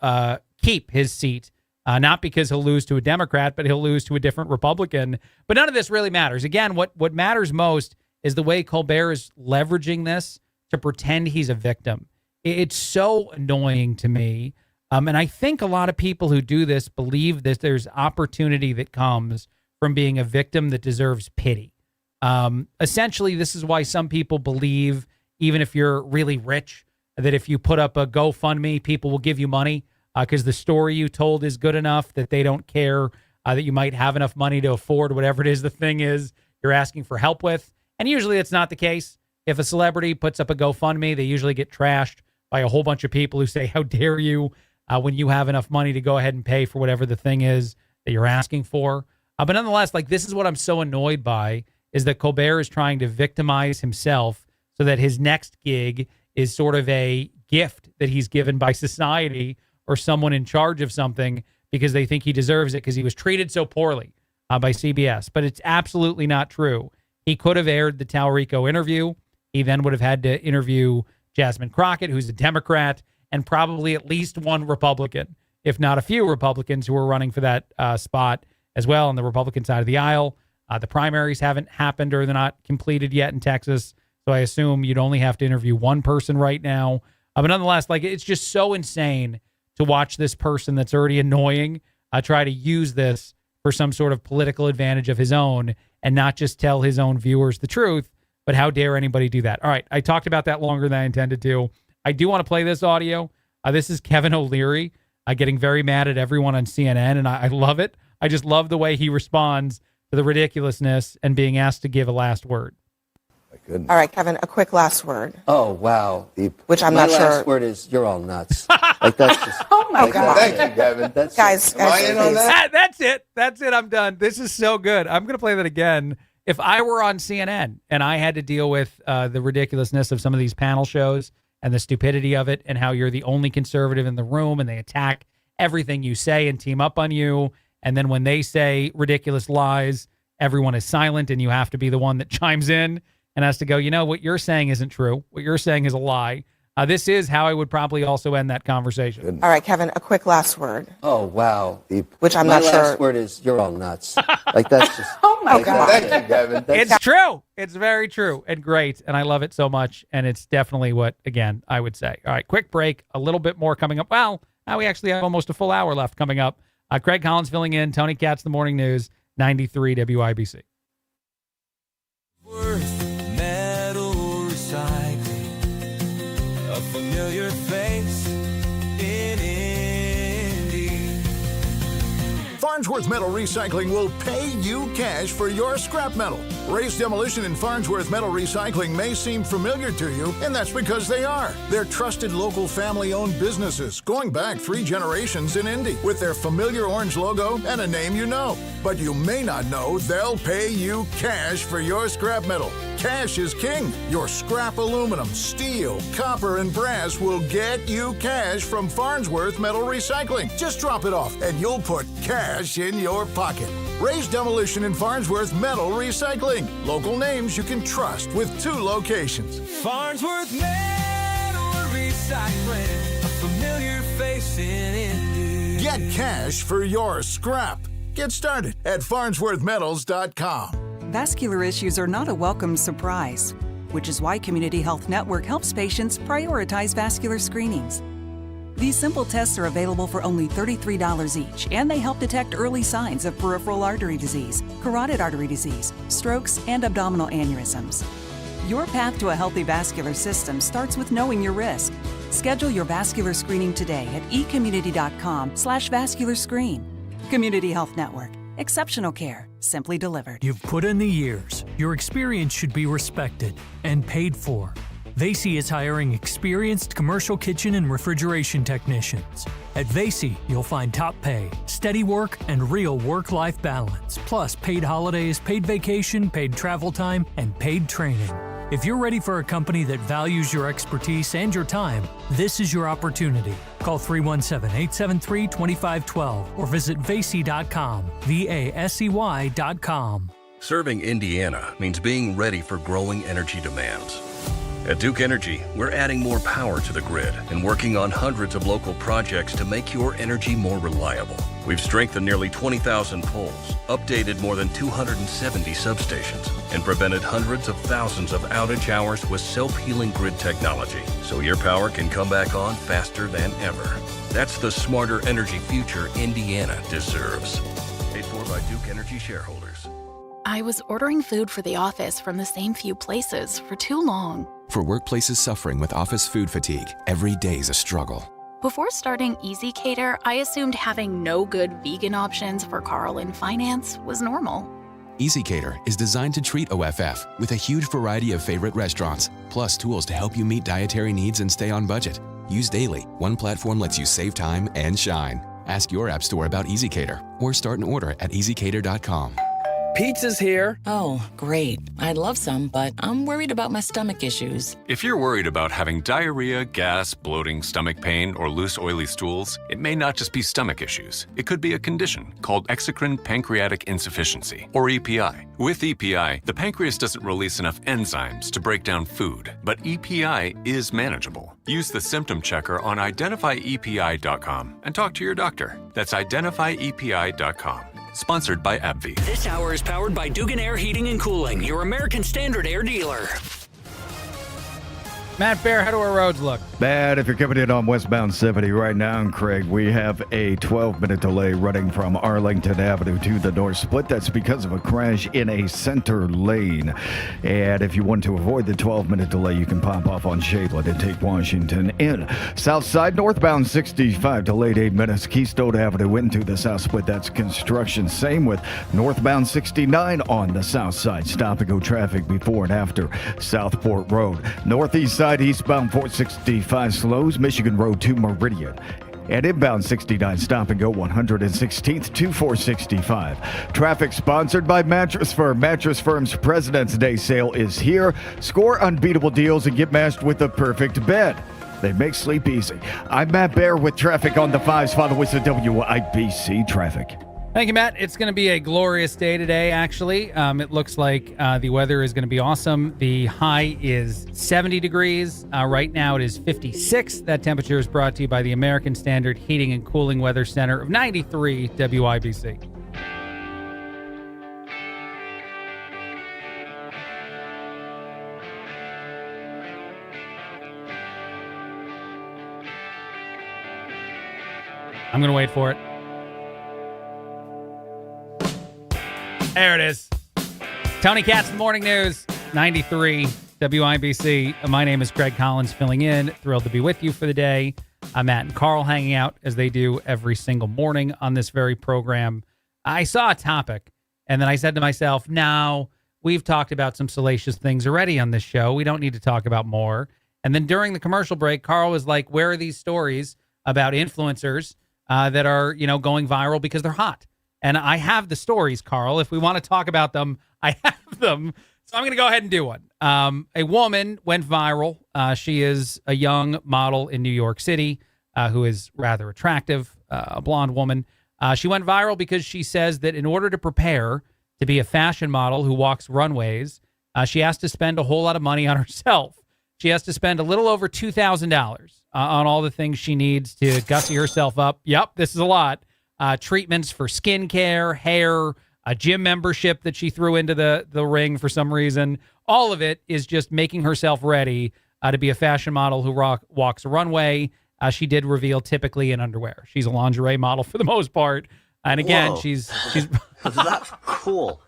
keep his seat, not because he'll lose to a Democrat, but he'll lose to a different Republican. But none of this really matters. Again, what matters most is the way Colbert is leveraging this to pretend he's a victim. It's so annoying to me. And I think a lot of people who do this believe that there's opportunity that comes from being a victim that deserves pity. Essentially, this is why some people believe, even if you're really rich, that if you put up a GoFundMe, people will give you money because the story you told is good enough that they don't care that you might have enough money to afford whatever it is the thing is you're asking for help with. And usually it's not the case. If a celebrity puts up a GoFundMe, they usually get trashed by a whole bunch of people who say, how dare you, when you have enough money to go ahead and pay for whatever the thing is that you're asking for. But nonetheless, like, this is what I'm so annoyed by, is that Colbert is trying to victimize himself so that his next gig is sort of a gift that he's given by society or someone in charge of something because they think he deserves it because he was treated so poorly by CBS. But it's absolutely not true. He could have aired the Talrico interview. He then would have had to interview Jasmine Crockett, who's a Democrat, and probably at least one Republican, if not a few Republicans who are running for that spot as well on the Republican side of the aisle. The primaries haven't happened or they're not completed yet in Texas. So I assume you'd only have to interview one person right now. But nonetheless, like, it's just so insane to watch this person that's already annoying try to use this for some sort of political advantage of his own and not just tell his own viewers the truth. But how dare anybody do that? All right, I talked about that longer than I intended to. I do want to play this audio. This is Kevin O'Leary getting very mad at everyone on CNN, and I love it. I just love the way he responds to the ridiculousness and being asked to give a last word. All right, Kevin, a quick last word. Oh, wow. Which I'm not sure. My last word is, you're all nuts. Like, that's just, oh, my God. Thank you, Kevin. That's guys, Am I in on that? That's it. That's it. I'm done. This is so good. I'm going to play that again. If I were on CNN and I had to deal with the ridiculousness of some of these panel shows and the stupidity of it and how you're the only conservative in the room and they attack everything you say and team up on you, and then when they say ridiculous lies, everyone is silent and you have to be the one that chimes in and has to go, you know, what you're saying isn't true. What you're saying is a lie. This is how I would probably also end that conversation. All right, Kevin, a quick last word. Oh, wow. Which I'm my not sure. last word is you're all nuts. Like, that's just. Oh, my God. Thank you, Kevin. It's true. It's very true and great, and I love it so much, and it's definitely what, again, I would say. All right, quick break. A little bit more coming up. Well, now we actually have almost a full hour left coming up. Craig Collins filling in. Tony Katz, The Morning News, 93 WIBC. Metal recycling, a familiar face in Indy. Farnsworth Metal Recycling will pay you cash for your scrap metal. Ray's Demolition and Farnsworth Metal Recycling may seem familiar to you, and that's because they are. They're trusted local family-owned businesses going back 3 generations in Indy with their familiar orange logo and a name you know. But you may not know they'll pay you cash for your scrap metal. Cash is king. Your scrap aluminum, steel, copper, and brass will get you cash from Farnsworth Metal Recycling. Just drop it off and you'll put cash in your pocket. Ray's Demolition and Farnsworth Metal Recycling. Local names you can trust with 2 locations. Farnsworth Metal Recycling, a familiar face in Indy. Get cash for your scrap. Get started at farnsworthmetals.com. Vascular issues are not a welcome surprise, which is why Community Health Network helps patients prioritize vascular screenings. These simple tests are available for only $33 each, and they help detect early signs of peripheral artery disease, carotid artery disease, strokes, and abdominal aneurysms. Your path to a healthy vascular system starts with knowing your risk. Schedule your vascular screening today at ecommunity.com/vascularscreen. Community Health Network. Exceptional care, simply delivered. You've put in the years. Your experience should be respected and paid for. WIBC is hiring experienced commercial kitchen and refrigeration technicians. At WIBC, you'll find top pay, steady work, and real work-life balance, plus paid holidays, paid vacation, paid travel time, and paid training. If you're ready for a company that values your expertise and your time, this is your opportunity. Call 317-873-2512 or visit VASEY.com, VASEY.com. Serving Indiana means being ready for growing energy demands. At Duke Energy, we're adding more power to the grid and working on hundreds of local projects to make your energy more reliable. We've strengthened nearly 20,000 poles, updated more than 270 substations, and prevented hundreds of thousands of outage hours with self-healing grid technology, so your power can come back on faster than ever. That's the smarter energy future Indiana deserves. Paid for by Duke Energy shareholders. I was ordering food for the office from the same few places for too long. For workplaces suffering with office food fatigue, every day's a struggle. Before starting Easy Cater, I assumed having no good vegan options for Carl in finance was normal. Easy Cater is designed to treat OFF with a huge variety of favorite restaurants, plus tools to help you meet dietary needs and stay on budget. Used daily, one platform lets you save time and shine. Ask your app store about Easy Cater or start an order at easycater.com. Pizza's here. Oh, great. I'd love some, but I'm worried about my stomach issues. If you're worried about having diarrhea, gas, bloating, stomach pain, or loose, oily stools, it may not just be stomach issues. It could be a condition called exocrine pancreatic insufficiency, or EPI. With EPI, the pancreas doesn't release enough enzymes to break down food, but EPI is manageable. Use the symptom checker on identifyepi.com and talk to your doctor. That's identifyepi.com. Sponsored by AbbVie. This hour is powered by Dugan Air Heating and Cooling, your American Standard Air dealer. Matt Bear, how do our roads look? Bad if you're coming in on westbound 70 right now, and Craig, we have a 12-minute delay running from Arlington Avenue to the North Split. That's because of a crash in a center lane. And if you want to avoid the 12-minute delay, you can pop off on Shadeland and take Washington in. South side, northbound 65, delayed 8 minutes. Keystone Avenue into the South Split. That's construction. Same with northbound 69 on the south side. Stop and go traffic before and after Southport Road. Northeast side, eastbound 465 slows, Michigan Road to Meridian. And inbound 69 stop and go 116th to 465. Traffic sponsored by Mattress Firm. Mattress Firm's President's Day sale is here. Score unbeatable deals and get matched with the perfect bed. They make sleep easy. I'm Matt Bear with traffic on the 5s. Follow us at WIBC Traffic. Thank you, Matt. It's going to be a glorious day today, actually. It looks like the weather is going to be awesome. The high is 70 degrees. Right now it is 56. That temperature is brought to you by the American Standard Heating and Cooling Weather Center of 93 WIBC. I'm going to wait for it. There it is. Tony Katz, Morning News, 93 WIBC. My name is Craig Collins, filling in. Thrilled to be with you for the day. Matt and Carl hanging out as they do every single morning on this very program. I saw a topic, and then I said to myself, no, we've talked about some salacious things already on this show. We don't need to talk about more. And then during the commercial break, Carl was like, where are these stories about influencers that are, going viral because they're hot? And I have the stories, Carl. If we want to talk about them, I have them. So I'm going to go ahead and do one. A woman went viral. She is a young model in New York City who is rather attractive, a blonde woman. She went viral because she says that in order to prepare to be a fashion model who walks runways, she has to spend a whole lot of money on herself. She has to spend a little over $2,000 on all the things she needs to gussy herself up. Yep, this is a lot. Treatments for skincare, hair, a gym membership that she threw into the ring for some reason. All of it is just making herself ready to be a fashion model who walks a runway. She did reveal typically in underwear. She's a lingerie model for the most part. And again, Whoa. she's That's cool.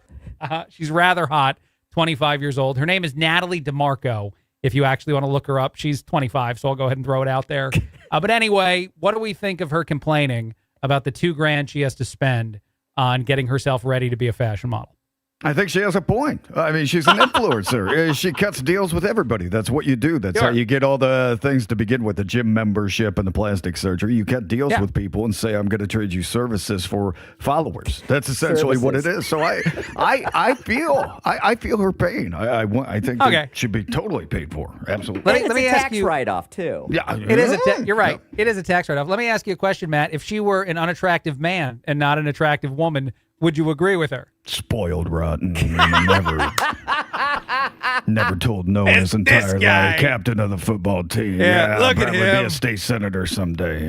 She's rather hot, 25 years old. Her name is Natalie DeMarco. If you actually want to look her up, she's 25, so I'll go ahead and throw it out there. But anyway, what do we think of her complaining about the $2,000 she has to spend on getting herself ready to be a fashion model? I think she has a point. I mean, she's an influencer. She cuts deals with everybody. That's what you do. That's how you get all the things to begin with, the gym membership and the plastic surgery. You cut deals with people and say, I'm going to trade you services for followers. That's essentially what it is. So I feel her pain. I think that should be totally paid for. Absolutely. Let me ask you, write-off too. Yeah, it is. You're right. It is a tax write-off. Let me ask you a question, Matt. If she were an unattractive man and not an attractive woman, would you agree with her? Spoiled rotten. Never told no his entire life. Captain of the football team. Yeah, look at probably him. Be a state senator someday.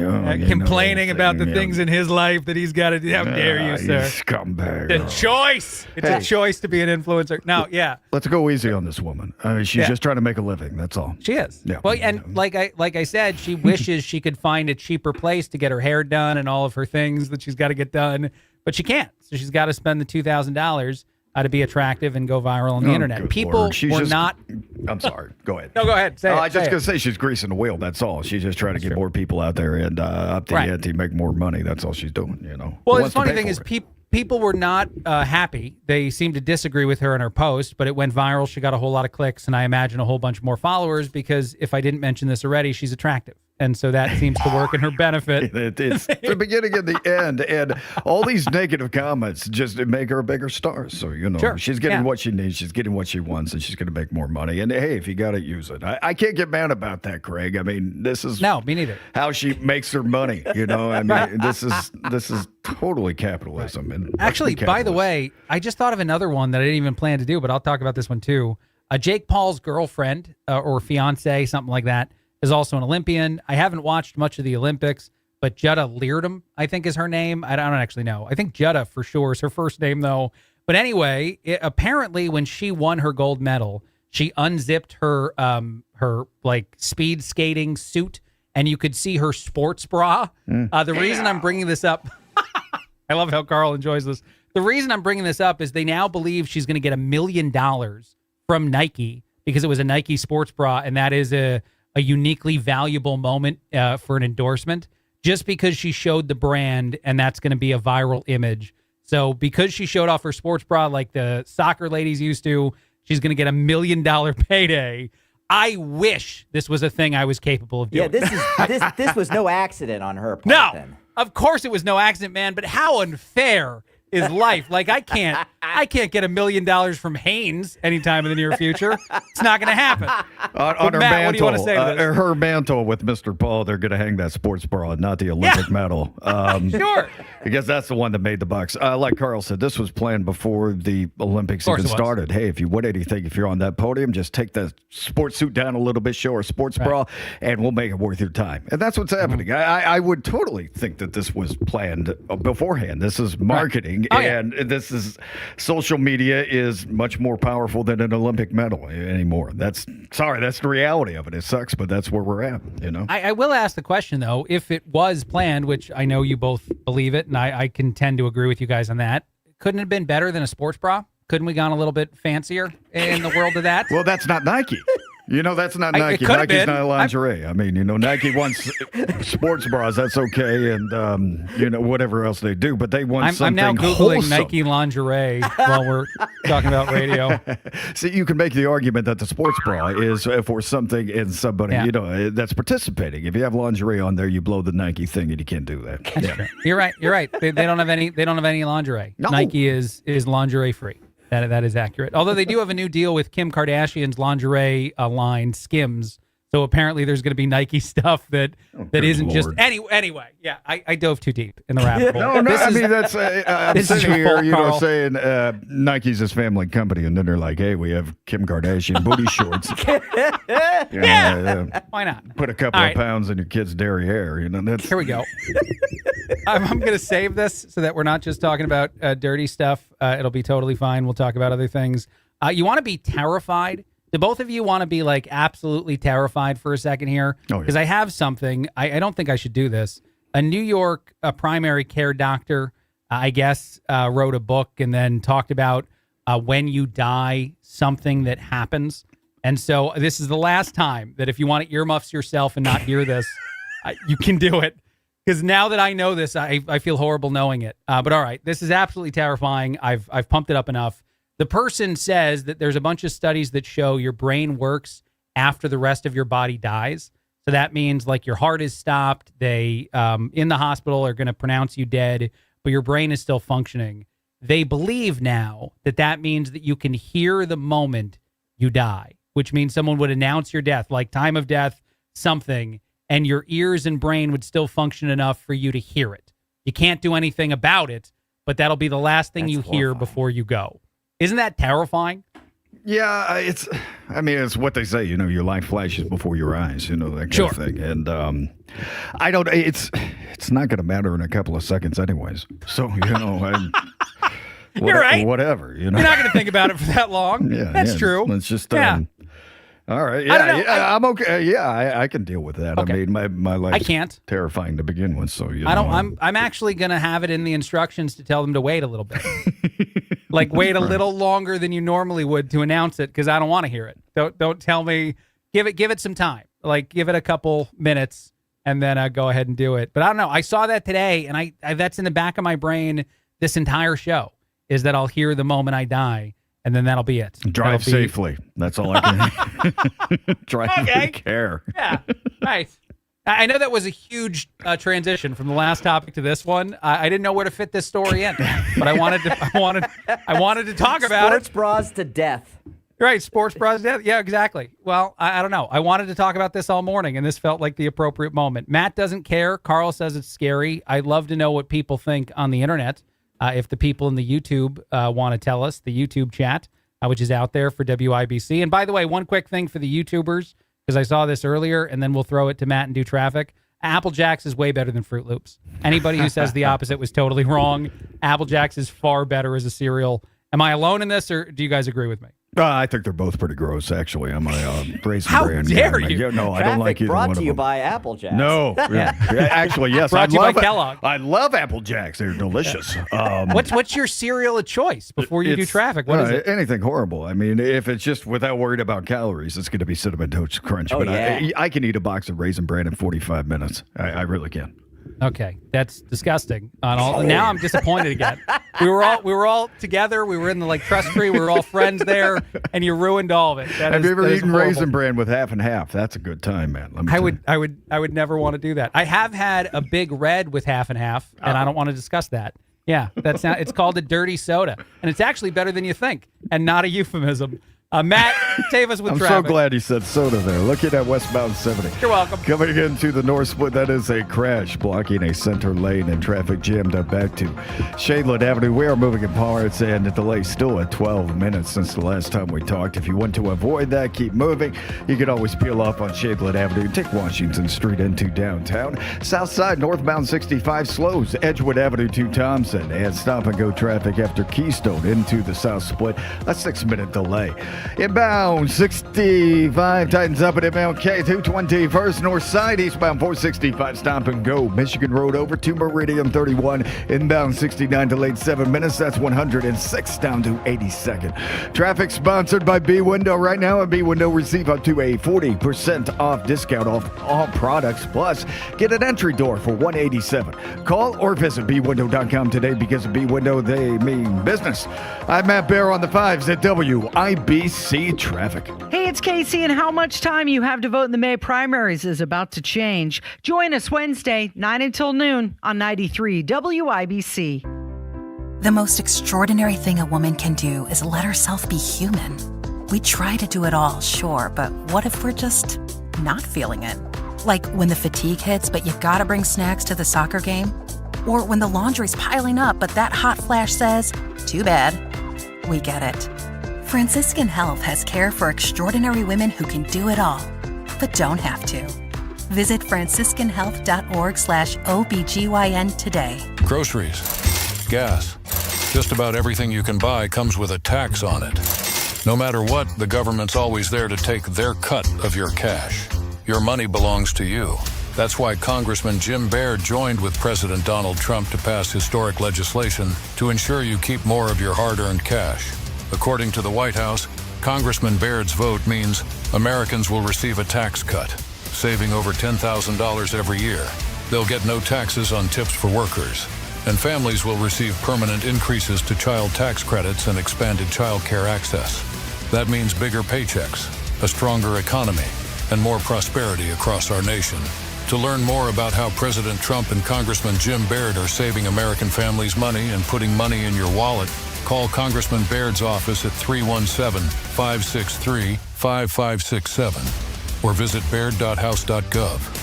Complaining about the things in his life that he's got to do. How dare you, sir? Scumbag. The choice. It's a choice to be an influencer. No, yeah. Let's go easy on this woman. I mean, she's just trying to make a living. That's all. She is. Yeah. Well, and like I said, she wishes she could find a cheaper place to get her hair done and all of her things that she's got to get done, but she can't. So she's got to spend the $2,000 to be attractive and go viral on the internet. People were not. I'm sorry. Go ahead. No, go ahead. Say it. I was just going to say she's greasing the wheel. That's all. She's just trying to get more people out there and up the ante, make more money. That's all she's doing. Well, the funny thing is, people were not happy. They seemed to disagree with her in her post, but it went viral. She got a whole lot of clicks, and I imagine a whole bunch more followers because if I didn't mention this already, she's attractive. And so that seems to work in her benefit. It's the beginning and the end. And all these negative comments just make her a bigger star. So, she's getting what she needs. She's getting what she wants, and she's going to make more money. And, hey, if you got to use it. I can't get mad about that, Craig. I mean, this is me neither. How she makes her money. I mean, this is totally capitalism. And actually, by the way, I just thought of another one that I didn't even plan to do, but I'll talk about this one too. Jake Paul's girlfriend or fiance, something like that, is also an Olympian. I haven't watched much of the Olympics, but Jutta Leerdam, I think is her name. I don't actually know. I think Jutta for sure is her first name though. But anyway, apparently when she won her gold medal, she unzipped her like speed skating suit and you could see her sports bra. The reason I'm bringing this up, I love how Carl enjoys this. The reason I'm bringing this up is they now believe she's going to get $1 million from Nike because it was a Nike sports bra, and that is a uniquely valuable moment for an endorsement just because she showed the brand, and that's going to be a viral image. So because she showed off her sports bra like the soccer ladies used to, she's going to get $1 million payday. I wish this was a thing I was capable of doing. This was no accident on her part. No, then. Of course it was no accident, man, but how unfair is life. Like I can't get $1 million from Hanes anytime in the near future. It's not going to happen. On her Matt, mantle, what do you want to say to this? her mantle with Mr. Paul, they're going to hang that sports bra, not the Olympic medal. Sure. Because that's the one that made the bucks. Like Carl said, this was planned before the Olympics even started. Hey, if you win anything, if you're on that podium, just take the sports suit down a little bit, show our sports bra, and we'll make it worth your time. And that's what's happening. I would totally think that this was planned beforehand. This is marketing, and this is social media is much more powerful than an Olympic medal anymore. That's the reality of it. It sucks, but that's where we're at. I will ask the question though, if it was planned, which I know you both believe it, and I can tend to agree with you guys on that. Couldn't it have been better than a sports bra? Couldn't we gone a little bit fancier in the world of that? Well, that's not Nike. That's not Nike. Nike's not lingerie. Nike wants sports bras. That's okay, and whatever else they do. But they want something I'm now Googling wholesome. Nike lingerie while we're talking about radio. See, you can make the argument that the sports bra is for something in somebody that's participating. If you have lingerie on there, you blow the Nike thing, and you can't do that. You're right. They don't have any. They don't have any lingerie. No. Nike is lingerie free. That is accurate. Although they do have a new deal with Kim Kardashian's lingerie line, Skims. So apparently there's going to be Nike stuff that isn't just anyway. Yeah, I dove too deep in the rabbit hole. I'm sitting here, saying Nike's this family company, and then they're like, hey, we have Kim Kardashian booty shorts. Why not? Put a couple of pounds in your kid's derriere. Here we go. I'm going to save this so that we're not just talking about dirty stuff. It'll be totally fine. We'll talk about other things. You want to be terrified? Do both of you want to be like absolutely terrified for a second here? Because I have something. I don't think I should do this. A New York primary care doctor, I guess, wrote a book and then talked about when you die, something that happens. And so this is the last time that if you want to earmuffs yourself and not hear this, you can do it. Because now that I know this, I feel horrible knowing it. But all right, this is absolutely terrifying. I've pumped it up enough. The person says that there's a bunch of studies that show your brain works after the rest of your body dies. So that means like your heart is stopped. They, in the hospital, are going to pronounce you dead, but your brain is still functioning. They believe now that means that you can hear the moment you die, which means someone would announce your death, like time of death, something, and your ears and brain would still function enough for you to hear it. You can't do anything about it, but that'll be the last thing you hear before you go. Isn't that terrifying? Yeah, it's what they say, your life flashes before your eyes, that kind of thing. And it's not going to matter in a couple of seconds anyways. So, you're right. Whatever, You're not going to think about it for that long. That's true. It's just, all right. Yeah, I'm okay. I can deal with that. Okay. My life I can't. Terrifying to begin with. So, I'm actually going to have it in the instructions to tell them to wait a little bit. Like wait a little longer than you normally would to announce it because I don't want to hear it. Don't tell me. Give it some time. Like give it a couple minutes and then go ahead and do it. But I don't know. I saw that today, and I that's in the back of my brain. This entire show is that I'll hear the moment I die, and then that'll be it. Drive safely. That's all I can. Drive with care. Yeah. Right. I know that was a huge transition from the last topic to this one. I didn't know where to fit this story in, but I wanted to talk about sports bras to death. Right, sports bras to death. Yeah, exactly. Well, I don't know. I wanted to talk about this all morning, and this felt like the appropriate moment. Matt doesn't care. Carl says it's scary. I'd love to know what people think on the internet. If the people in the YouTube want to tell us, the YouTube chat, which is out there for WIBC. And by the way, one quick thing for the YouTubers, because I saw this earlier, and then we'll throw it to Matt and do traffic. Apple Jacks is way better than Fruit Loops. Anybody who says the opposite was totally wrong. Apple Jacks is far better as a cereal. Am I alone in this, or do you guys agree with me? I think they're both pretty gross, actually. I'm a Raisin How Bran. dare you? No, I don't like either one of them. Brought to you by Apple Jacks. No. Actually, yes. Brought to you by Kellogg. I love Apple Jacks. They're delicious. What's your cereal of choice before you do traffic? What is it? Anything horrible. I mean, if it's just without worried about calories, it's going to be Cinnamon Toast Crunch. Oh, but yeah. I can eat a box of Raisin Bran in 45 minutes. I really can. Okay, that's disgusting. Now I'm disappointed again. We were all together. We were in the trust tree. We were all friends there, and you ruined all of it. Have you ever eaten Raisin Bran with half and half? That's a good time, man. I would never want to do that. I have had a Big Red with half and half, and I don't want to discuss that. Yeah, that's not. It's called a dirty soda, and it's actually better than you think, and not a euphemism. Matt, save us with I'm traffic. so glad he said soda there. Looking at westbound 70. You're welcome. Coming into the north split, that is a crash blocking a center lane and traffic jammed up back to Shadeland Avenue. We are moving in parts, and the delay still at 12 minutes since the last time we talked. If you want to avoid that, keep moving. You can always peel off on Shadeland Avenue and take Washington Street into downtown. South side, northbound 65 slows Edgewood Avenue to Thompson, and stop and go traffic after Keystone into the south split. A 6-minute delay. Inbound 65 tightens up at MLK 220 first north side, eastbound 465 stop and go. Michigan Road over to Meridian 31. Inbound 69 delayed 7 minutes. That's 106 down to 82nd. Traffic sponsored by B Window right now, and B Window receive up to a 40% off discount off all products. Plus, get an entry door for $187. Call or visit bwindow.com today, because of B Window, they mean business. I'm Matt Bear on the 5s at WIBC Traffic. Hey, it's Casey, and how much time you have to vote in the May primaries is about to change. Join us Wednesday, 9 until noon on 93 WIBC. The most extraordinary thing a woman can do is let herself be human. We try to do it all, sure, but what if we're just not feeling it? Like when the fatigue hits, but you gotta bring snacks to the soccer game? Or when the laundry's piling up, but that hot flash says, too bad. We get it. Franciscan Health has care for extraordinary women who can do it all, but don't have to. Visit franciscanhealth.org/OBGYN today. Groceries, gas, just about everything you can buy comes with a tax on it. No matter what, the government's always there to take their cut of your cash. Your money belongs to you. That's why Congressman Jim Baird joined with President Donald Trump to pass historic legislation to ensure you keep more of your hard-earned cash. According to the White House, Congressman Baird's vote means Americans will receive a tax cut, saving over $10,000 every year. They'll get no taxes on tips for workers, and families will receive permanent increases to child tax credits and expanded child care access. That means bigger paychecks, a stronger economy, and more prosperity across our nation. To learn more about how President Trump and Congressman Jim Baird are saving American families money and putting money in your wallet, call Congressman Baird's office at 317-563-5567 or visit baird.house.gov.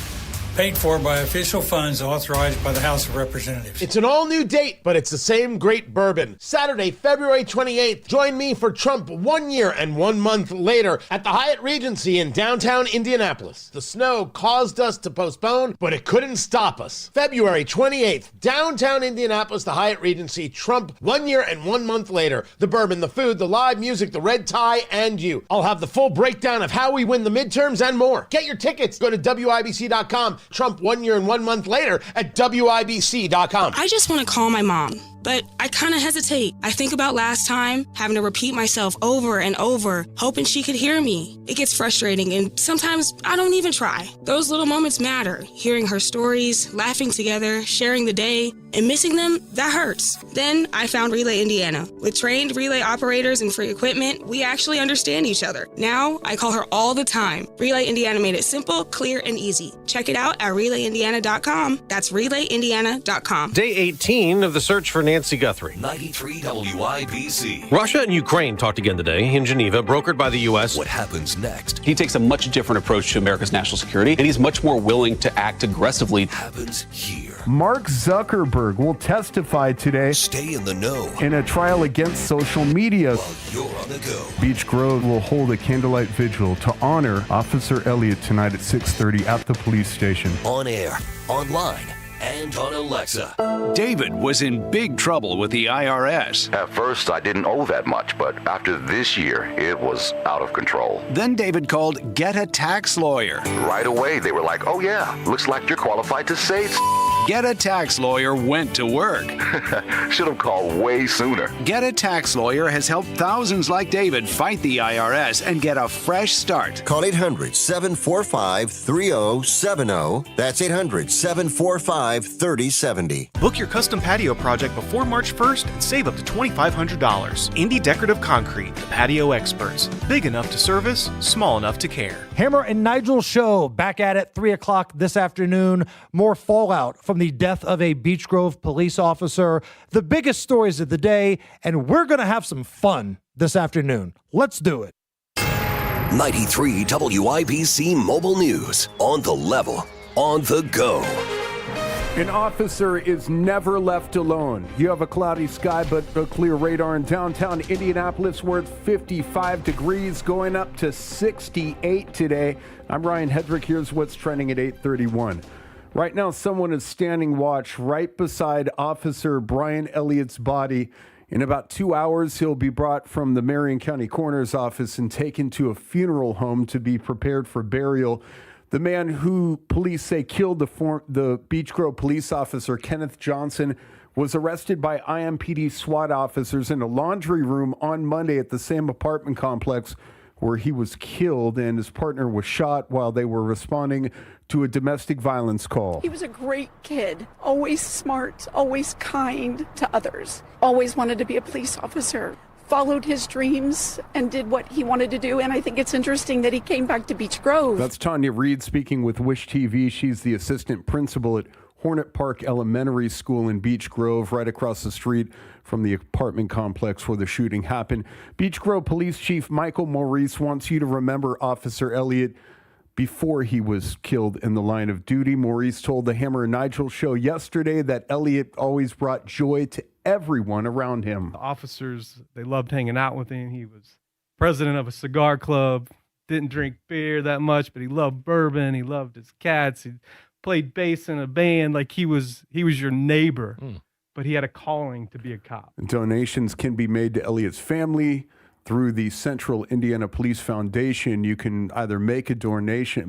Paid for by official funds authorized by the House of Representatives. It's an all-new date, but it's the same great bourbon. Saturday, February 28th, join me for Trump 1 year and 1 month later at the Hyatt Regency in downtown Indianapolis. The snow caused us to postpone, but it couldn't stop us. February 28th, downtown Indianapolis, the Hyatt Regency, Trump 1 year and 1 month later. The bourbon, the food, the live music, the red tie, and you. I'll have the full breakdown of how we win the midterms and more. Get your tickets. Go to WIBC.com. Trump 1 year and 1 month later at WIBC.com. I just want to call my mom, but I kind of hesitate. I think about last time, having to repeat myself over and over, hoping she could hear me. It gets frustrating, and sometimes I don't even try. Those little moments matter. Hearing her stories, laughing together, sharing the day, and missing them, that hurts. Then I found Relay Indiana. With trained relay operators and free equipment, we actually understand each other. Now, I call her all the time. Relay Indiana made it simple, clear, and easy. Check it out at RelayIndiana.com. That's RelayIndiana.com. Day 18 of the search for Nancy Guthrie. 93 WIBC. Russia and Ukraine talked again today in Geneva, brokered by the U.S. What happens next? He takes a much different approach to America's national security, and he's much more willing to act aggressively. Happens here. Mark Zuckerberg will testify today. Stay in the know. In a trial against social media. While you're on the go. Beach Grove will hold a candlelight vigil to honor Officer Elliott tonight at 6:30 at the police station. On air, online, and on Alexa. David was in big trouble with the IRS. At first, I didn't owe that much, but after this year, it was out of control. Then David called Get a Tax Lawyer. Right away, they were like, oh yeah, looks like you're qualified to say Get a Tax Lawyer went to work. Should have called way sooner. Get a Tax Lawyer has helped thousands like David fight the IRS and get a fresh start. Call 800-745-3070. That's 800-745-3070. Book your custom patio project before March 1st and save up to $2,500. Indy Decorative Concrete, the patio experts. Big enough to service, small enough to care. Hammer and Nigel Show back at it 3 o'clock this afternoon. More fallout from from the death of a Beech Grove police officer, the biggest stories of the day, and we're going to have some fun this afternoon. Let's do it. 93 WIBC Mobile News. On the level, on the go. An officer is never left alone. You have a cloudy sky, but a clear radar in downtown Indianapolis. We're at 55 degrees, going up to 68 today. I'm Ryan Hedrick. Here's what's trending at 8:31. Right now, someone is standing watch right beside Officer Brian Elliott's body. In about 2 hours, he'll be brought from the Marion County Coroner's Office and taken to a funeral home to be prepared for burial. The man who police say killed the Beech Grove police officer, Kenneth Johnson, was arrested by IMPD SWAT officers in a laundry room on Monday at the same apartment complex where he was killed, and his partner was shot while they were responding to a domestic violence call. He was a great kid, always smart, always kind to others, always wanted to be a police officer, followed his dreams and did what he wanted to do. And I think it's interesting that he came back to Beech Grove. That's Tanya Reed speaking with Wish TV. She's the assistant principal at Hornet Park Elementary School in Beech Grove, right across the street from the apartment complex where the shooting happened. Beech Grove Police Chief Michael Maurice wants you to remember Officer Elliott before he was killed in the line of duty. Maurice told the Hammer and Nigel show yesterday that Elliott always brought joy to everyone around him. The officers, they loved hanging out with him. He was president of a cigar club, didn't drink beer that much, but he loved bourbon. He loved his cats. He played bass in a band. Like he was your neighbor, but he had a calling to be a cop. Donations can be made to Elliott's family through the Central Indiana Police Foundation. You can either make a donation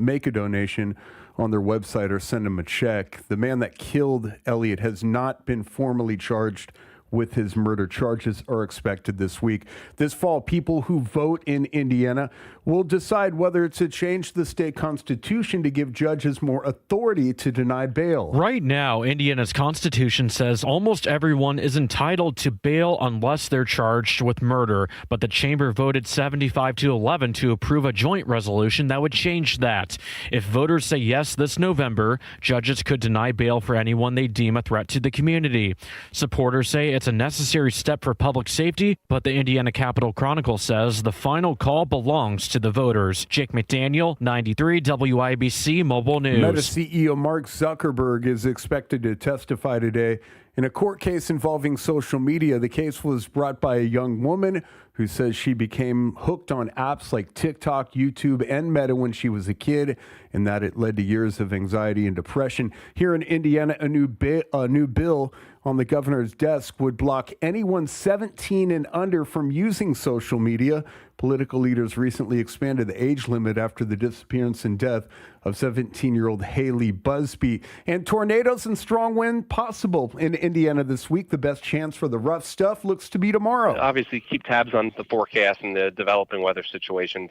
on their website or send them a check. The man that killed Elliott has not been formally charged with his murder. Charges are expected this week. This fall, people who vote in Indiana will decide whether to change the state constitution to give judges more authority to deny bail. Right now, Indiana's constitution says almost everyone is entitled to bail unless they're charged with murder, but the chamber voted 75-11 to approve a joint resolution that would change that. If voters say yes this November, judges could deny bail for anyone they deem a threat to the community. Supporters say it's a necessary step for public safety, but the Indiana Capitol Chronicle says the final call belongs to the voters. Jake McDaniel, 93 WIBC Mobile News. Meta CEO Mark Zuckerberg is expected to testify today in a court case involving social media. The case was brought by a young woman who says she became hooked on apps like TikTok, YouTube, and Meta when she was a kid, and that it led to years of anxiety and depression. Here in Indiana, a new bill on the governor's desk would block anyone 17 and under from using social media. Political leaders recently expanded the age limit after the disappearance and death of 17-year-old Haley Busby. And tornadoes and strong wind possible in Indiana this week. The best chance for the rough stuff looks to be tomorrow. Obviously, keep tabs on the forecast and the developing weather situation.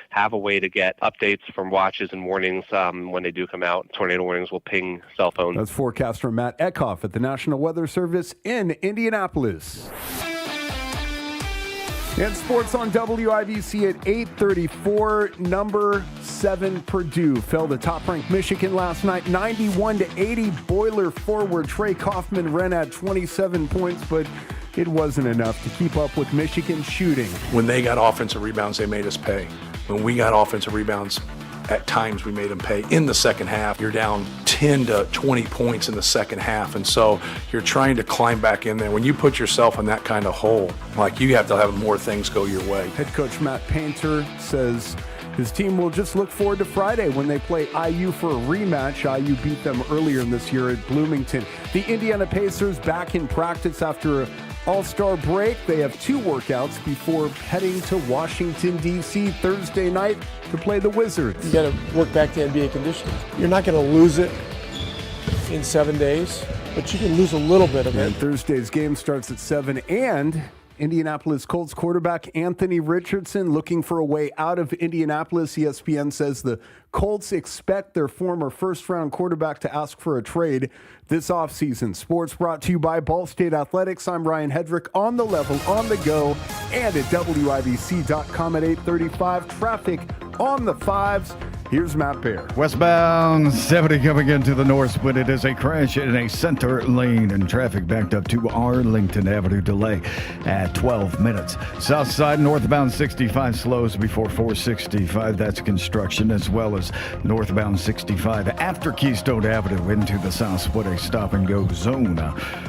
Have a way to get updates from watches and warnings when they do come out. Tornado warnings will ping cell phones. That's forecaster Matt Eckhoff at the National Weather Service in Indianapolis. And sports on WIBC at 8:34. Number 7 Purdue fell to top-ranked Michigan last night, 91-80. Boiler forward Trey Kaufman ran at 27 points, but it wasn't enough to keep up with Michigan's shooting. When they got offensive rebounds, they made us pay. When we got offensive rebounds, at times we made them pay. In the second half, you're down 10 to 20 points in the second half, and so you're trying to climb back in there. When you put yourself in that kind of hole, like, you have to have more things go your way. Head coach Matt Painter says his team will just look forward to Friday when they play IU for a rematch. IU beat them earlier in this year at Bloomington. The Indiana Pacers back in practice after an All-Star break. They have 2 workouts before heading to Washington, D.C. Thursday night to play the Wizards. You got to work back to NBA conditions. You're not going to lose it in 7 days, but you can lose a little bit of it. And Thursday's game starts at 7, and Indianapolis Colts quarterback Anthony Richardson looking for a way out of Indianapolis. ESPN says the Colts expect their former first-round quarterback to ask for a trade this offseason. Sports brought to you by Ball State Athletics. I'm Ryan Hedrick, on the level, on the go, and at WIBC.com at 8:35. Traffic on the 5s. Here's Matt Bear. Westbound 70 coming into the north, but it is a crash in a center lane and traffic backed up to Arlington Avenue, delay at 12 minutes. South side northbound 65 slows before 465. That's construction, as well as northbound 65 after Keystone Avenue into the south split, a stop and go zone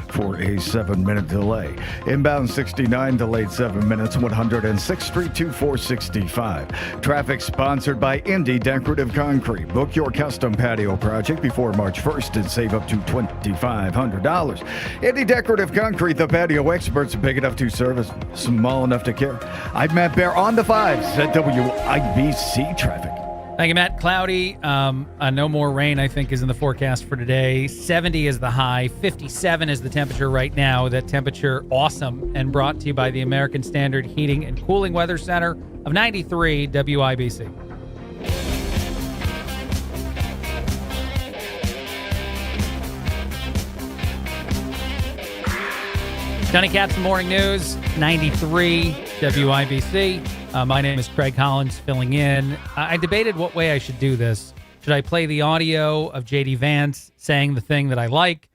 for a 7-minute delay. Inbound 69 delayed 7 minutes, 106th Street to 465. Traffic sponsored by Indy Decorative Concrete. Book your custom patio project before March 1st and save up to $2,500. Indy Decorative Concrete, the patio experts, big enough to service, small enough to care. I'm Matt Bear on the 5s at WIBC Traffic. Thank you, Matt. Cloudy. No more rain, I think, is in the forecast for today. 70 is the high. 57 is the temperature right now. That temperature, awesome, and brought to you by the American Standard Heating and Cooling Weather Center of 93 WIBC. Johnny Katz, Morning News, 93 WIBC. My name is Craig Collins, filling in. I debated what way I should do this. Should I play the audio of J.D. Vance saying the thing that I like,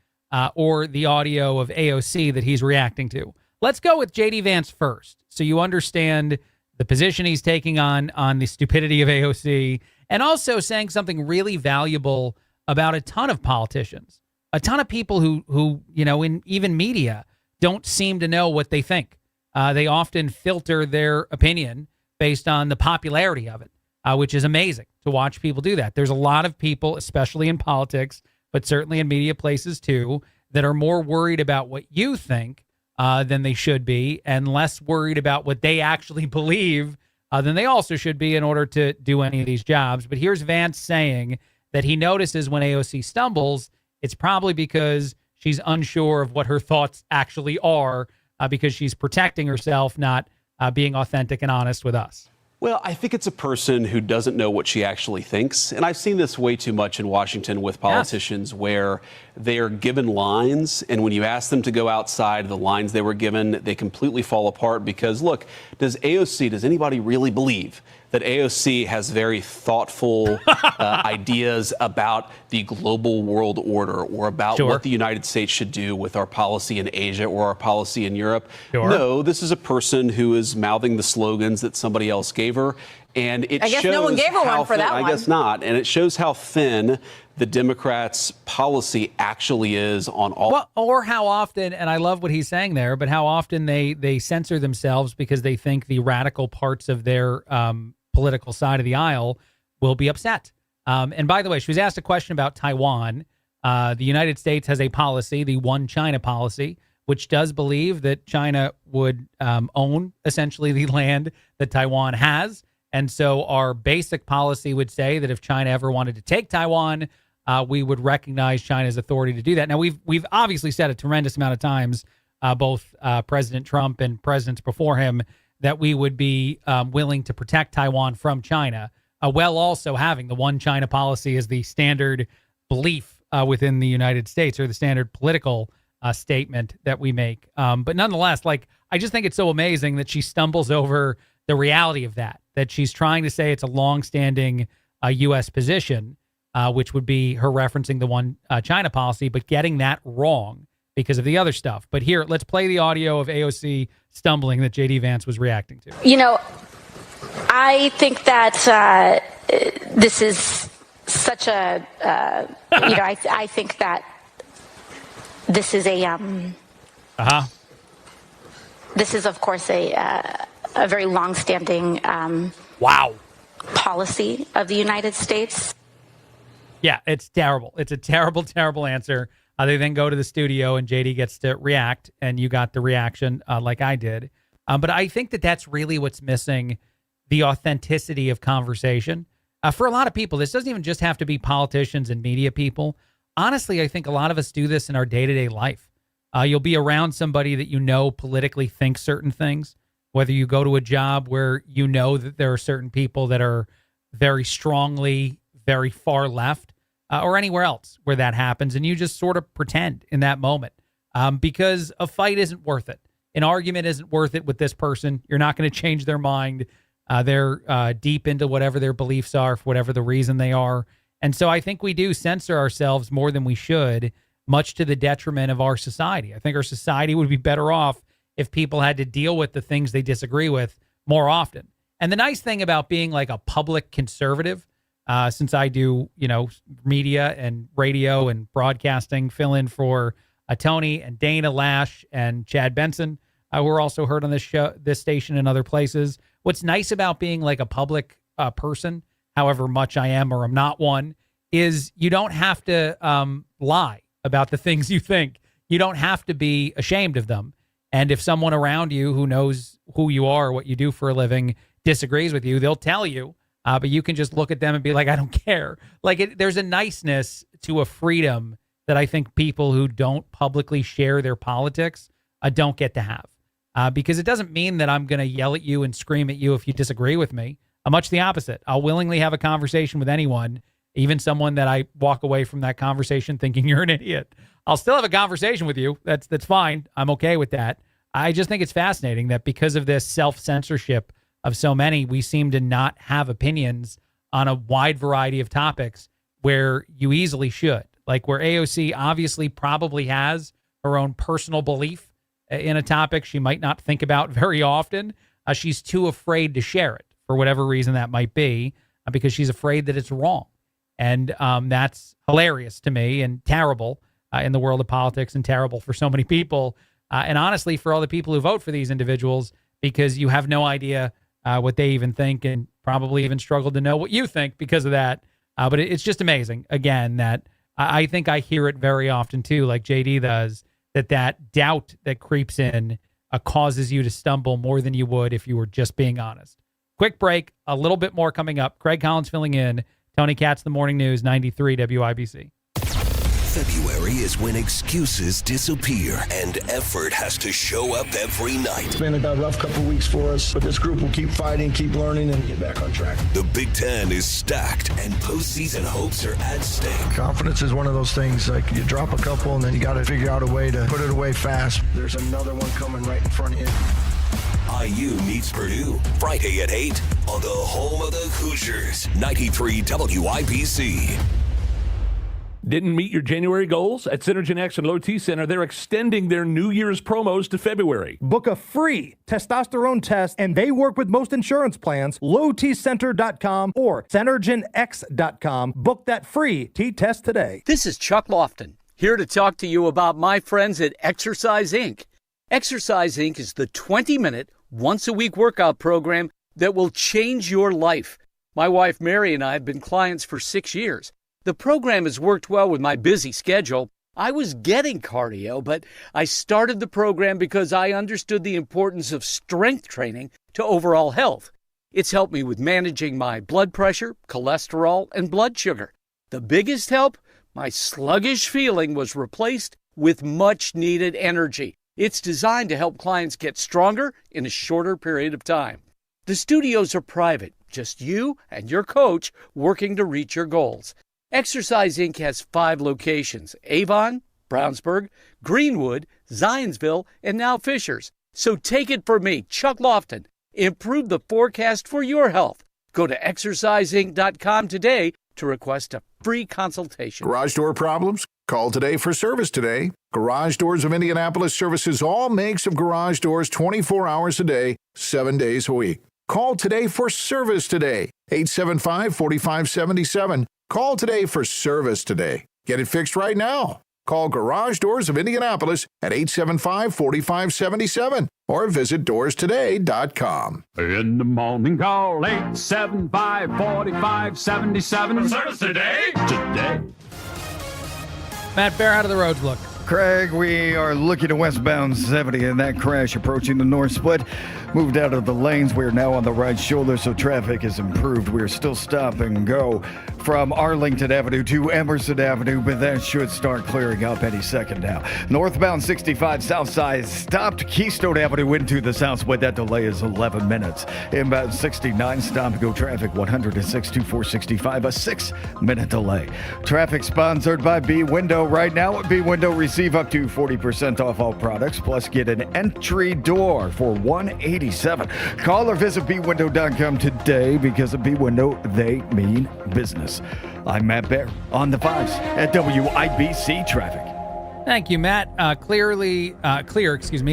or the audio of AOC that he's reacting to? Let's go with J.D. Vance first, so you understand the position he's taking on the stupidity of AOC, and also saying something really valuable about a ton of politicians, a ton of people who in even media don't seem to know what they think. They often filter their opinion based on the popularity of it, which is amazing to watch people do that. There's a lot of people, especially in politics, but certainly in media places too, that are more worried about what you think than they should be, and less worried about what they actually believe than they also should be in order to do any of these jobs. But here's Vance saying that he notices when AOC stumbles, it's probably because she's unsure of what her thoughts actually are, because she's protecting herself, not being authentic and honest with us. Well, I think it's a person who doesn't know what she actually thinks. And I've seen this way too much in Washington with politicians where they are given lines, and when you ask them to go outside the lines they were given, they completely fall apart because, look, does anybody really believe that AOC has very thoughtful ideas about the global world order or about what the United States should do with our policy in Asia or our policy in Europe? No, this is a person who is mouthing the slogans that somebody else gave her. And it I guess shows no one gave her one for that one. I guess not. And it shows how thin the Democrats' policy actually is on all. Well, or how often, and I love what he's saying there, but how often they censor themselves because they think the radical parts of their political side of the aisle will be upset. And by the way, she was asked a question about Taiwan. The United States has a policy, the One China policy, which does believe that China would own essentially the land that Taiwan has. And so our basic policy would say that if China ever wanted to take Taiwan, we would recognize China's authority to do that. Now, we've obviously said a tremendous amount of times, both President Trump and presidents before him, that we would be willing to protect Taiwan from China, while also having the One China policy as the standard belief within the United States, or the standard political statement that we make. But nonetheless, I just think it's so amazing that she stumbles over the reality of that she's trying to say it's a longstanding U.S. position, which would be her referencing the One China policy, but getting that wrong because of the other stuff. But here, let's play the audio of AOC stumbling that J.D. Vance was reacting to. I think that this is such a, I think that this is a, this is, of course, a very longstanding policy of the United States. Yeah, it's terrible. It's a terrible, terrible answer. They then go to the studio and JD gets to react, and you got the reaction like I did. But I think that that's really what's missing, the authenticity of conversation. For a lot of people, this doesn't even just have to be politicians and media people. Honestly, I think a lot of us do this in our day-to-day life. You'll be around somebody that you know politically thinks certain things, whether you go to a job where you know that there are certain people that are very strongly, very far left, or anywhere else where that happens, and you just sort of pretend in that moment because a fight isn't worth it. An argument isn't worth it with this person. You're not going to change their mind. They're deep into whatever their beliefs are, for whatever the reason they are. And so I think we do censor ourselves more than we should, much to the detriment of our society. I think our society would be better off if people had to deal with the things they disagree with more often. And the nice thing about being like a public conservative, since I do, media and radio and broadcasting, fill in for Tony and Dana Lash and Chad Benson, who are also heard on this show, this station and other places. What's nice about being like a public person, however much I am or I'm not one, is you don't have to lie about the things you think. You don't have to be ashamed of them. And if someone around you who knows who you are, what you do for a living, disagrees with you, they'll tell you, but you can just look at them and be like, I don't care. There's a niceness to a freedom that I think people who don't publicly share their politics don't get to have. Because it doesn't mean that I'm going to yell at you and scream at you if you disagree with me. Much the opposite. I'll willingly have a conversation with anyone, even someone that I walk away from that conversation thinking you're an idiot. I'll still have a conversation with you. That's fine. I'm okay with that. I just think it's fascinating that because of this self-censorship of so many, we seem to not have opinions on a wide variety of topics where you easily should. Like where AOC obviously probably has her own personal belief in a topic she might not think about very often. She's too afraid to share it for whatever reason that might be, because she's afraid that it's wrong. And that's hilarious to me and terrible in the world of politics and terrible for so many people. And honestly, for all the people who vote for these individuals, because you have no idea what they even think and probably even struggle to know what you think because of that. But it's just amazing, again, that I think I hear it very often too, like JD does, that doubt that creeps in causes you to stumble more than you would if you were just being honest. Quick break, a little bit more coming up. Craig Collins filling in. Tony Katz, The Morning News, 93 WIBC. February is when excuses disappear and effort has to show up every night. It's been a rough couple weeks for us, but this group will keep fighting, keep learning, and get back on track. The Big Ten is stacked, and postseason hopes are at stake. Confidence is one of those things, like you drop a couple, and then you got to figure out a way to put it away fast. There's another one coming right in front of you. IU meets Purdue, Friday at 8 on the home of the Hoosiers, 93 WIBC. Didn't meet your January goals? At Synergen X and Low T Center, they're extending their New Year's promos to February. Book a free testosterone test, and they work with most insurance plans. LowTCenter.com or SynergenX.com. Book that free T-test today. This is Chuck Lofton, here to talk to you about my friends at Exercise Inc. Exercise Inc. is the 20-minute, once-a-week workout program that will change your life. My wife Mary and I have been clients for 6 years. The program has worked well with my busy schedule. I was getting cardio, but I started the program because I understood the importance of strength training to overall health. It's helped me with managing my blood pressure, cholesterol, and blood sugar. The biggest help? My sluggish feeling was replaced with much-needed energy. It's designed to help clients get stronger in a shorter period of time. The studios are private, just you and your coach working to reach your goals. Exercise Inc. has 5 locations: Avon, Brownsburg, Greenwood, Zionsville, and now Fishers. So take it from me, Chuck Lofton. Improve the forecast for your health. Go to exerciseinc.com today to request a free consultation. Garage door problems? Call today for service today. Garage Doors of Indianapolis services all makes of garage doors 24 hours a day, 7 days a week. Call today for service today. 875-4577. Call today for service today. Get it fixed right now. Call Garage Doors of Indianapolis at 875-4577 or visit doorstoday.com. In the morning, call 875-4577. Service today. Today. Matt Fair, how do the roads look? Craig, we are looking at westbound 70 and that crash approaching the north split. Moved out of the lanes. We're now on the right shoulder, so traffic has improved. We're still stop and go from Arlington Avenue to Emerson Avenue, but that should start clearing up any second now. Northbound 65 south side stopped Keystone Avenue into the south split. That delay is 11 minutes. Inbound 69 stop go traffic 106-465, a 6-minute delay. Traffic sponsored by B Window. Right now, B Window Receive up to 40% off all products, plus get an entry door for $187. Call or visit bwindow.com today, because at bwindow, they mean business. I'm Matt Bear on the 5s at WIBC Traffic. Thank you, Matt. Clear,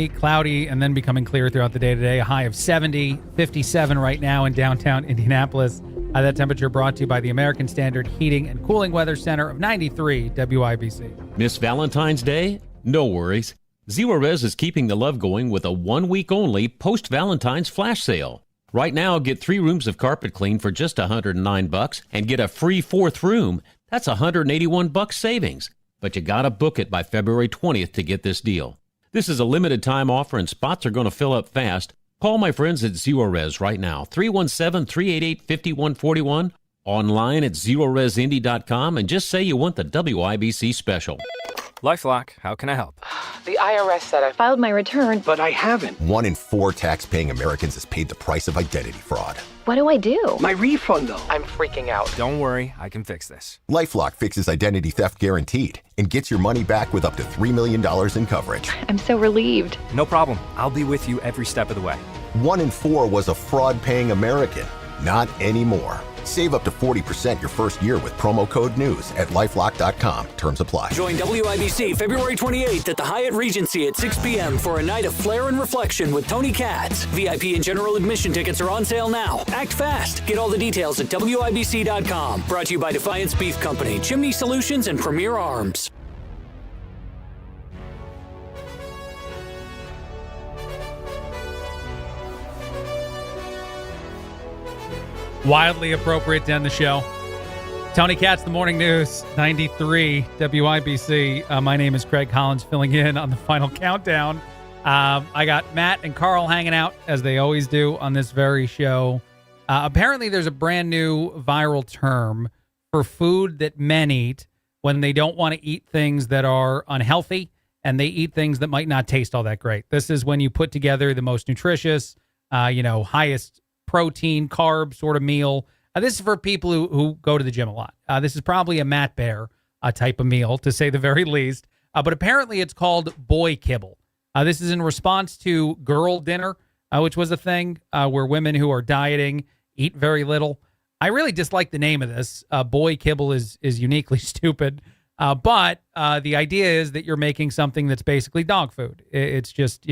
cloudy, and then becoming clear throughout the day today. A high of 70, 57 right now in downtown Indianapolis. That temperature brought to you by the American Standard Heating and Cooling Weather Center of 93 WIBC. Miss Valentine's Day? No worries. Zero Res is keeping the love going with a 1 week only post-Valentine's flash sale. Right now, get 3 rooms of carpet clean for just $109 and get a free 4th room. That's $181 savings. But you gotta book it by February 20th to get this deal. This is a limited time offer and spots are gonna fill up fast. Call my friends at Zero Res right now, 317-388-5141, online at zeroresindy.com, and just say you want the WIBC special. LifeLock, how can I help? The IRS said I filed my return, but I haven't. 1 in 4 tax-paying Americans has paid the price of identity fraud. What do I do? My refund, though. I'm freaking out. Don't worry, I can fix this. LifeLock fixes identity theft guaranteed and gets your money back with up to $3 million in coverage. I'm so relieved. No problem. I'll be with you every step of the way. 1 in 4 was a fraud-paying American. Not anymore. Save up to 40% your first year with promo code NEWS at LifeLock.com. Terms apply. Join WIBC February 28th at the Hyatt Regency at 6 p.m. for a night of flair and reflection with Tony Katz. VIP and general admission tickets are on sale now. Act fast. Get all the details at WIBC.com. Brought to you by Defiance Beef Company, Chimney Solutions, and Premier Arms. Wildly appropriate to end the show. Tony Katz, the Morning News, 93 WIBC. My name is Craig Collins, filling in on the final countdown. I got Matt and Carl hanging out, as they always do on this very show. Apparently, there's a brand new viral term for food that men eat when they don't want to eat things that are unhealthy, and they eat things that might not taste all that great. This is when you put together the most nutritious, highest protein, carb sort of meal. This is for people who go to the gym a lot. This is probably a Matt Bear type of meal, to say the very least. But apparently it's called boy kibble. This is in response to girl dinner, which was a thing where women who are dieting eat very little. I really dislike the name of this. Boy kibble is uniquely stupid. But the idea is that you're making something that's basically dog food. It's just,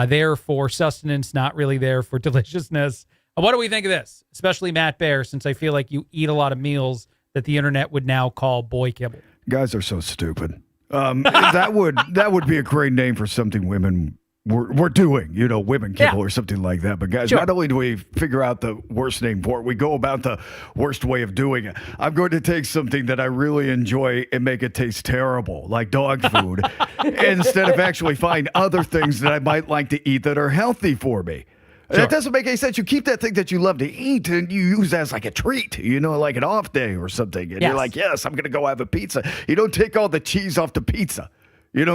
there for sustenance, not really there for deliciousness. What do we think of this? Especially Matt Bear, since I feel like you eat a lot of meals that the internet would now call boy kibble. Guys are so stupid. That would be a great name for something women were doing, women kibble or something like that. But guys, not only do we figure out the worst name for it, we go about the worst way of doing it. I'm going to take something that I really enjoy and make it taste terrible, like dog food, instead of actually find other things that I might like to eat that are healthy for me. Sure. That doesn't make any sense. You keep that thing that you love to eat and you use that as like a treat, like an off day or something. And you're like, yes, I'm going to go have a pizza. You don't take all the cheese off the pizza. You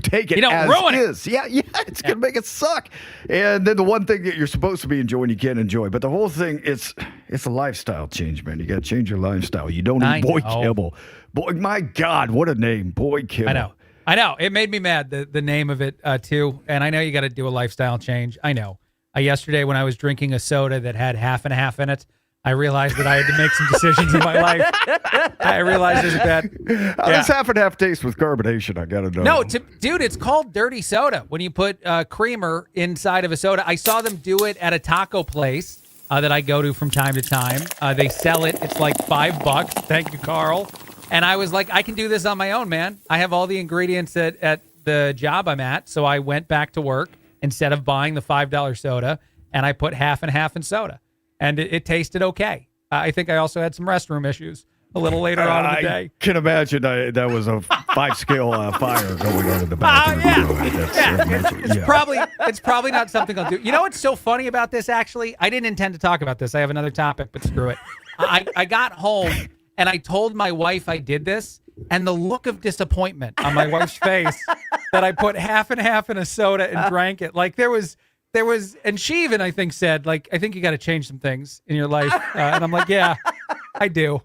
take it as is. Yeah, it's going to make it suck. And then the one thing that you're supposed to be enjoying, you can't enjoy. But the whole thing, it's a lifestyle change, man. You got to change your lifestyle. You don't eat boy kibble. Boy, my God, what a name, boy kibble. I know. It made me mad, the name of it, too. And I know you got to do a lifestyle change. I know. Yesterday, when I was drinking a soda that had half and half in it, I realized that I had to make some decisions in my life. I realized it was bad. How does half and half taste with carbonation? I got to know. No, dude, it's called dirty soda when you put creamer inside of a soda. I saw them do it at a taco place that I go to from time to time. They sell it. It's like $5. Thank you, Carl. And I was like, I can do this on my own, man. I have all the ingredients at the job I'm at, so I went back to work instead of buying the $5 soda, and I put half and half in soda. And it tasted okay. I think I also had some restroom issues a little later on in the day. I can imagine that was a 5-scale fire going on in the bathroom. It's probably not something I'll do. You know what's so funny about this, actually? I didn't intend to talk about this. I have another topic, but screw it. I got home, and I told my wife I did this, and the look of disappointment on my wife's face that I put half and half in a soda and drank it. Like there was, and she even, I think, said, like, I think you got to change some things in your life. And I'm like, yeah, I do.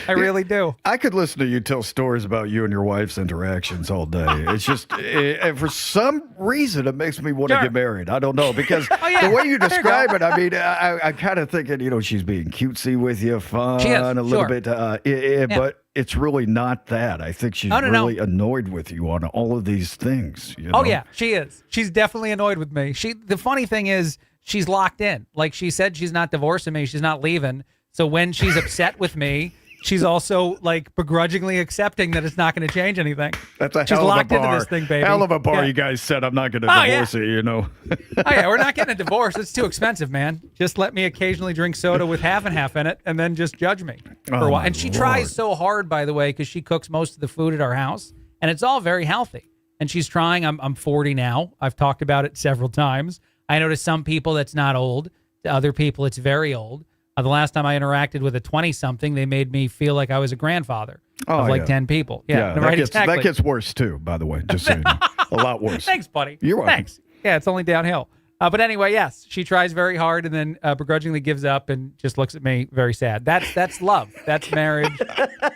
I really do. I could listen to you tell stories about you and your wife's interactions all day. It's just, and for some reason, it makes me want to get married. I don't know, because the way you describe it, I mean, I'm kind of thinking, she's being cutesy with you, fun, a little bit, but it's really not that. I think she's really annoyed with you on all of these things. Oh, yeah, she is. She's definitely annoyed with me. The funny thing is, she's locked in. Like she said, she's not divorcing me. She's not leaving. So when she's upset with me, she's also like begrudgingly accepting that it's not going to change anything. That's a she's hell locked of a bar. into this thing, baby. Hell of a bar. You guys said I'm not going to divorce you. Oh yeah, we're not getting a divorce. It's too expensive, man. Just let me occasionally drink soda with half and half in it, and then just judge me for a while. And she tries so hard, by the way, because she cooks most of the food at our house, and it's all very healthy. And she's trying. I'm 40 now. I've talked about it several times. I know to some people that's not old. To other people, it's very old. The last time I interacted with a 20-something, they made me feel like I was a grandfather of 10 people. Yeah, right, exactly. That gets worse, too, by the way, just so you know. A lot worse. Thanks, buddy. You're welcome. Thanks. Yeah, it's only downhill. But anyway, yes, she tries very hard and then begrudgingly gives up and just looks at me very sad. That's love. That's marriage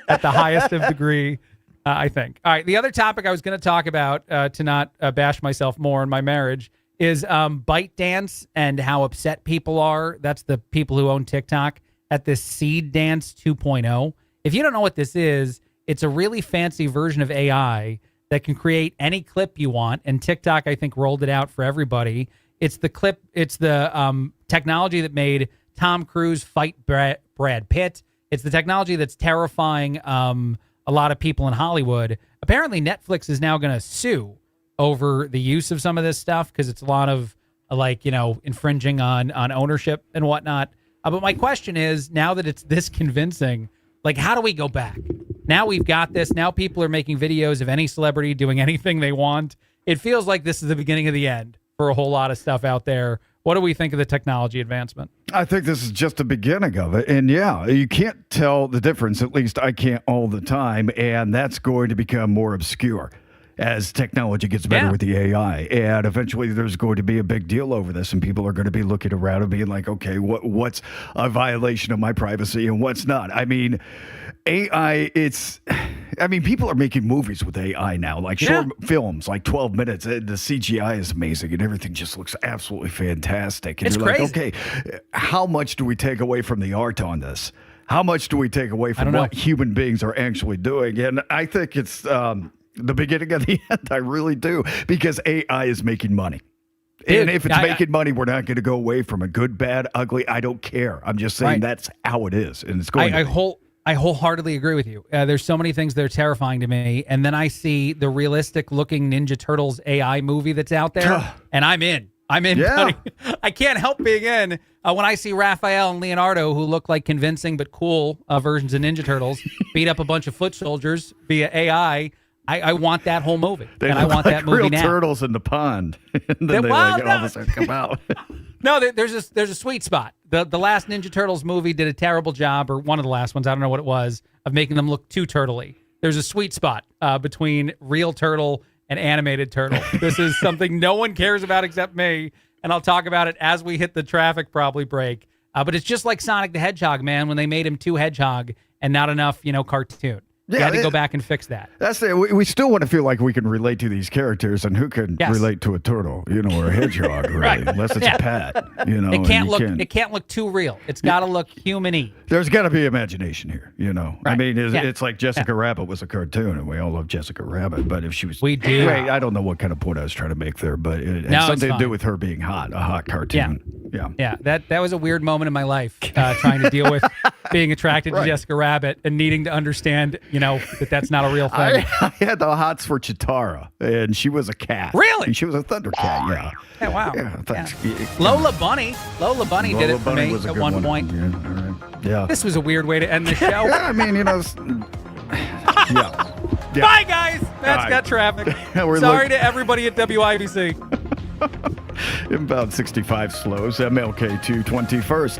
at the highest of degree, I think. All right, the other topic I was going to talk about to not bash myself more in my marriage is Bite Dance and how upset people are. That's the people who own TikTok at this Seed Dance 2.0. If you don't know what this is, it's a really fancy version of AI that can create any clip you want. And TikTok, I think, rolled it out for everybody. It's the clip. It's the technology that made Tom Cruise fight Brad Pitt. It's the technology that's terrifying a lot of people in Hollywood. Apparently, Netflix is now going to sue over the use of some of this stuff because it's a lot of infringing on ownership and whatnot. But my question is, now that it's this convincing, how do we go back? Now we've got this. Now people are making videos of any celebrity doing anything they want. It feels like this is the beginning of the end for a whole lot of stuff out there. What do we think of the technology advancement? I think this is just the beginning of it. And yeah, you can't tell the difference. At least I can't all the time. And that's going to become more obscure as technology gets better with the AI. And eventually there's going to be a big deal over this, and people are going to be looking around and being like, okay, what's a violation of my privacy and what's not? I mean, AI, people are making movies with AI now, short films, 12 minutes. The CGI is amazing, and everything just looks absolutely fantastic. And it's you're crazy. like, okay, how much do we take away from the art on this? How much do we take away from what human beings are actually doing? And I think it's the beginning of the end. I really do, because AI is making money. Dude, and if it's making money, we're not going to go away from it. Good, bad, ugly, I don't care. I'm just saying that's how it is, and it's going to be. I wholeheartely agree with you. There's so many things that are terrifying to me, and then I see the realistic-looking Ninja Turtles AI movie that's out there, and I'm in. Buddy. I can't help being in. When I see Raphael and Leonardo, who look like convincing but cool versions of Ninja Turtles, beat up a bunch of foot soldiers via AI, I want that whole movie. And I want that movie real now. turtles in the pond. And then all of a sudden come out. No, there's a sweet spot. The last Ninja Turtles movie did a terrible job, or one of the last ones, I don't know what it was, of making them look too turtley. There's a sweet spot between real turtle and animated turtle. This is something no one cares about except me, and I'll talk about it as we hit the traffic probably break. But it's just like Sonic the Hedgehog, man, when they made him too hedgehog and not enough, cartoon. You had to go back and fix that. That's it. We still want to feel like we can relate to these characters, and who can relate to a turtle, or a hedgehog, really, right. Unless it's a pet, It can't look too real. It's got to look human-y. There's got to be imagination here, Right. I mean, it's like Jessica Rabbit was a cartoon, and we all love Jessica Rabbit. But if she was, we do. Great, I don't know what kind of point I was trying to make there, but it had something to do with her being hot, a hot cartoon. Yeah. That was a weird moment in my life, trying to deal with being attracted to Jessica Rabbit and needing to understand, that's not a real thing. I had the hots for Chitara, and she was a cat. Really? And she was a Thundercat, yeah. Yeah, wow. Yeah. Lola Bunny did it for me at one point. Yeah. This was a weird way to end the show. I mean, yeah. Bye, guys. That's got traffic. Sorry to everybody at WIBC. Inbound 65 slows, MLK 221st.